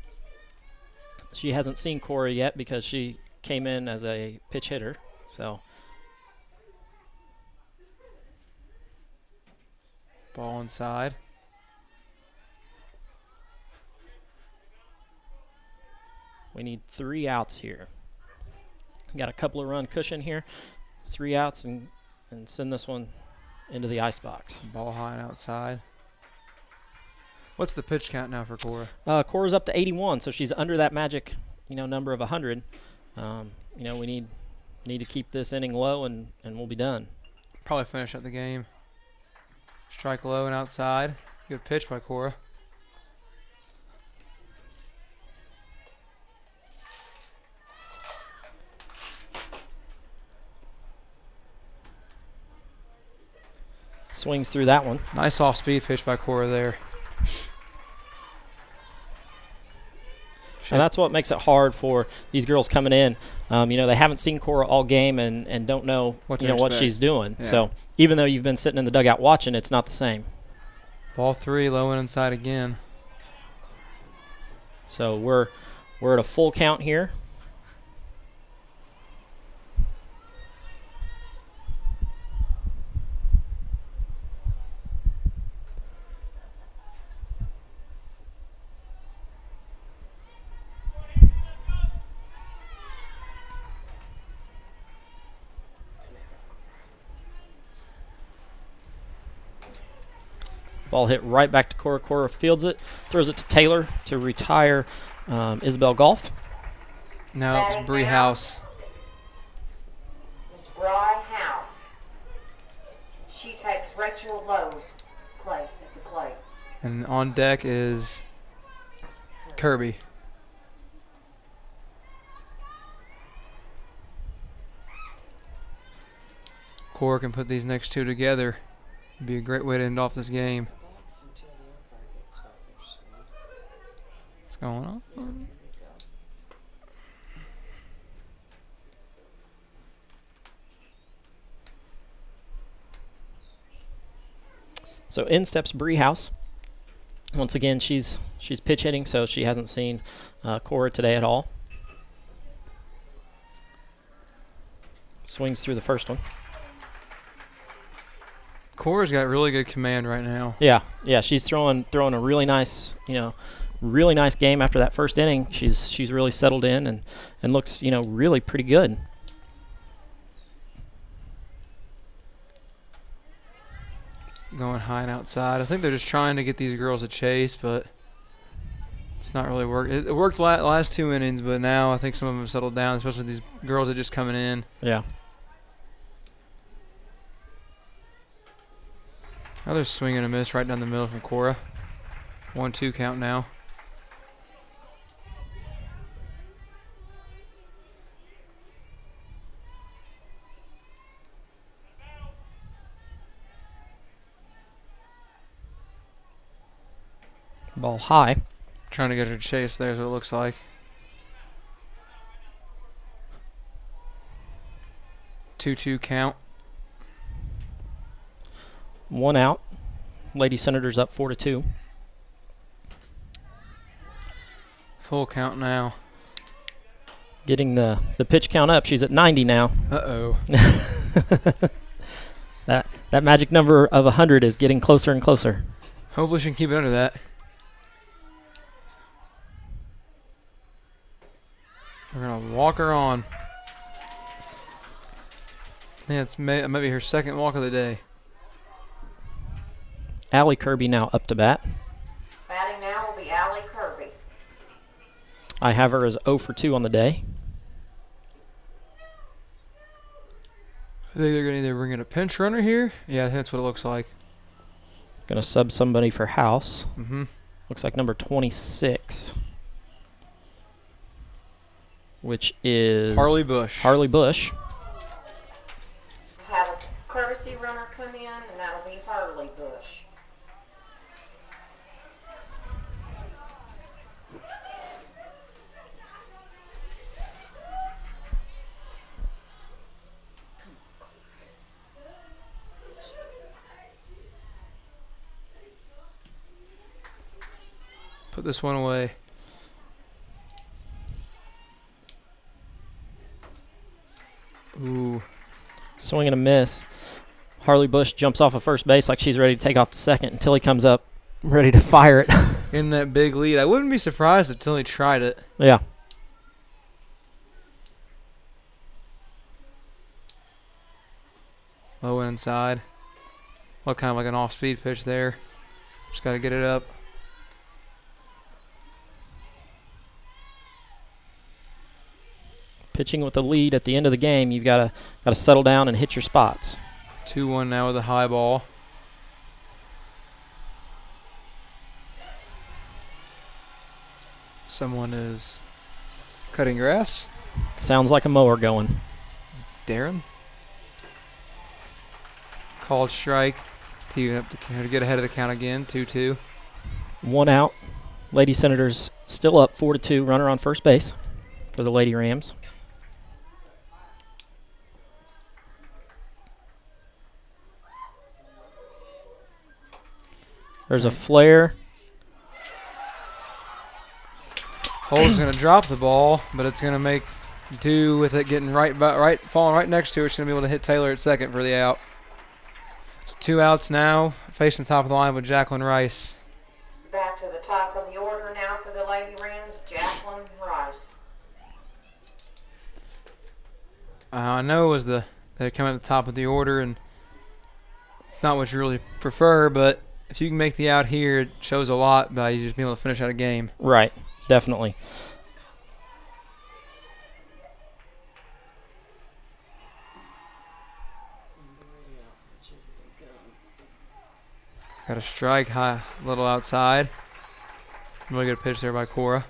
Speaker 1: She hasn't seen Cora yet because she came in as a pitch hitter. So
Speaker 4: Ball inside.
Speaker 1: We need 3 outs here. Got a couple of run cushion here. 3 outs and send this one into the ice box.
Speaker 4: Ball high and outside. What's the pitch count now for Cora?
Speaker 1: Cora's up to 81, so she's under that magic, number of 100. We need to keep this inning low, and we'll be done.
Speaker 4: Probably finish up the game. Strike low and outside. Good pitch by Cora.
Speaker 1: Swings through that one.
Speaker 4: Nice off-speed pitch by Cora there.
Speaker 1: And that's what makes it hard for these girls coming in. They haven't seen Cora all game and don't know what she's doing.
Speaker 4: Yeah.
Speaker 1: So even though you've been sitting in the dugout watching, it's not the same.
Speaker 4: Ball 3, low and inside again.
Speaker 1: So we're at a full count here. Ball hit right back to Cora. Cora fields it, throws it to Taylor to retire Isabel Golf.
Speaker 4: Now it's Bree House.
Speaker 5: Miss Bry House. She takes Rachel Lowe's place at the plate.
Speaker 4: And on deck is Kirby. Cora can put these next 2 together. It'd be a great way to end off this game. What's going on?
Speaker 1: So in steps Bree House. Once again, she's pitch hitting, so she hasn't seen Cora today at all. Swings through the first one.
Speaker 4: Cora's got really good command right now.
Speaker 1: Yeah, she's throwing a really nice, really nice game after that first inning. She's really settled in and looks, really pretty good.
Speaker 4: Going high and outside. I think they're just trying to get these girls a chase, but it's not really working. It worked last 2 innings, but now I think some of them have settled down, especially these girls are just coming in.
Speaker 1: Yeah.
Speaker 4: Another swing and a miss right down the middle from Cora. 1-2 count now.
Speaker 1: Ball high.
Speaker 4: Trying to get her to chase there, is what it looks like. 2-2 count.
Speaker 1: 1 out. Lady Senators up 4-2.
Speaker 4: Full count now.
Speaker 1: Getting the pitch count up. She's at 90 now.
Speaker 4: Uh-oh.
Speaker 1: That magic number of 100 is getting closer and closer.
Speaker 4: Hopefully she can keep it under that. We're going to walk her on. Yeah, it's maybe her second walk of the day.
Speaker 1: Allie Kirby now up to bat.
Speaker 5: Batting now will be Allie Kirby.
Speaker 1: I have her as 0 for 2 on the day.
Speaker 4: I think they're going to either bring in a pinch runner here. Yeah, I think that's what it looks like.
Speaker 1: Going to sub somebody for House.
Speaker 4: Mm-hmm.
Speaker 1: Looks like number 26. Which is
Speaker 4: Harley Bush.
Speaker 1: Harley Bush.
Speaker 5: Have a courtesy runner come in, and that'll be Harley Bush.
Speaker 4: Put this one away. Ooh.
Speaker 1: Swing and a miss. Harley Bush jumps off of first base like she's ready to take off to second until he comes up ready to fire it.
Speaker 4: In that big lead. I wouldn't be surprised if Tilly tried it.
Speaker 1: Yeah.
Speaker 4: Low inside. Look, kind of like an off-speed pitch there. Just got to get it up.
Speaker 1: Pitching with the lead at the end of the game, you've got to settle down and hit your spots.
Speaker 4: 2-1 now with a high ball. Someone is cutting grass.
Speaker 1: Sounds like a mower going.
Speaker 4: Darren. Called strike to even up to get ahead of the count again. 2-2.
Speaker 1: 1 out. Lady Senators still up 4-2. Runner on first base for the Lady Rams. There's a flare.
Speaker 4: Hole's going to drop the ball, but it's going to make do with it getting falling right next to her. She's going to be able to hit Taylor at second for the out. So 2 outs now, facing the top of the line with Jacqueline Rice.
Speaker 5: Back to the top of the order now for the Lady Rams, Jacqueline Rice.
Speaker 4: I know it was they're coming at the top of the order, and it's not what you really prefer, but if you can make the out here, it shows a lot by you just being able to finish out a game.
Speaker 1: Right, definitely.
Speaker 4: Got a strike high, a little outside. Really good pitch there by Cora.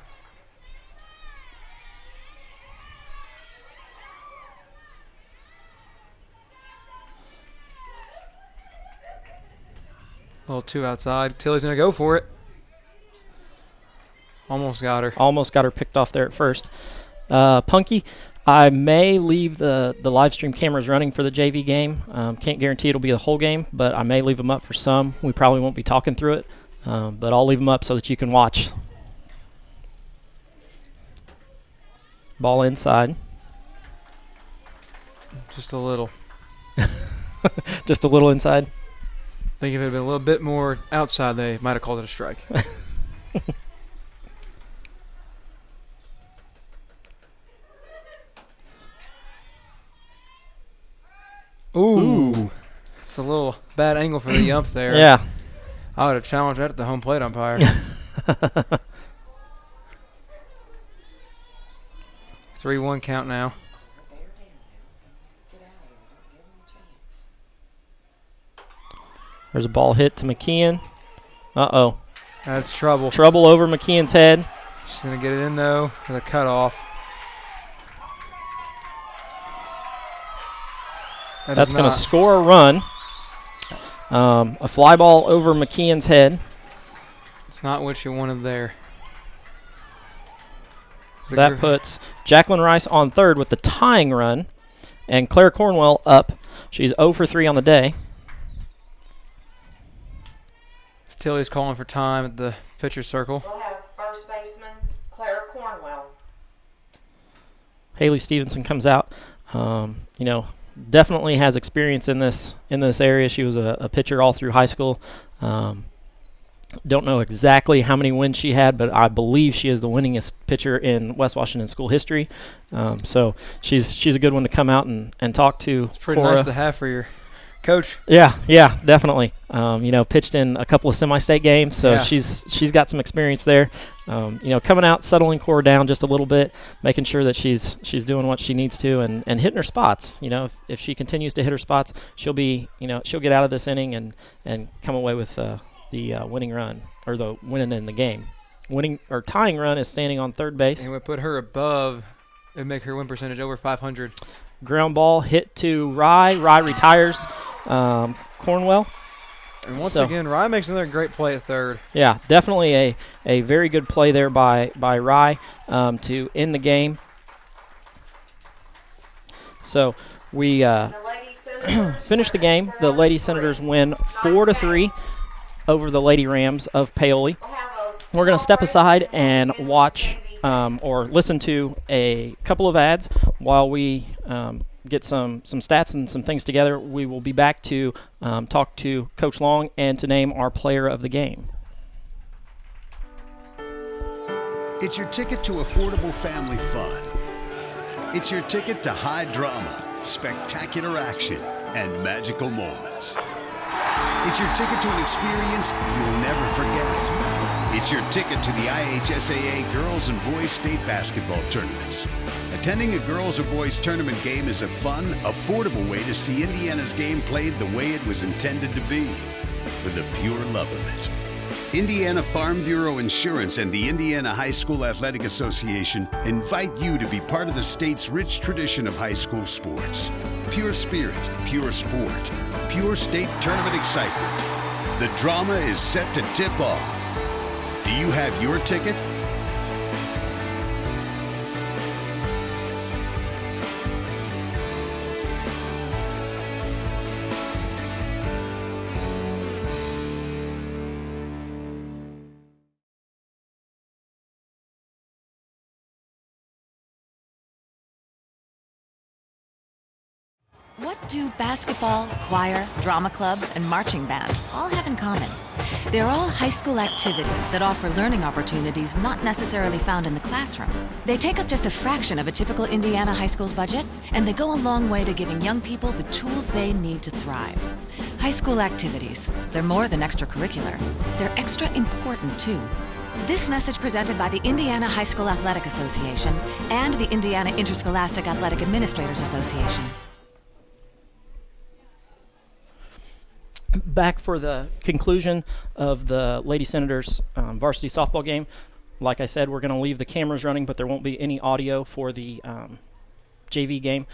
Speaker 4: Little 2 outside. Tilly's going to go for it. Almost got her.
Speaker 1: Almost got her picked off there at first. Punky, I may leave the live stream cameras running for the JV game. Can't guarantee it'll be the whole game, but I may leave them up for some. We probably won't be talking through it, but I'll leave them up so that you can watch. Ball inside.
Speaker 4: Just a little.
Speaker 1: Just a little inside.
Speaker 4: I think if it had been a little bit more outside, they might have called it a strike. Ooh. It's a little bad angle for the ump there.
Speaker 1: Yeah.
Speaker 4: I would have challenged that at the home plate umpire. 3-1 count now.
Speaker 1: There's a ball hit to McKeon. Uh-oh.
Speaker 4: That's trouble.
Speaker 1: Trouble over McKeon's head.
Speaker 4: She's going to get it in, though, with a cutoff.
Speaker 1: That's going to score a run. A fly ball over McKeon's head.
Speaker 4: It's not what you wanted there.
Speaker 1: So that puts Jacqueline Rice on third with the tying run, and Claire Cornwell up. She's 0 for 3 on the day.
Speaker 4: Tilly's calling for time at the pitcher circle.
Speaker 5: We'll have first baseman Claire Cornwell.
Speaker 1: Haley Stevenson comes out. Definitely has experience in this area. She was a pitcher all through high school. Don't know exactly how many wins she had, but I believe she is the winningest pitcher in West Washington school history. So she's a good one to come out and talk to.
Speaker 4: It's pretty nice to have for your coach.
Speaker 1: Yeah, definitely. Pitched in a couple of semi-state games, so she's got some experience there. Coming out, settling Cora down just a little bit, making sure that she's doing what she needs to, and hitting her spots. If she continues to hit her spots, she'll get out of this inning and come away with the winning run, or the winning in the game. Winning or tying run is standing on third base.
Speaker 4: And we put her above, it would make her win percentage over 500.
Speaker 1: Ground ball hit to Rye. Rye retires Cornwell.
Speaker 4: And once again, Rye makes another great play at third.
Speaker 1: Yeah, definitely a very good play there by Rye to end the game. So we finish the game. The Lady Senators win 4-3 over the Lady Rams of Paoli. We're going to step aside and watch or listen to a couple of ads while we get some stats and some things together. We will be back to talk to Coach Long and to name our player of the game.
Speaker 13: It's your ticket to affordable family fun. It's your ticket to high drama, spectacular action, and magical moments. It's your ticket to an experience you'll never forget. It's your ticket to the IHSAA Girls and Boys State Basketball Tournaments. Attending a girls or boys tournament game is a fun, affordable way to see Indiana's game played the way it was intended to be, for the pure love of it. Indiana Farm Bureau Insurance and the Indiana High School Athletic Association invite you to be part of the state's rich tradition of high school sports. Pure spirit, pure sport, pure state tournament excitement. The drama is set to tip off. Do you have your ticket?
Speaker 17: What do basketball, choir, drama club, and marching band all have in common? They're all high school activities that offer learning opportunities not necessarily found in the classroom. They take up just a fraction of a typical Indiana high school's budget, and they go a long way to giving young people the tools they need to thrive. High school activities, they're more than extracurricular. They're extra important, too. This message presented by the Indiana High School Athletic Association and the Indiana Interscholastic Athletic Administrators Association.
Speaker 1: Back for the conclusion of the Lady Senators varsity softball game. Like I said, we're going to leave the cameras running, but there won't be any audio for the JV game.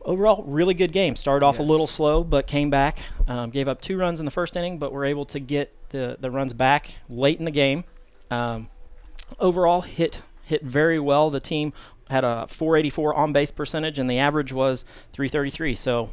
Speaker 1: Overall, really good game. Started off a little slow, but came back. Gave up 2 runs in the first inning, but were able to get the runs back late in the game. Overall, hit very well. The team had a .484 on-base percentage, and the average was .333. So,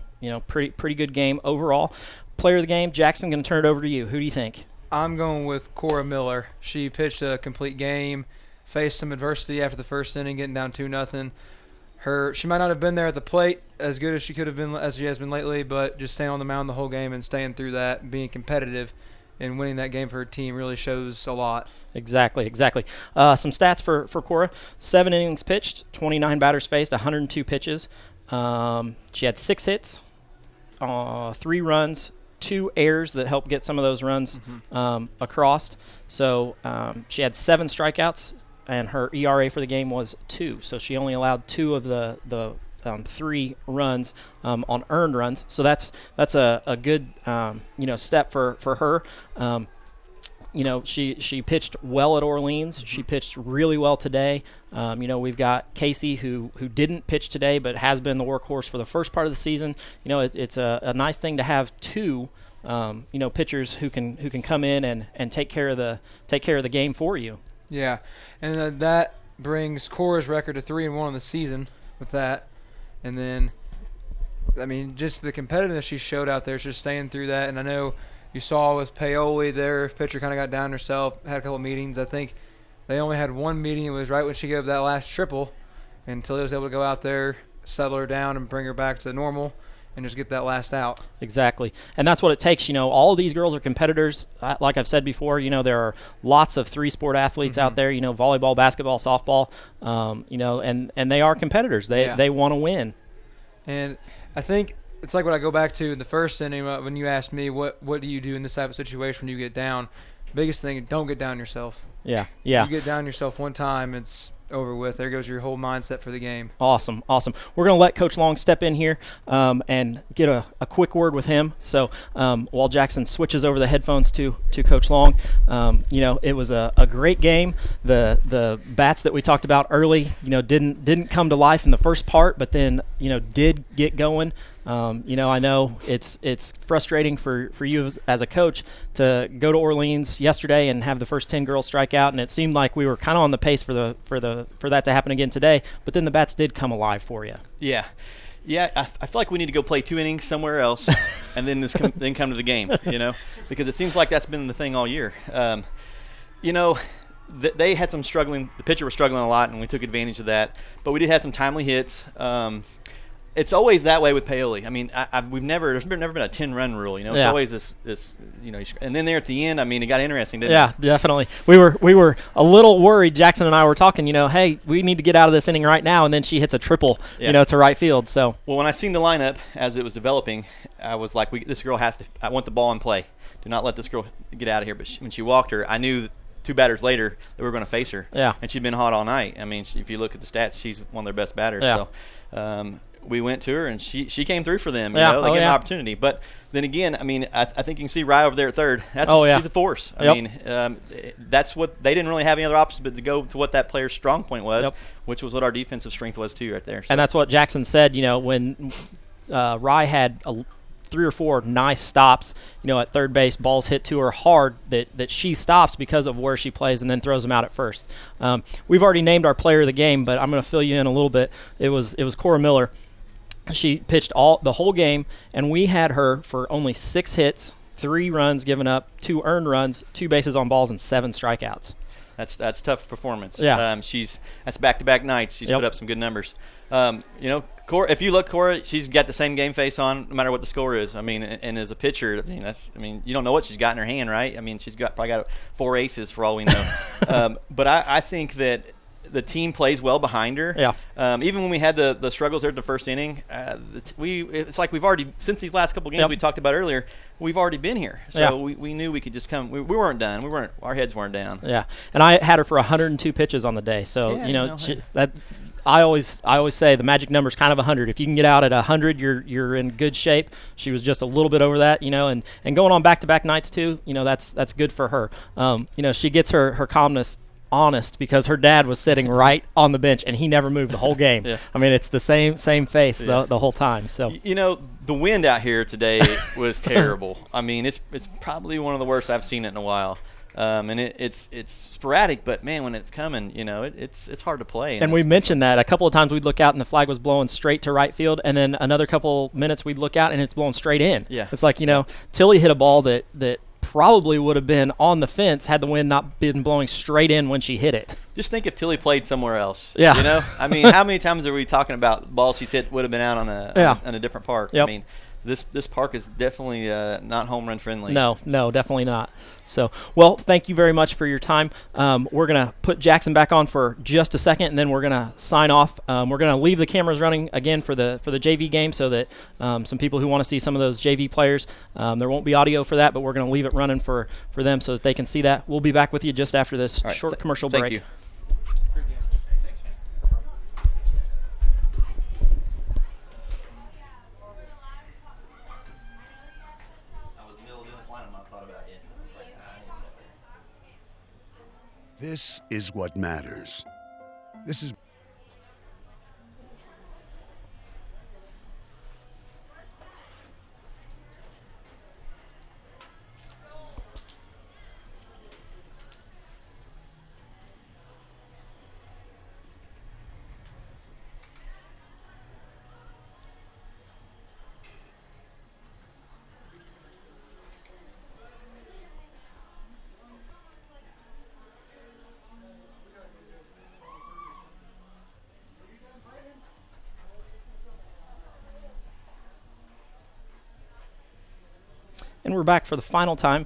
Speaker 1: pretty good game overall. Player of the game, Jackson, going to turn it over to you. Who do you think?
Speaker 4: I'm going with Cora Miller. She pitched a complete game, faced some adversity after the first inning, getting down 2-0. She might not have been there at the plate as good as she could have been, as she has been lately, but just staying on the mound the whole game and staying through that, and being competitive and winning that game for her team really shows a lot.
Speaker 1: Exactly. Some stats for Cora. 7 innings pitched, 29 batters faced, 102 pitches. She had 6 hits, 3 runs, 2 errors that helped get some of those runs across. So she had 7 strikeouts, and her ERA for the game was 2. So she only allowed 2 of the 3 runs on earned runs. So that's a good step for her. She pitched well at Orleans. She pitched really well today. We've got Casey who didn't pitch today but has been the workhorse for the first part of the season. It's a nice thing to have 2 pitchers who can come in and take care of the game for you.
Speaker 4: Yeah, and that brings Cora's record to 3-1 in the season with that. And then, just the competitiveness she showed out there, just staying through that. And I know you saw with Paoli, their pitcher kind of got down herself, had a couple meetings. I think they only had 1 meeting. It was right when she gave that last triple until they was able to go out there, settle her down, and bring her back to normal and just get that last out.
Speaker 1: Exactly. And that's what it takes. All of these girls are competitors. Like I've said before, there are lots of 3-sport athletes out there, volleyball, basketball, softball, and they are competitors. They want to win.
Speaker 4: And I think it's like what I go back to in the first inning when you asked me what do you do in this type of situation when you get down. Biggest thing, don't get down yourself.
Speaker 1: Yeah.
Speaker 4: You get down yourself one time, it's over with. There goes your whole mindset for the game.
Speaker 1: Awesome. We're going to let Coach Long step in here and get a quick word with him. So while Jackson switches over the headphones to Coach Long, it was a great game. The bats that we talked about early, didn't come to life in the first part, but then did get going. I know it's frustrating for you as a coach to go to Orleans yesterday and have the first 10 girls strike out, and it seemed like we were kind of on the pace for that to happen again today. But then the bats did come alive for you.
Speaker 3: Yeah. I feel like we need to go play 2 innings somewhere else, and then then come to the game. Because it seems like that's been the thing all year. They had some struggling. The pitcher was struggling a lot, and we took advantage of that. But we did have some timely hits. it's always that way with Paoli. I mean, there's never been a 10-run rule. You know, it's always this. You know, and then there at the end, I mean, it got interesting, didn't it?
Speaker 1: Yeah, definitely. We were a little worried. Jackson and I were talking. You know, hey, we need to get out of this inning right now. And then she hits a triple.
Speaker 3: Yeah.
Speaker 1: You know, to right field. So.
Speaker 3: Well, when I seen the lineup as it was developing, I was like, this girl has to. I want the ball in play. Do not let this girl get out of here. But when she walked her, I knew 2 batters later that we were going to face her.
Speaker 1: Yeah.
Speaker 3: And she'd been hot all night. I mean, if you look at the stats, she's one of their best batters.
Speaker 1: Yeah.
Speaker 3: So we went to her, and she came through for them. You
Speaker 1: Yeah.
Speaker 3: know, they
Speaker 1: Oh,
Speaker 3: gave
Speaker 1: yeah.
Speaker 3: an opportunity. But then again, I mean, I think you can see Rye over there at third. She's a force. I
Speaker 1: Yep.
Speaker 3: mean, that's what they didn't really have any other options but to go to what that player's strong point was,
Speaker 1: Yep.
Speaker 3: which was what our defensive strength was too, right there. So.
Speaker 1: And that's what Jackson said. You know, when Rye had 3 or 4 nice stops, you know, at third base, balls hit to her hard that she stops because of where she plays and then throws them out at first. We've already named our player of the game, but I'm going to fill you in a little bit. It was Cora Miller. She pitched the whole game, and we had her for only 6 hits, 3 runs given up, 2 earned runs, 2 bases on balls, and 7 strikeouts.
Speaker 3: That's tough performance.
Speaker 1: Yeah.
Speaker 3: That's back-to-back nights. She's put up some good numbers. You know, Cora, if you look, Cora, she's got the same game face on no matter what the score is. I mean, and as a pitcher, I mean, you don't know what she's got in her hand, right? I mean, she's probably got 4 aces for all we know. But I think that the team plays well behind her.
Speaker 1: Yeah.
Speaker 3: Even when we had the struggles there at the first inning, it's like we've already, since these last couple games we talked about earlier, we've already been here. So we knew we could just come. We weren't done. Our heads weren't down.
Speaker 1: Yeah. And I had her for 102 pitches on the day. So, I always say the magic number is kind of 100. If you can get out at 100, you're in good shape. She was just a little bit over that, you know, and going on back-to-back nights too, you know, that's good for her. You know, she gets her calmness honest because her dad was sitting right on the bench and he never moved the whole game.
Speaker 3: Yeah.
Speaker 1: I mean, it's the same face the whole time. So
Speaker 3: you know, the wind out here today was terrible. I mean, it's probably one of the worst I've seen it in a while. And it's sporadic, but man, when it's coming, you know, it's hard to play.
Speaker 1: And we mentioned that a couple of times we'd look out and the flag was blowing straight to right field, and then another couple minutes we'd look out and it's blowing straight in.
Speaker 3: Yeah.
Speaker 1: It's like, you know, Tilly hit a ball that probably would have been on the fence had the wind not been blowing straight in when she hit it.
Speaker 3: Just think if Tilly played somewhere else.
Speaker 1: Yeah.
Speaker 3: You know, I mean, how many times are we talking about balls she's hit would have been out on a different park?
Speaker 1: Yep.
Speaker 3: I mean, this park is definitely not home run friendly.
Speaker 1: No, definitely not. So, well, thank you very much for your time. We're going to put Jackson back on for just a second, and then we're going to sign off. We're going to leave the cameras running again for the JV game so that some people who want to see some of those JV players, there won't be audio for that, but we're going to leave it running for them so that they can see that. We'll be back with you just after this short commercial break.
Speaker 3: Thank you.
Speaker 13: This is what matters. This is
Speaker 1: And we're back for the final time.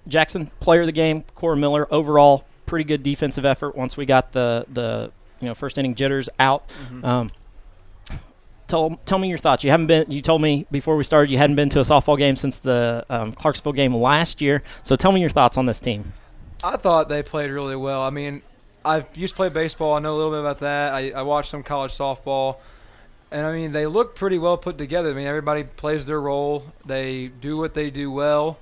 Speaker 1: Jackson, player of the game, Cora Miller, overall pretty good defensive effort once we got the first inning jitters out.
Speaker 3: Mm-hmm.
Speaker 1: Tell me your thoughts. You told me before we started you hadn't been to a softball game since the Clarksville game last year. So tell me your thoughts on this team.
Speaker 4: I thought they played really well. I mean, I used to play baseball. I know a little bit about that. I watched some college softball. And, I mean, they look pretty well put together. I mean, everybody plays their role. They do what they do well.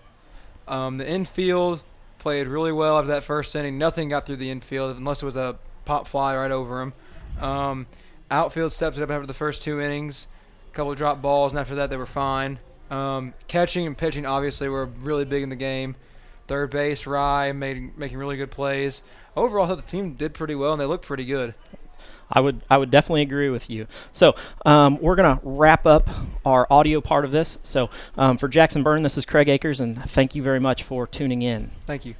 Speaker 4: The infield played really well after that first inning. Nothing got through the infield unless it was a pop fly right over them. Outfield stepped it up after the first 2 innings. A couple of drop balls, and after that they were fine. Catching and pitching obviously were really big in the game. Third base, Rye making really good plays. Overall, I thought the team did pretty well, and they looked pretty good.
Speaker 1: I would definitely agree with you. So we're going to wrap up our audio part of this. So for Jackson Byrne, this is Craig Akers, and thank you very much for tuning in.
Speaker 4: Thank you.